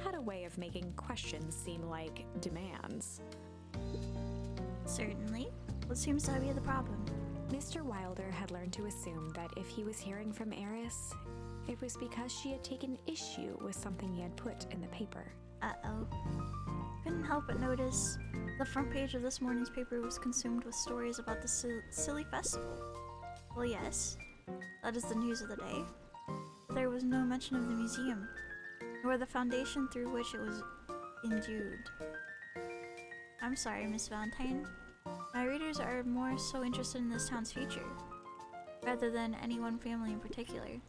had a way of making questions seem like demands. Certainly. What seems to be the problem? Mr. Wilder had learned to assume that if he was hearing from Eris, it was because she had taken issue with something he had put in the paper. Uh-oh. Couldn't help but notice the front page of this morning's paper was consumed with stories about the silly festival. Well, yes, that is the news of the day. There was no mention of the museum, nor the foundation through which it was endued. I'm sorry, Miss Valentine. My readers are more so interested in this town's future, rather than any one family in particular.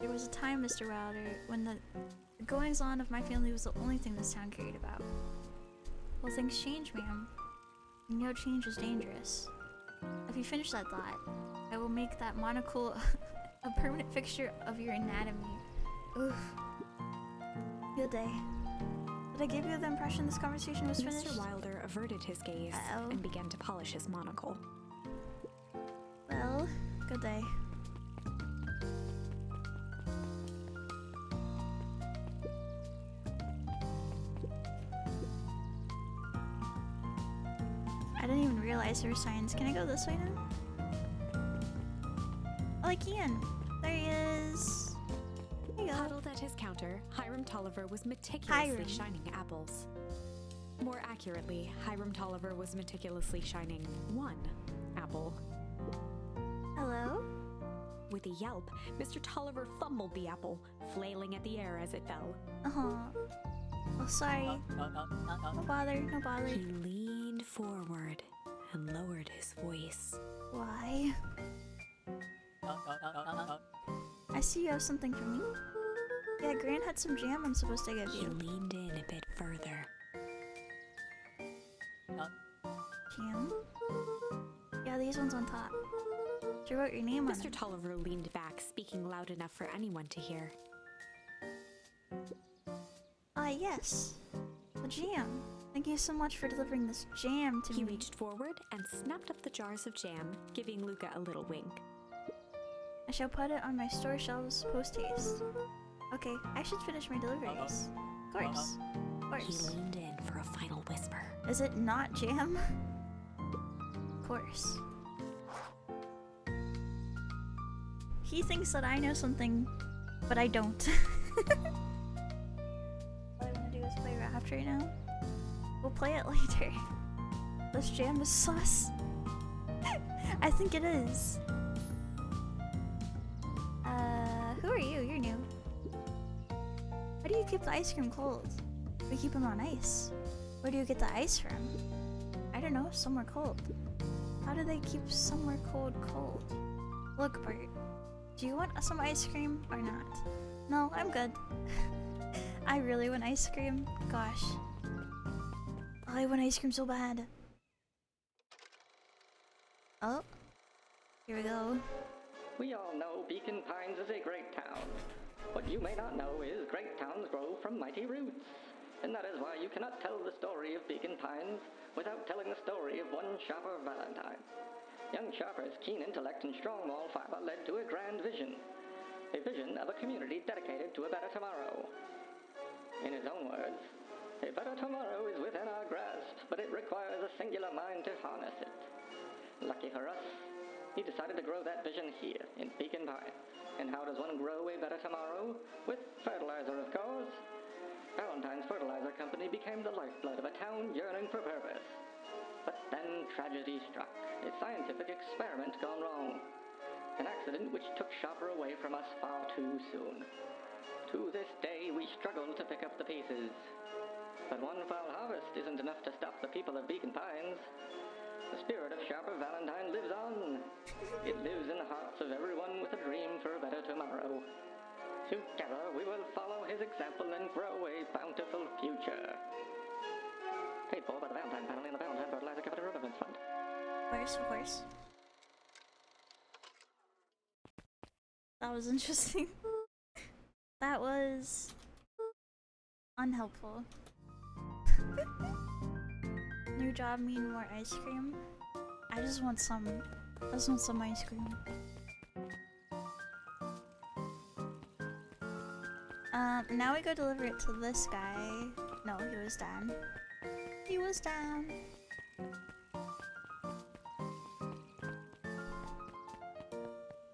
There was a time, Mr. Wilder, when the goings-on of my family was the only thing this town cared about. Well, things change, ma'am. You know change is dangerous. If you finish that thought, I will make that monocle a permanent fixture of your anatomy. Oof. Good day. Did I give you the impression this conversation was finished? Mr. Wilder averted his gaze Uh-oh. and began to polish his monocle. Well, good day. I didn't even realize there were signs. Can I go this way now? Oh, I can. There he is. There you go. Huddled at his counter, Hiram Tolliver was meticulously Hiram. shining apples. More accurately, Hiram Tolliver was meticulously shining one apple. Hello? With a yelp, Mr. Tolliver fumbled the apple, flailing at the air as it fell. Oh, sorry. No bother, no bother. He leaned forward and lowered his voice. Why? I see you have something for me. Yeah, Gran had some jam I'm supposed to give He you. leaned in a bit further. Jam? Yeah, these ones on top. She wrote your name on Mr. them. Tolliver leaned back, speaking loud enough for anyone to hear. Yes. The jam. Thank you so much for delivering this jam to He me. reached forward and snapped up the jars of jam, giving Luca a little wink. I shall put it on my store shelves post-haste. Okay, I should finish my deliveries. Of course. Of He course. leaned in for a final whisper. Is it not jam? Of course. He thinks that I know something, but I don't. All I want to do is play Raft right now. We'll play it later. This jam is sus. I think it is. Who are you? You're new. How do you keep the ice cream cold? We keep them on ice. Where do you get the ice from? I don't know, somewhere cold. How do they keep somewhere cold cold? Look, Bert. Do you want some ice cream or not? No, I'm good. I really want ice cream. Gosh. Oh, I want ice cream so bad. Oh. Here we go. We all know Beacon Pines is a great town. What you may not know is great towns grow from mighty roots. And that is why you cannot tell the story of Beacon Pines without telling the story of one Shopper Valentine. Young Shopper's keen intellect and strong moral fiber led to a grand vision. A vision of a community dedicated to a better tomorrow. In his own words, a better tomorrow is within our grasp, but it requires a singular mind to harness it. Lucky for us, he decided to grow that vision here, in Beacon Pines. And how does one grow a better tomorrow? With fertilizer, of course. Valentine's Fertilizer Company became the lifeblood of a town yearning for purpose. But then tragedy struck, a scientific experiment gone wrong. An accident which took Shopper away from us far too soon. To this day, we struggle to pick up the pieces. But one foul harvest isn't enough to stop the people of Beacon Pines. The spirit of Shopper Valentine lives on. It lives in the hearts of everyone with a dream for a better tomorrow. Together, we will follow his example and grow a bountiful future. Paid for by the Valentine family and the Valentine Fertilizer Company Remembrance Fund. Of course. That was interesting. That was unhelpful. New job mean more ice cream? I just want some ice cream. Now we go deliver it to this guy. No, he was down. He was down.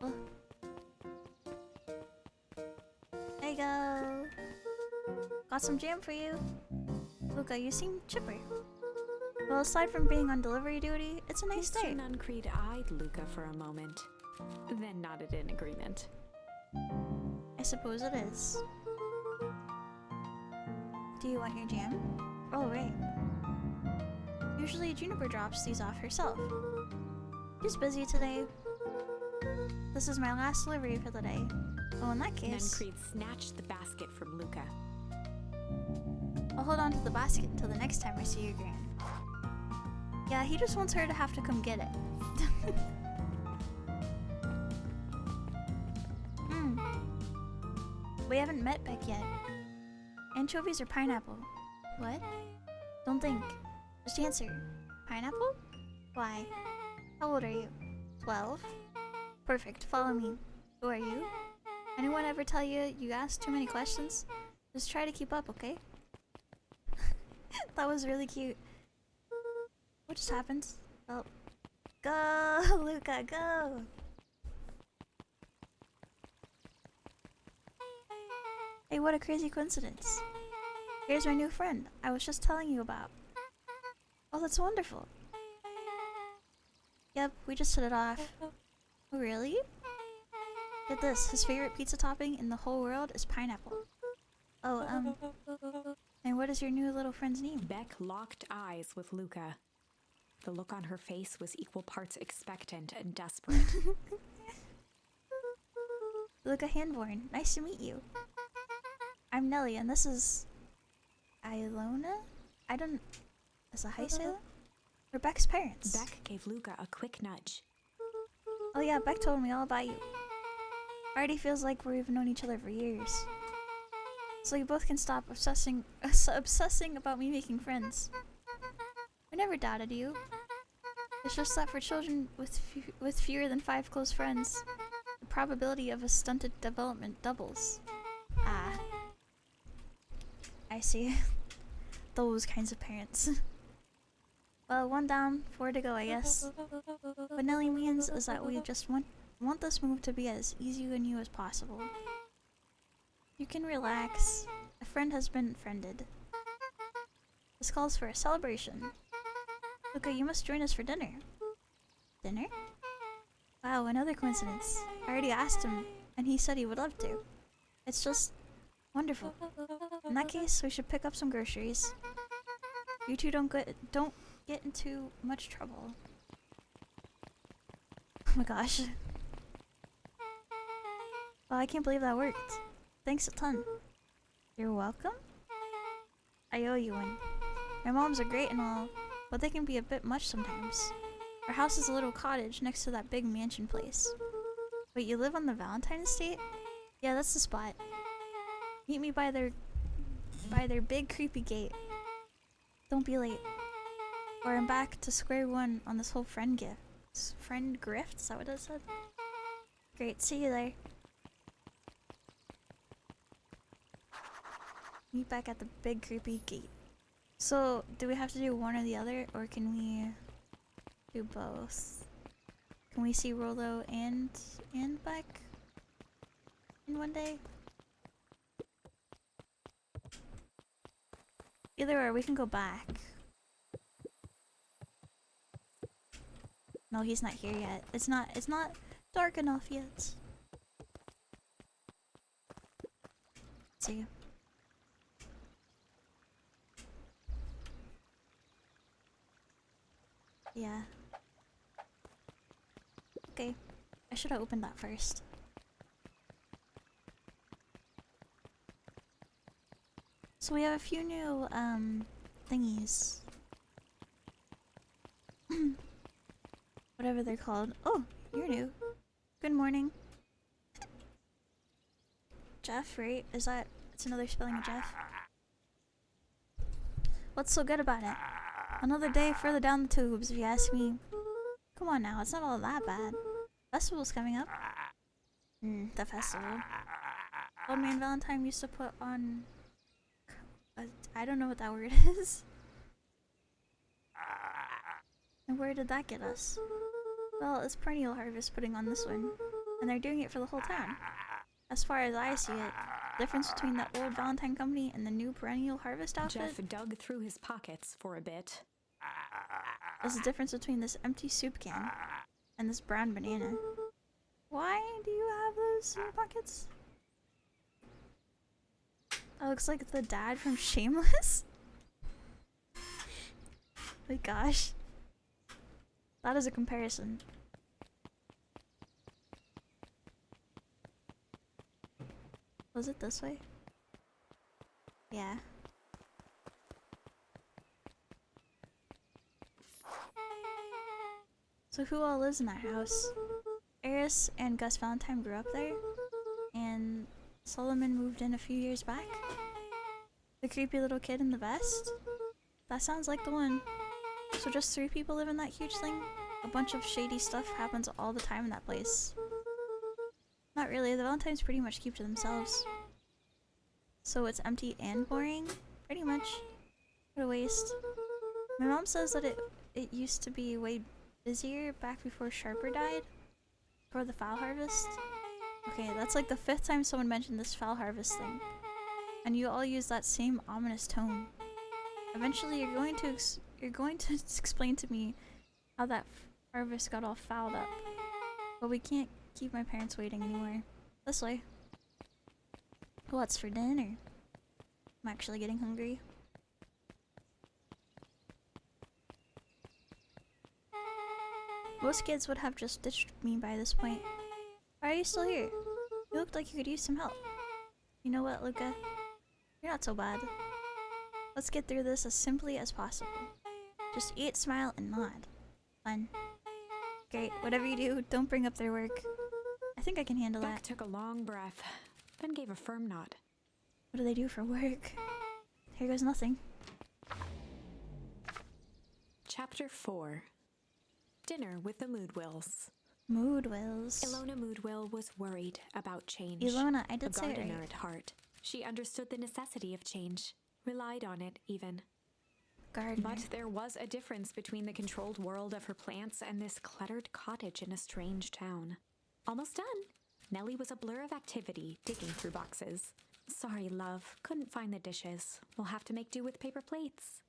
Oh. There you go. Got some jam for you. Luca, you seem chipper. Well, aside from being on delivery duty, it's a nice day. Mr. Nuncreed eyed Luca for a moment, then nodded in agreement. I suppose it is. Do you want your jam? Oh, right. Usually Juniper drops these off herself. She's busy today. This is my last delivery for the day. Oh, in that case... Nuncreed snatched the basket from Luca. I'll hold on to the basket until the next time I see your gran. Yeah, he just wants her to have to come get it. We haven't met Beck yet. Anchovies or pineapple? What? Don't think. Just answer. Pineapple? Why? How old are you? 12? Perfect, follow me. Who are you? Anyone ever tell you you ask too many questions? Just try to keep up, okay? That was really cute. What just happened? Oh. Go, Luca, go! Hey, what a crazy coincidence. Here's my new friend I was just telling you about. Oh, that's wonderful. Yep, we just hit it off. Oh, really? Get this, his favorite pizza topping in the whole world is pineapple. Oh, and what is your new little friend's name? Beck locked eyes with Luca. The look on her face was equal parts expectant and desperate. Luca Hanborn, nice to meet you. I'm Nelly, and this is... Ilona? Is that how you say that? We're Beck's parents. Beck gave Luca a quick nudge. Oh yeah, Beck told me all about you. Already feels like we've known each other for years. So you both can stop obsessing about me making friends. I never doubted you. It's just that for children with fewer than 5 close friends, the probability of a stunted development doubles. Ah. I see. Those kinds of parents. Well, 1 down, 4 to go, I guess. What Nelly means is that we just want this move to be as easy on you as possible. You can relax. A friend has been friended. This calls for a celebration. Luca, you must join us for dinner. Dinner? Wow, another coincidence. I already asked him, and he said he would love to. It's just wonderful. In that case, we should pick up some groceries. You two don't get into much trouble. Oh my gosh. Well, I can't believe that worked. Thanks a ton. You're welcome? I owe you one. My moms are great and all, but they can be a bit much sometimes. Our house is a little cottage next to that big mansion place. Wait, you live on the Valentine estate? Yeah, that's the spot. Meet me by their big creepy gate. Don't be late. Or I'm back to square one on this whole friend grift? Is that what it said? Great, see you there. Meet back at the big creepy gate. So, do we have to do one or the other, or can we do both? Can we see Rolo and Beck in one day? Either or, we can go back. No, he's not here yet. It's not dark enough yet. Let's see. Yeah. Okay. I should have opened that first. So we have a few new thingies. Whatever they're called. Oh, you're new. Good morning. Jeff, right? It's another spelling of Jeff. What's so good about it? Another day further down the tubes, if you ask me. Come on now, it's not all that bad. Festival's coming up. The festival. Old Man Valentine used to put on... I don't know what that word is. And where did that get us? Well, it's Perennial Harvest putting on this one. And they're doing it for the whole town. As far as I see it, the difference between the old Valentine Company and the new Perennial Harvest outfit... Jeff dug through his pockets for a bit. Is the difference between this empty soup can and this brown banana. Why do you have those in your pockets? That looks like the dad from Shameless. My gosh. That is a comparison. Was it this way? Yeah. So who all lives in that house? Eris and Gus Valentine grew up there, and Solomon moved in a few years back. The creepy little kid in the vest? That sounds like the one. So just 3 people live in that huge thing? A bunch of shady stuff happens all the time in that place. Not really, the Valentines pretty much keep to themselves. So it's empty and boring? Pretty much. What a waste. My mom says that it used to be way busier back before Sharper died. For the fowl harvest. Okay, that's like the 5th time someone mentioned this fowl harvest thing. And you all use that same ominous tone. Eventually you're going to explain to me how that harvest got all fouled up. But we can't keep my parents waiting anymore. This way. What's for dinner? I'm actually getting hungry. Most kids would have just ditched me by this point. Why are you still here? You looked like you could use some help. You know what, Luca? You're not so bad. Let's get through this as simply as possible. Just eat, smile, and nod. Fun. Great. Whatever you do, don't bring up their work. I think I can handle Beck that. took a long breath, then gave a firm nod. What do they do for work? Here goes nothing. Chapter 4. Dinner with the Moodwills. Moodwills. Ilona Moodwill was worried about change. Ilona, I A did say it gardener right. at heart, she understood the necessity of change, relied on it even. Gardener. But there was a difference between the controlled world of her plants and this cluttered cottage in a strange town. Almost done. Nellie was a blur of activity, digging through boxes. Sorry, love. Couldn't find the dishes. We'll have to make do with paper plates.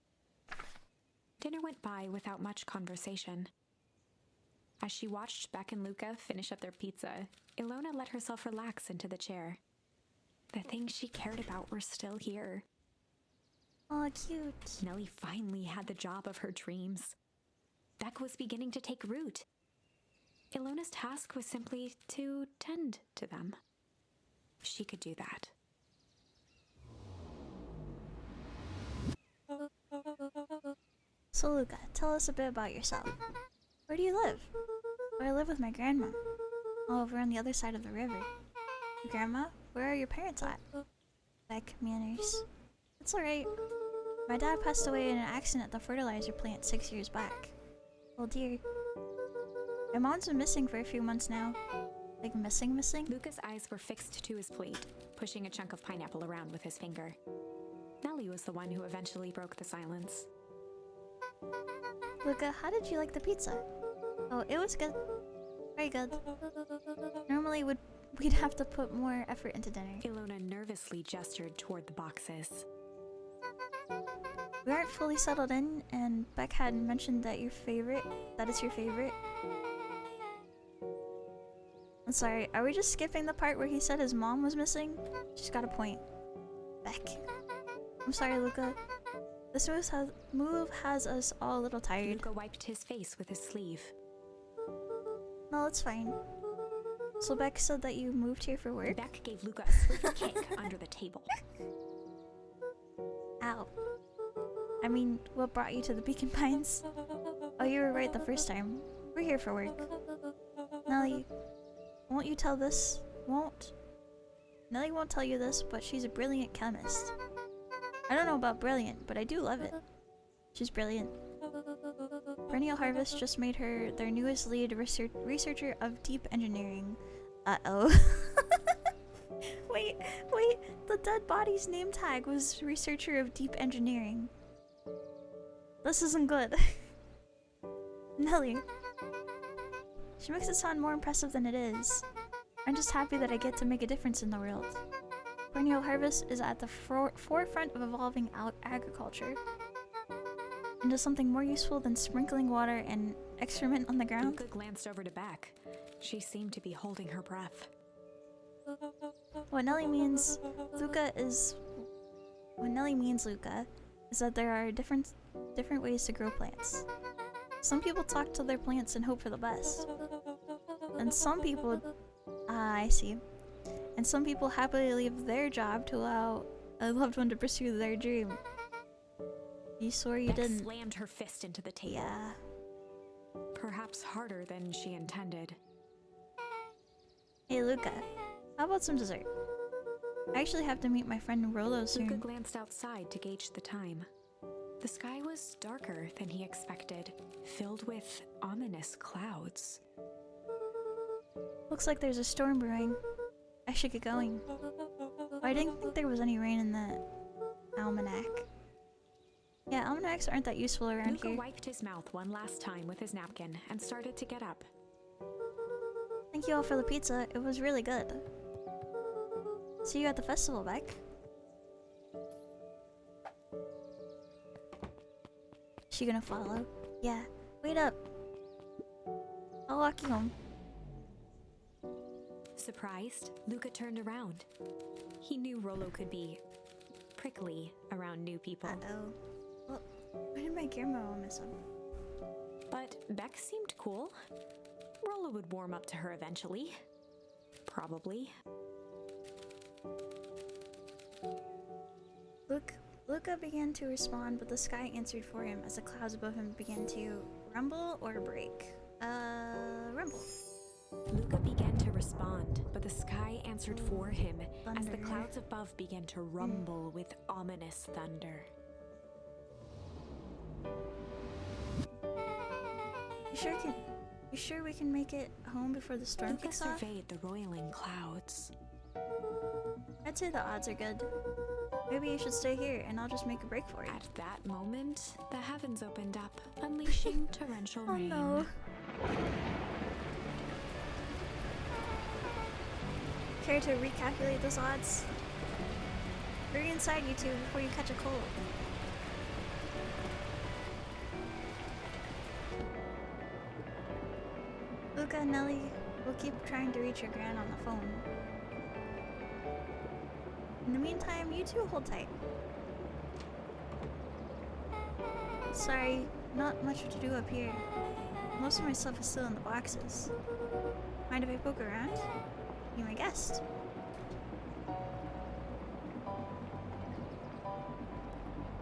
Dinner went by without much conversation. As she watched Beck and Luca finish up their pizza, Ilona let herself relax into the chair. The things she cared about were still here. Oh, cute. Nellie finally had the job of her dreams. Beck was beginning to take root. Ilona's task was simply to tend to them. She could do that. So Luca, tell us a bit about yourself. Where do you live? Where I live with my grandma. All over on the other side of the river. Grandma, where are your parents at? Beck, manners. It's alright. My dad passed away in an accident at the fertilizer plant 6 years back. Oh dear. My mom's been missing for a few months now. Like missing? Luca's eyes were fixed to his plate, pushing a chunk of pineapple around with his finger. Nellie was the one who eventually broke the silence. Luca, how did you like the pizza? Oh, it was good. Very good. Normally we'd have to put more effort into dinner. Ilona nervously gestured toward the boxes. We aren't fully settled in, and Beck had mentioned that it's your favorite. I'm sorry, are we just skipping the part where he said his mom was missing? She's got a point. Beck. I'm sorry, Luca. This move has us all a little tired. Luca wiped his face with his sleeve. No, it's fine. So Beck said that you moved here for work? Beck gave Luca a swift kick under the table. Ow. I mean, what brought you to the Beacon Pines? Oh, you were right the first time. We're here for work. Nellie, won't you tell this? Nellie won't tell you this, but she's a brilliant chemist. I don't know about brilliant, but I do love it. She's brilliant. Perennial Harvest just made her their newest lead researcher of deep engineering. Uh-oh. Wait, the dead body's name tag was researcher of deep engineering. This isn't good. Nellie. She makes it sound more impressive than it is. I'm just happy that I get to make a difference in the world. Perennial Harvest is at the forefront of evolving agriculture into something more useful than sprinkling water and excrement on the ground. Luca glanced over to Beck. She seemed to be holding her breath. What Nellie means, Luca, is that there are different ways to grow plants. Some people talk to their plants and hope for the best. And some people, I see. And some people happily leave their job to allow a loved one to pursue their dream. You swore you Beck didn't. Slammed her fist into the table. Yeah. Perhaps harder than she intended. Hey Luca, how about some dessert? I actually have to meet my friend Rolo soon. Luca glanced outside to gauge the time. The sky was darker than he expected, filled with ominous clouds. Looks like there's a storm brewing. I should get going. Oh, I didn't think there was any rain in the almanac. Yeah, almanacs aren't that useful around Luca here. wiped his mouth one last time with his napkin and started to get up. Thank you all for the pizza. It was really good. See you at the festival, Beck. She gonna follow? Yeah. Wait up. I'll walk you home. Surprised, Luca turned around. He knew Rolo could be prickly around new people. Uh-oh. Well, why did my camera miss him? But Beck seemed cool. Rolo would warm up to her eventually. Probably. Luca began to respond, but the sky answered for him as the clouds above him began to rumble or break. Rumble. Luca began to respond. respond, but the sky answered for him as the Thunder. clouds above began to rumble with ominous thunder. You sure we can make it home before the storm Luca kicks off? surveyed the roiling clouds. I'd say the odds are good. Maybe you should stay here and I'll just make a break for you. At that moment, the heavens opened up, unleashing torrential Oh rain. no. Care to recalculate those odds? Hurry inside, you two, before you catch a cold. Luca and Nelly will keep trying to reach your gran on the phone. In the meantime, you two hold tight. Sorry, not much to do up here. Most of my stuff is still in the boxes. Mind if I poke around? You're my guest.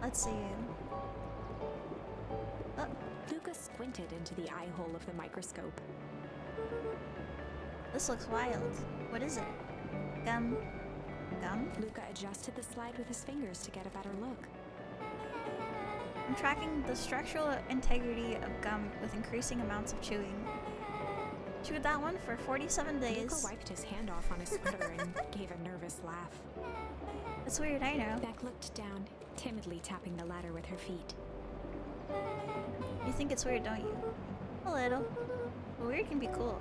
Let's see. Oh, Luca squinted into the eye hole of the microscope. this looks wild. What is it? Gum? Gum? Luca adjusted the slide with his fingers to get a better look. I'm tracking the structural integrity of gum with increasing amounts of chewing. Chewed that one for 47 Luca days. wiped his hand off on his sweater and gave a nervous laugh. That's weird, I know. Beck looked down, timidly tapping the ladder with her feet. You think it's weird, don't you? A little. But weird can be cool.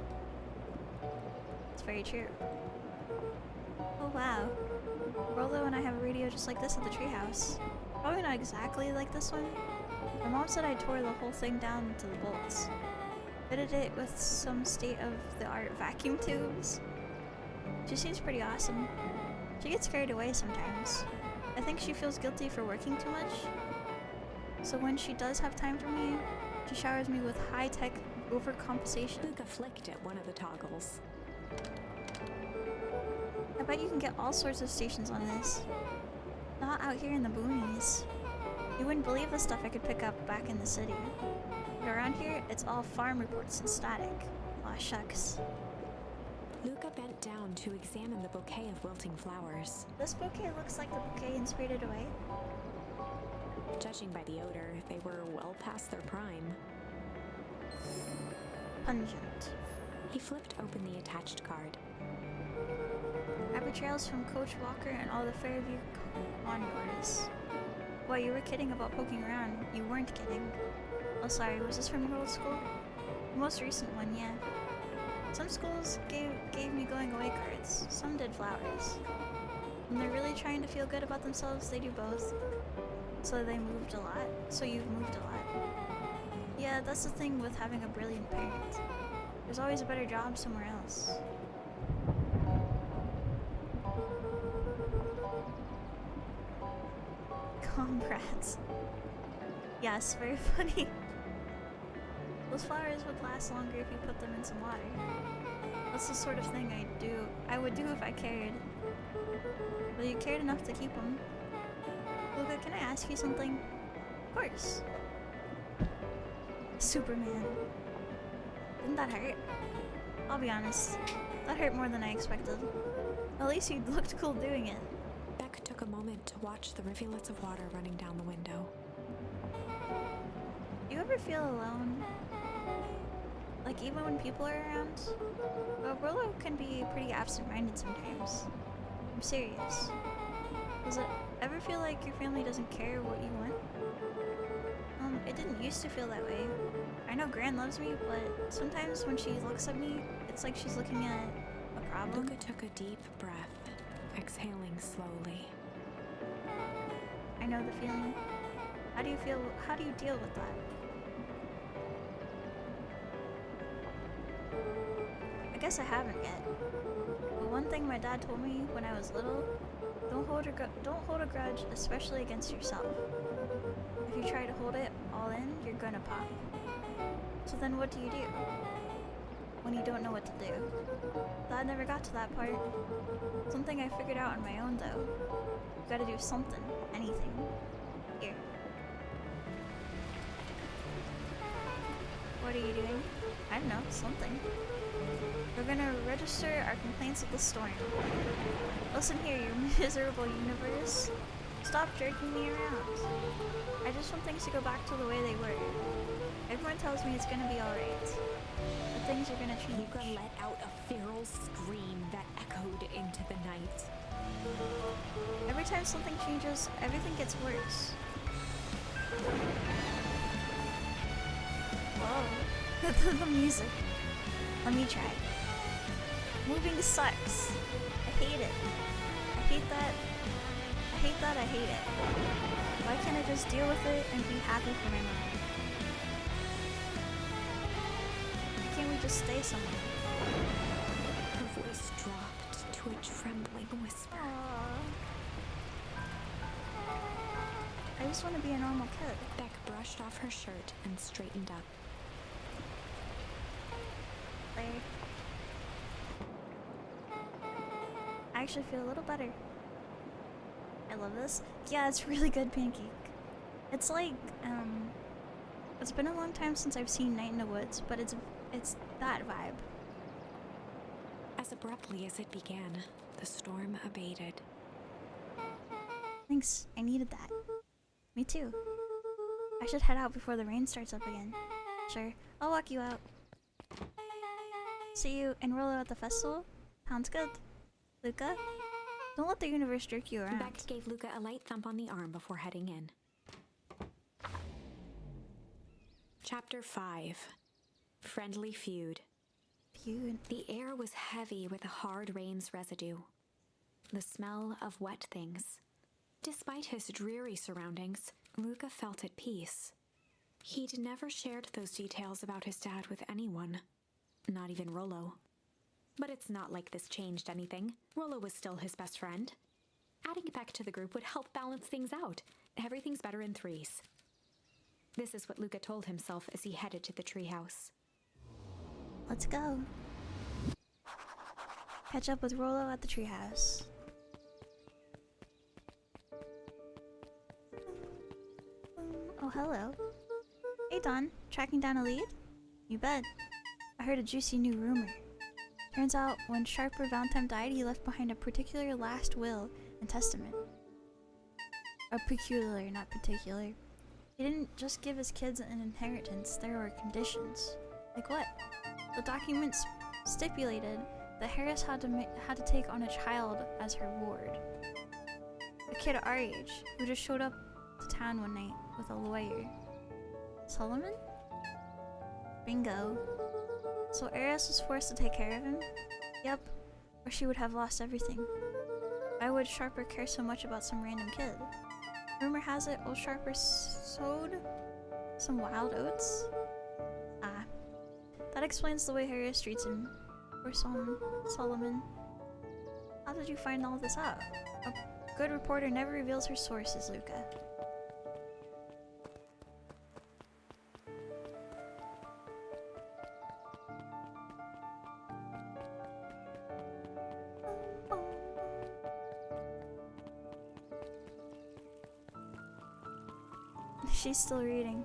It's very true. Oh wow. Rolo and I have a radio just like this at the treehouse. Probably not exactly like this one. My mom said I tore the whole thing down to the bolts. Fitted it with some state-of-the-art vacuum tubes. She seems pretty awesome. She gets carried away sometimes. I think she feels guilty for working too much. So when she does have time for me, she showers me with high-tech overcompensation. Luca flicked at one of the toggles. I bet you can get all sorts of stations on this. Not out here in the boonies. You wouldn't believe the stuff I could pick up back in the city. But around here, it's all farm reports and static. Aw, shucks. Luca bent down to examine the bouquet of wilting flowers. This bouquet looks like the bouquet in Spirited Away. Judging by the odor, they were well past their prime. Pungent. He flipped open the attached card. Rabbit trails from Coach Walker and all the Fairview condors. Well, you were kidding about poking around. You weren't kidding. Oh, sorry, was this from your old school? The most recent one, yeah. Some schools gave me going away cards. Some did flowers. When they're really trying to feel good about themselves, they do both. So they moved a lot. So you've moved a lot. Yeah, that's the thing with having a brilliant parent. There's always a better job somewhere else. Comrades. Yes, very funny. Those flowers would last longer if you put them in some water. That's the sort of thing I would do if I cared. But you cared enough to keep them. Luca, can I ask you something? Of course. Superman. Didn't that hurt? I'll be honest. That hurt more than I expected. At least you looked cool doing it. Beck took a moment to watch the rivulets of water running down the window. Do you ever feel alone? Like even when people are around? Well, Rolo can be pretty absent-minded sometimes. I'm serious. Does it ever feel like your family doesn't care what you want? It didn't used to feel that way. I know Gran loves me, but sometimes when she looks at me, it's like she's looking at a problem. Luca took a deep breath, exhaling slowly. I know the feeling. How do you deal with that? I guess I haven't yet. But one thing my dad told me when I was little, don't hold a grudge, especially against yourself. If you try to hold it all in, you're gonna pop. So then what do you do? When you don't know what to do? Dad never got to that part. Something I figured out on my own though. You gotta do something, anything. Here. What are you doing? I don't know, something. We're gonna register our complaints with the storm. Listen here, you miserable universe. Stop jerking me around. I just want things to go back to the way they were. Everyone tells me it's gonna be alright. But things are gonna change. Luca let out a feral scream that echoed into the night. Every time something changes, everything gets worse. Whoa. The music. Let me try. Moving sucks. I hate it. I hate that. I hate that I hate it. Why can't I just deal with it and be happy for my mom? Why can't we just stay somewhere? Her voice dropped to a trembling whisper. Aww. I just want to be a normal kid. Beck brushed off her shirt and straightened up. There. I actually feel a little better. I love this. Yeah, it's really good pancake. It's like, it's been a long time since I've seen Night in the Woods, but it's that vibe. As abruptly as it began, the storm abated. Thanks, I needed that. Me too. I should head out before the rain starts up again. Sure, I'll walk you out. See you and Rollo at the festival? Sounds good. Luca? Don't let the universe jerk you around. Beck gave Luca a light thump on the arm before heading in. Chapter 5. Friendly Feud. Feud. The air was heavy with a hard rain's residue. The smell of wet things. Despite his dreary surroundings, Luca felt at peace. He'd never shared those details about his dad with anyone. Not even Rollo. But it's not like this changed anything. Rollo was still his best friend. Adding Beck to the group would help balance things out. Everything's better in threes. This is what Luca told himself as he headed to the treehouse. Let's go. Catch up with Rollo at the treehouse. Oh, hello. Hey, Don. Tracking down a lead? You bet. I heard a juicy new rumor. Turns out, when Sharper Valentine died, he left behind a particular last will and testament. A peculiar, not particular. He didn't just give his kids an inheritance, there were conditions. Like what? The documents stipulated that Harris had to take on a child as her ward. A kid our age, who just showed up to town one night with a lawyer. Solomon? Bingo. So Eris was forced to take care of him? Yep, or she would have lost everything. Why would Sharper care so much about some random kid? Rumor has it old Sharper sowed some wild oats? Ah, that explains the way Harris treats him. Or Solomon. How did you find all this out? A good reporter never reveals her sources, Luca. She's still reading.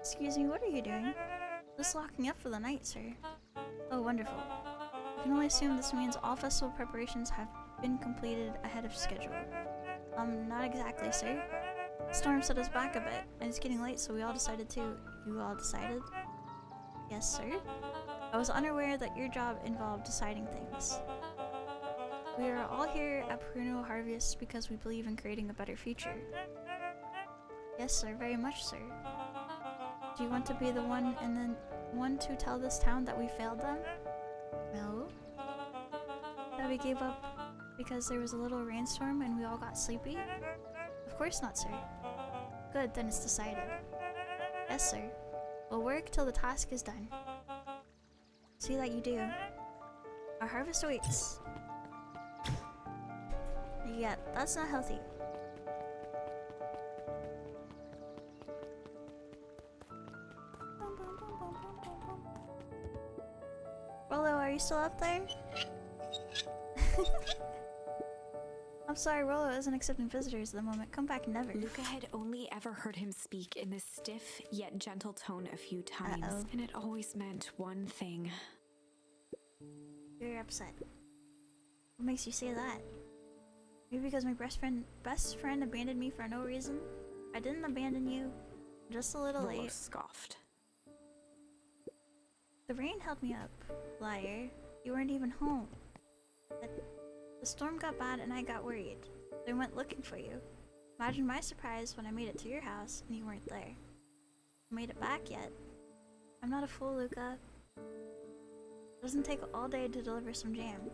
Excuse me, what are you doing? Just locking up for the night, sir. Oh, wonderful. I can only assume this means all festival preparations have been completed ahead of schedule. Not exactly, sir. The storm set us back a bit, and it's getting late, so we all decided to... You all decided? Yes, sir? I was unaware that your job involved deciding things. We are all here at Perennial Harvest because we believe in creating a better future. Yes, sir, very much, sir. Do you want to be the one and then one to tell this town that we failed them? No. That we gave up because there was a little rainstorm and we all got sleepy? Of course not, sir. Good, then it's decided. Yes, sir. We'll work till the task is done. See that you do. Our harvest awaits. Yeah, that's not healthy. Rollo, are you still up there? I'm sorry, Rollo isn't accepting visitors at the moment. Come back never. Luca had only ever heard him speak in this stiff yet gentle tone a few times, and it always meant one thing. You're upset. What makes you say that? Maybe because my best friend abandoned me for no reason? I didn't abandon you. Just a little Rollo late. scoffed. The rain held me up, liar. You weren't even home. The storm got bad and I got worried. So I went looking for you. Imagine my surprise when I made it to your house and you weren't there. I made it back yet. I'm not a fool, Luca. It doesn't take all day to deliver some jam.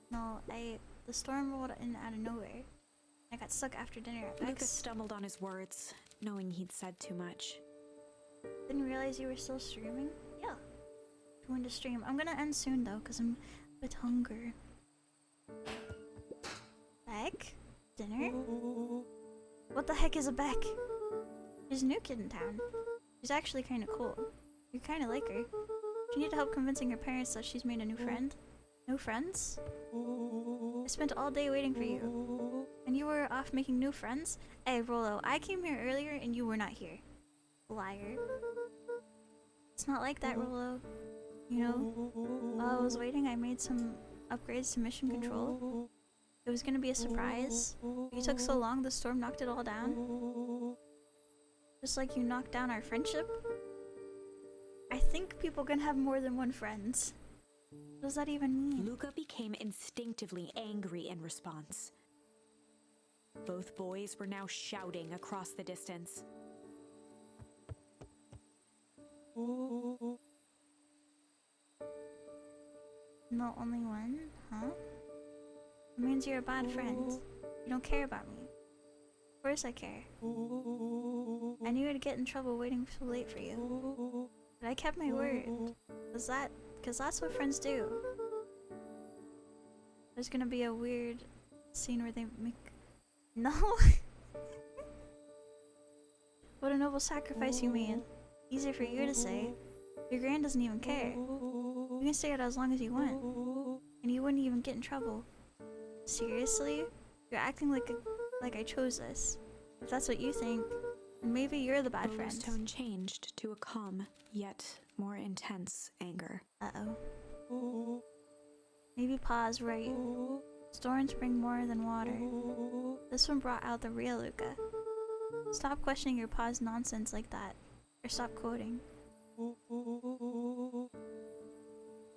No, the storm rolled in out of nowhere. I got stuck after dinner at Luca Beck's. stumbled on his words, knowing he'd said too much. Didn't realize you were still streaming? Yeah. Going to stream. I'm gonna end soon though, because I'm a bit hungry. Beck? Dinner? What the heck is a Beck? She's a new kid in town. She's actually kinda cool. You kinda like her. You need help convincing her parents that she's made a new friend. No friends? I spent all day waiting for you. And you were off making new friends? Hey, Rollo, I came here earlier and you were not here. Liar. It's not like that, Rollo. You know, while I was waiting, I made some upgrades to mission control. It was gonna be a surprise. You took so long, the storm knocked it all down. Just like you knocked down our friendship. I think people can have more than one friend. What does that even mean? Luca became instinctively angry in response. Both boys were now shouting across the distance. No, only one? Huh? It means you're a bad friend. You don't care about me. Of course I care. I knew I'd get in trouble waiting so late for you. But I kept my word. Because that's what friends do. There's gonna be a weird scene where they make... No! What a noble sacrifice you made. Easy for you to say. Your grand doesn't even care. You can stay out as long as you want. And you wouldn't even get in trouble. Seriously? You're acting like I chose this. If that's what you think, then maybe you're the bad friend. Rollo's tone changed to a calm, yet more intense anger. Uh-oh. Maybe Pa's right. Storms bring more than water. This one brought out the real Luca. Stop questioning your Pa's nonsense like that. Or stop quoting.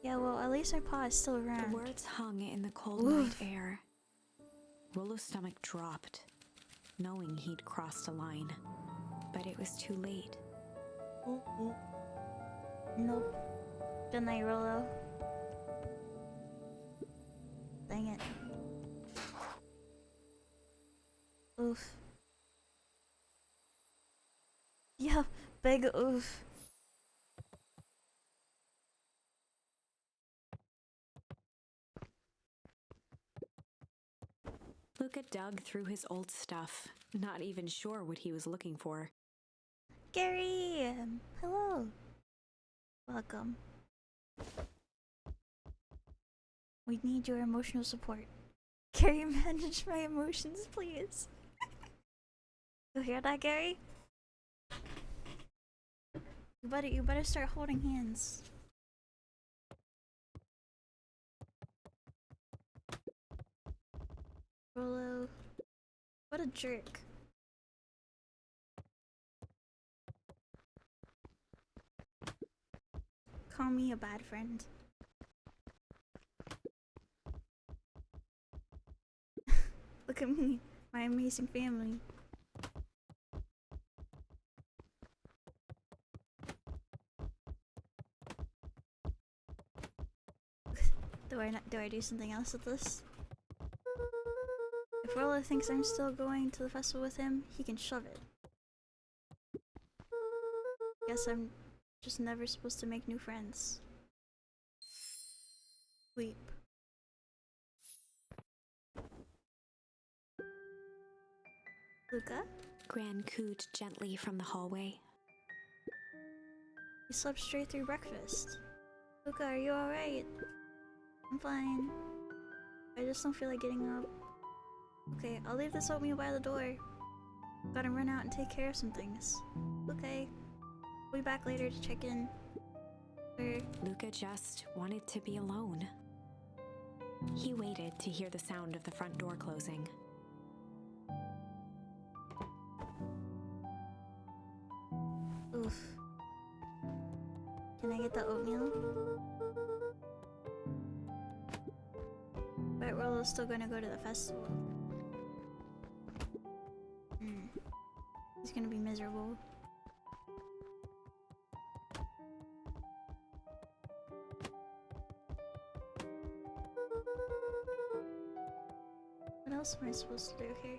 Yeah, well, at least my Pa is still around. The words hung in the cold night air. Rollo's stomach dropped, knowing he'd crossed a line. But it was too late. Nope. Good night, Rollo. Dang it. Oof. Yeah, big oof. Luca dug through his old stuff, not even sure what he was looking for. Gary! Hello. Welcome. We need your emotional support. Gary, manage my emotions, please. You hear that, Gary? You better start holding hands. Rollo. What a jerk. Call me a bad friend. Look at me, my amazing family. Do I do something else with this? If Rollo thinks I'm still going to the festival with him, he can shove it. Guess I'm just never supposed to make new friends. Sleep. Luca? Gran cooed gently from the hallway. You slept straight through breakfast. Luca, are you alright? I'm fine. I just don't feel like getting up. Okay, I'll leave this oatmeal by the door. Gotta run out and take care of some things. Okay. I'll be back later to check in. Luca just wanted to be alone. He waited to hear the sound of the front door closing. Oof. Can I get the oatmeal? But Rollo's still gonna go to the festival. He's gonna be miserable. What else am I supposed to do here?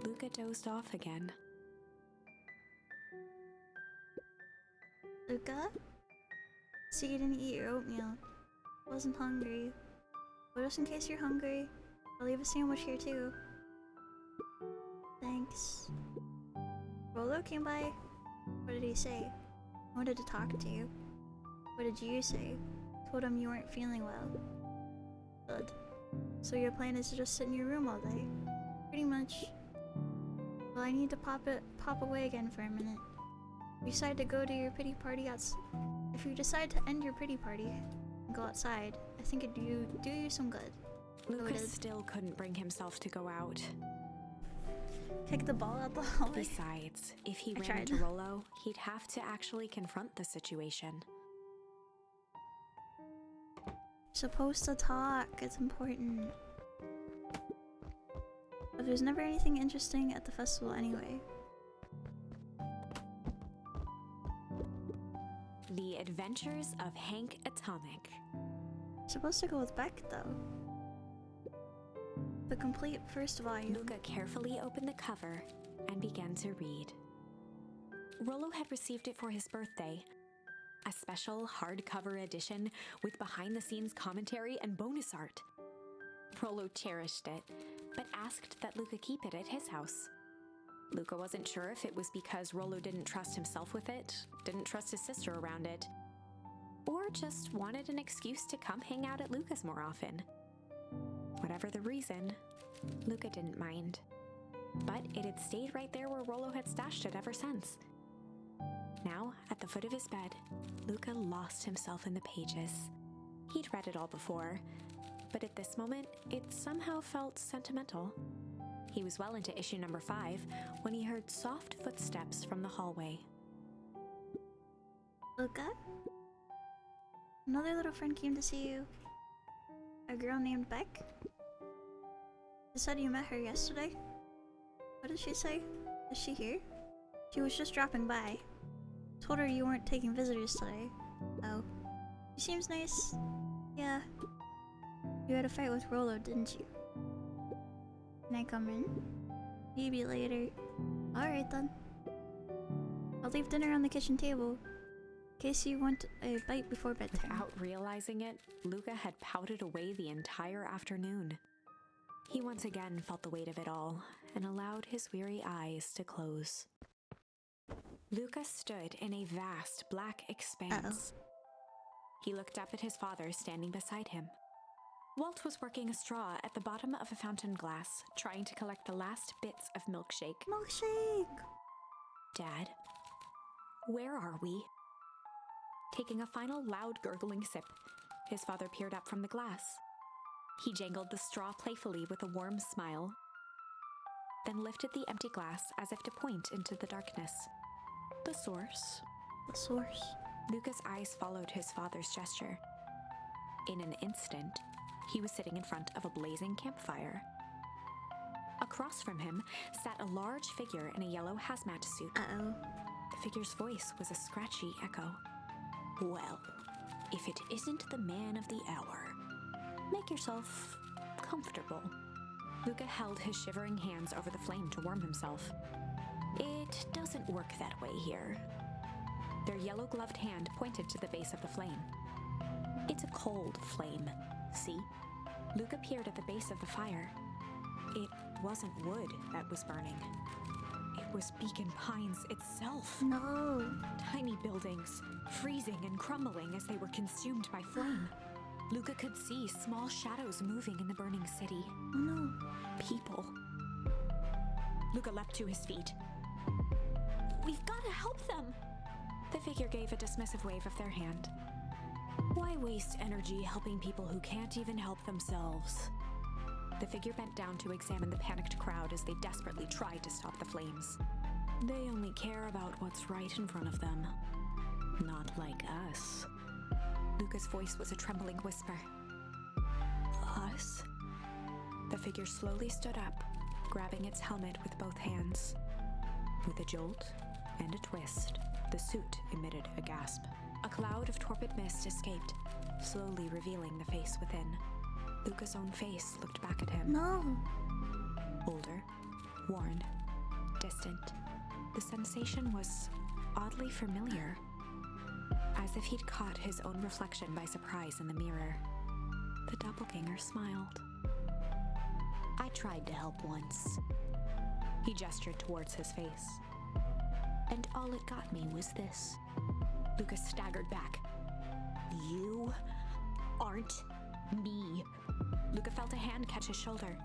Luca dozed off again. Luca? So you didn't eat your oatmeal. Wasn't hungry. But just in case you're hungry, I'll leave a sandwich here too. Thanks. Rollo came by. What did he say? I wanted to talk to you. What did you say? Told him you weren't feeling well. Good. So your plan is to just sit in your room all day? Pretty much. Well, I need to pop away again for a minute. If you decide to go to your pity party if you decide to end your pity party and go outside, I think it'd do you some good. Luca still couldn't bring himself to go out. Kick the ball out the hallway. Besides, if he ran into Rollo, he'd have to actually confront the situation. Supposed to talk, it's important. But there's never anything interesting at the festival anyway. The Adventures of Hank Atomic. Supposed to go with Beck though. The complete first volume. Luca carefully opened the cover and began to read. Rollo had received it for his birthday. A special hardcover edition with behind-the-scenes commentary and bonus art. Rollo cherished it, but asked that Luca keep it at his house. Luca wasn't sure if it was because Rollo didn't trust himself with it, didn't trust his sister around it, or just wanted an excuse to come hang out at Luca's more often. Whatever the reason, Luca didn't mind. But it had stayed right there where Rollo had stashed it ever since. Now, at the foot of his bed, Luca lost himself in the pages. He'd read it all before, but at this moment, it somehow felt sentimental. He was well into issue number 5 when he heard soft footsteps from the hallway. Luca? Another little friend came to see you. A girl named Beck? You said you met her yesterday? What did she say? Is she here? She was just dropping by. Told her you weren't taking visitors today. Oh. She seems nice. Yeah. You had a fight with Rollo, didn't you? Can I come in? Maybe later. Alright then. I'll leave dinner on the kitchen table. In case you want a bite before bedtime. Without realizing it, Luca had pouted away the entire afternoon. He once again felt the weight of it all and allowed his weary eyes to close. Luca stood in a vast black expanse. He looked up at his father standing beside him. Walt was working a straw at the bottom of a fountain glass, trying to collect the last bits of milkshake. Milkshake! Dad, where are we? Taking a final loud gurgling sip, his father peered up from the glass. He jangled the straw playfully with a warm smile, then lifted the empty glass as if to point into the darkness. The source. The source. Luca's eyes followed his father's gesture. In an instant, he was sitting in front of a blazing campfire. Across from him sat a large figure in a yellow hazmat suit. Uh-oh. The figure's voice was a scratchy echo. Well, if it isn't the man of the hour, make yourself comfortable. Luca held his shivering hands over the flame to warm himself. It doesn't work that way here. Their yellow-gloved hand pointed to the base of the flame. It's a cold flame, see? Luca peered at the base of the fire. It wasn't wood that was burning. It was Beacon Pines itself. No. Tiny buildings, freezing and crumbling as they were consumed by flame. Luca could see small shadows moving in the burning city. Oh no. People. Luca leapt to his feet. We've got to help them! The figure gave a dismissive wave of their hand. Why waste energy helping people who can't even help themselves? The figure bent down to examine the panicked crowd as they desperately tried to stop the flames. They only care about what's right in front of them. Not like us. Luca's voice was a trembling whisper. Us? The figure slowly stood up, grabbing its helmet with both hands. With a jolt and a twist, the suit emitted a gasp. A cloud of torpid mist escaped, slowly revealing the face within. Luca's own face looked back at him. No. Older, worn, distant. The sensation was oddly familiar, as if he'd caught his own reflection by surprise in the mirror. The doppelganger smiled. I tried to help once. He gestured towards his face. And all it got me was this. Lucas staggered back. You aren't me. Luca felt a hand catch his shoulder.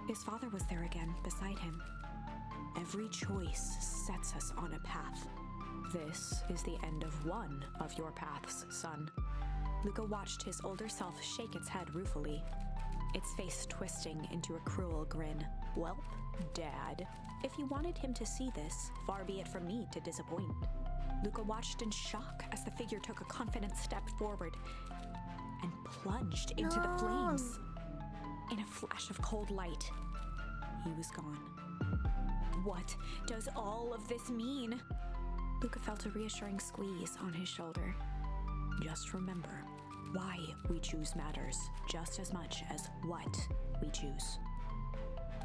His father was there again, beside him. Every choice sets us on a path. This is the end of one of your paths, son. Luca watched his older self shake its head ruefully, its face twisting into a cruel grin. Welp, Dad, if you wanted him to see this, far be it from me to disappoint. Luca watched in shock as the figure took a confident step forward and plunged into the flames. In a flash of cold light, he was gone. What does all of this mean? Luca felt a reassuring squeeze on his shoulder. Just remember, why we choose matters just as much as what we choose.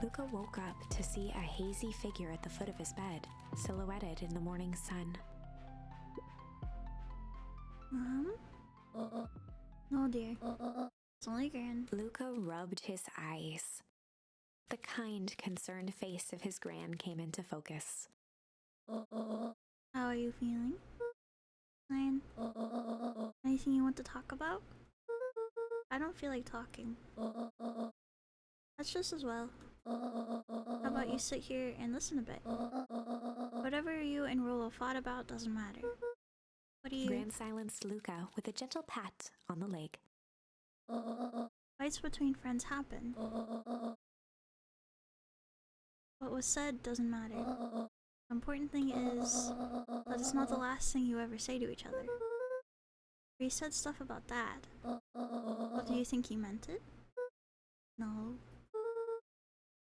Luca woke up to see a hazy figure at the foot of his bed, silhouetted in the morning sun. Mom? No, dear. It's only Gran. Luca rubbed his eyes. The kind, concerned face of his Gran came into focus. How are you feeling? Ryan? Anything you want to talk about? I don't feel like talking. That's just as well. How about you sit here and listen a bit? Whatever you and Rolo fought about doesn't matter. What do you... Gran silenced Luca with a gentle pat on the leg. Fights between friends happen. What was said doesn't matter. The important thing is that it's not the last thing you ever say to each other. He said stuff about Dad. What, do you think he meant it? No.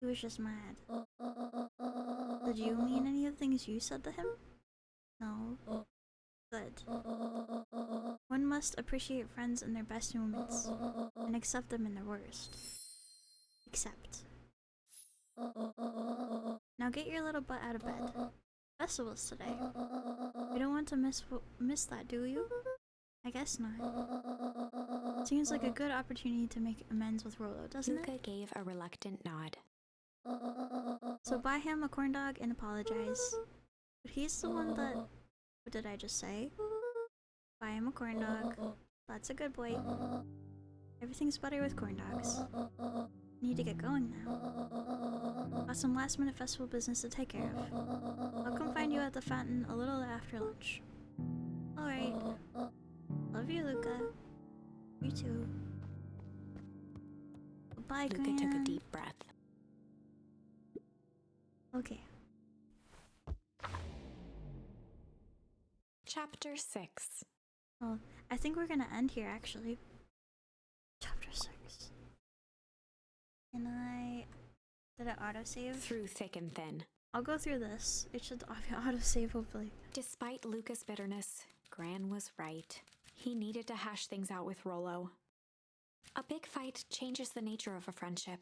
He was just mad. Did you mean any of the things you said to him? No. Good. One must appreciate friends in their best moments, and accept them in their worst. Accept. Now get your little butt out of bed. Festival's today. You don't want to miss that, do you? I guess not. Seems like a good opportunity to make amends with Rolo, doesn't Luca it? gave a reluctant nod. So buy him a corn dog and apologize. But he's the one that... What did I just say? Buy him a corn dog. That's a good boy. Everything's better with corn dogs. Need to get going now. Got some last minute festival business to take care of. I'll come find you at the fountain a little after lunch. Alright. Love you, Luca. You too. Bye, Luca Gran. took a deep breath. Okay. Chapter 6. Well, I think we're gonna end here, actually. Chapter 6. Can I... Did it autosave? Through thick and thin. I'll go through this. It should autosave, hopefully. Despite Luca's bitterness, Gran was right. He needed to hash things out with Rolo. A big fight changes the nature of a friendship.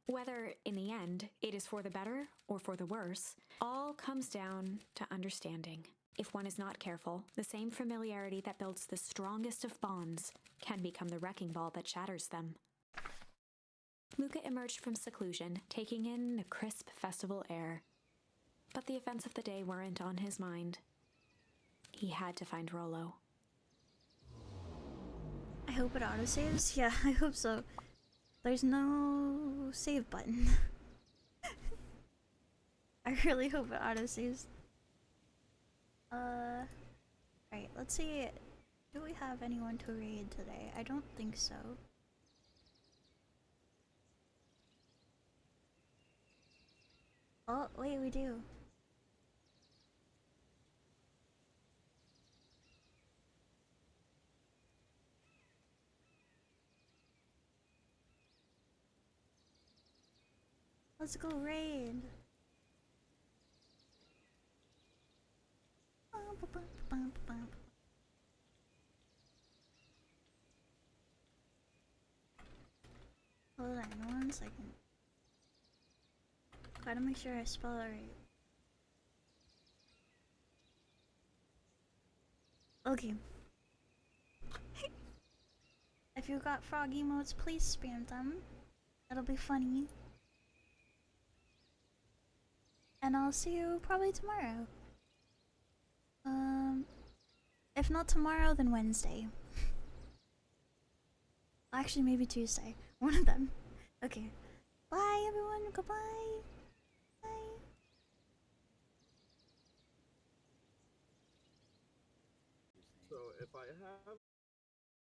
Whether, in the end, it is for the better or for the worse, all comes down to understanding. If one is not careful, the same familiarity that builds the strongest of bonds can become the wrecking ball that shatters them. Luca emerged from seclusion, taking in the crisp festival air. But the events of the day weren't on his mind. He had to find Rollo. I hope it autosaves. Yeah, I hope so. There's no save button. I really hope it autosaves. Alright, let's see. Do we have anyone to raid today? I don't think so. Oh, wait, we do. Let's go raid. Hold on 1 second. Gotta make sure I spell it right. Okay. If you got frog emotes, please spam them. That'll be funny. And I'll see you probably tomorrow. If not tomorrow, then Wednesday. Actually, maybe Tuesday. One of them. Okay. Bye, everyone. Goodbye. Bye. So if I have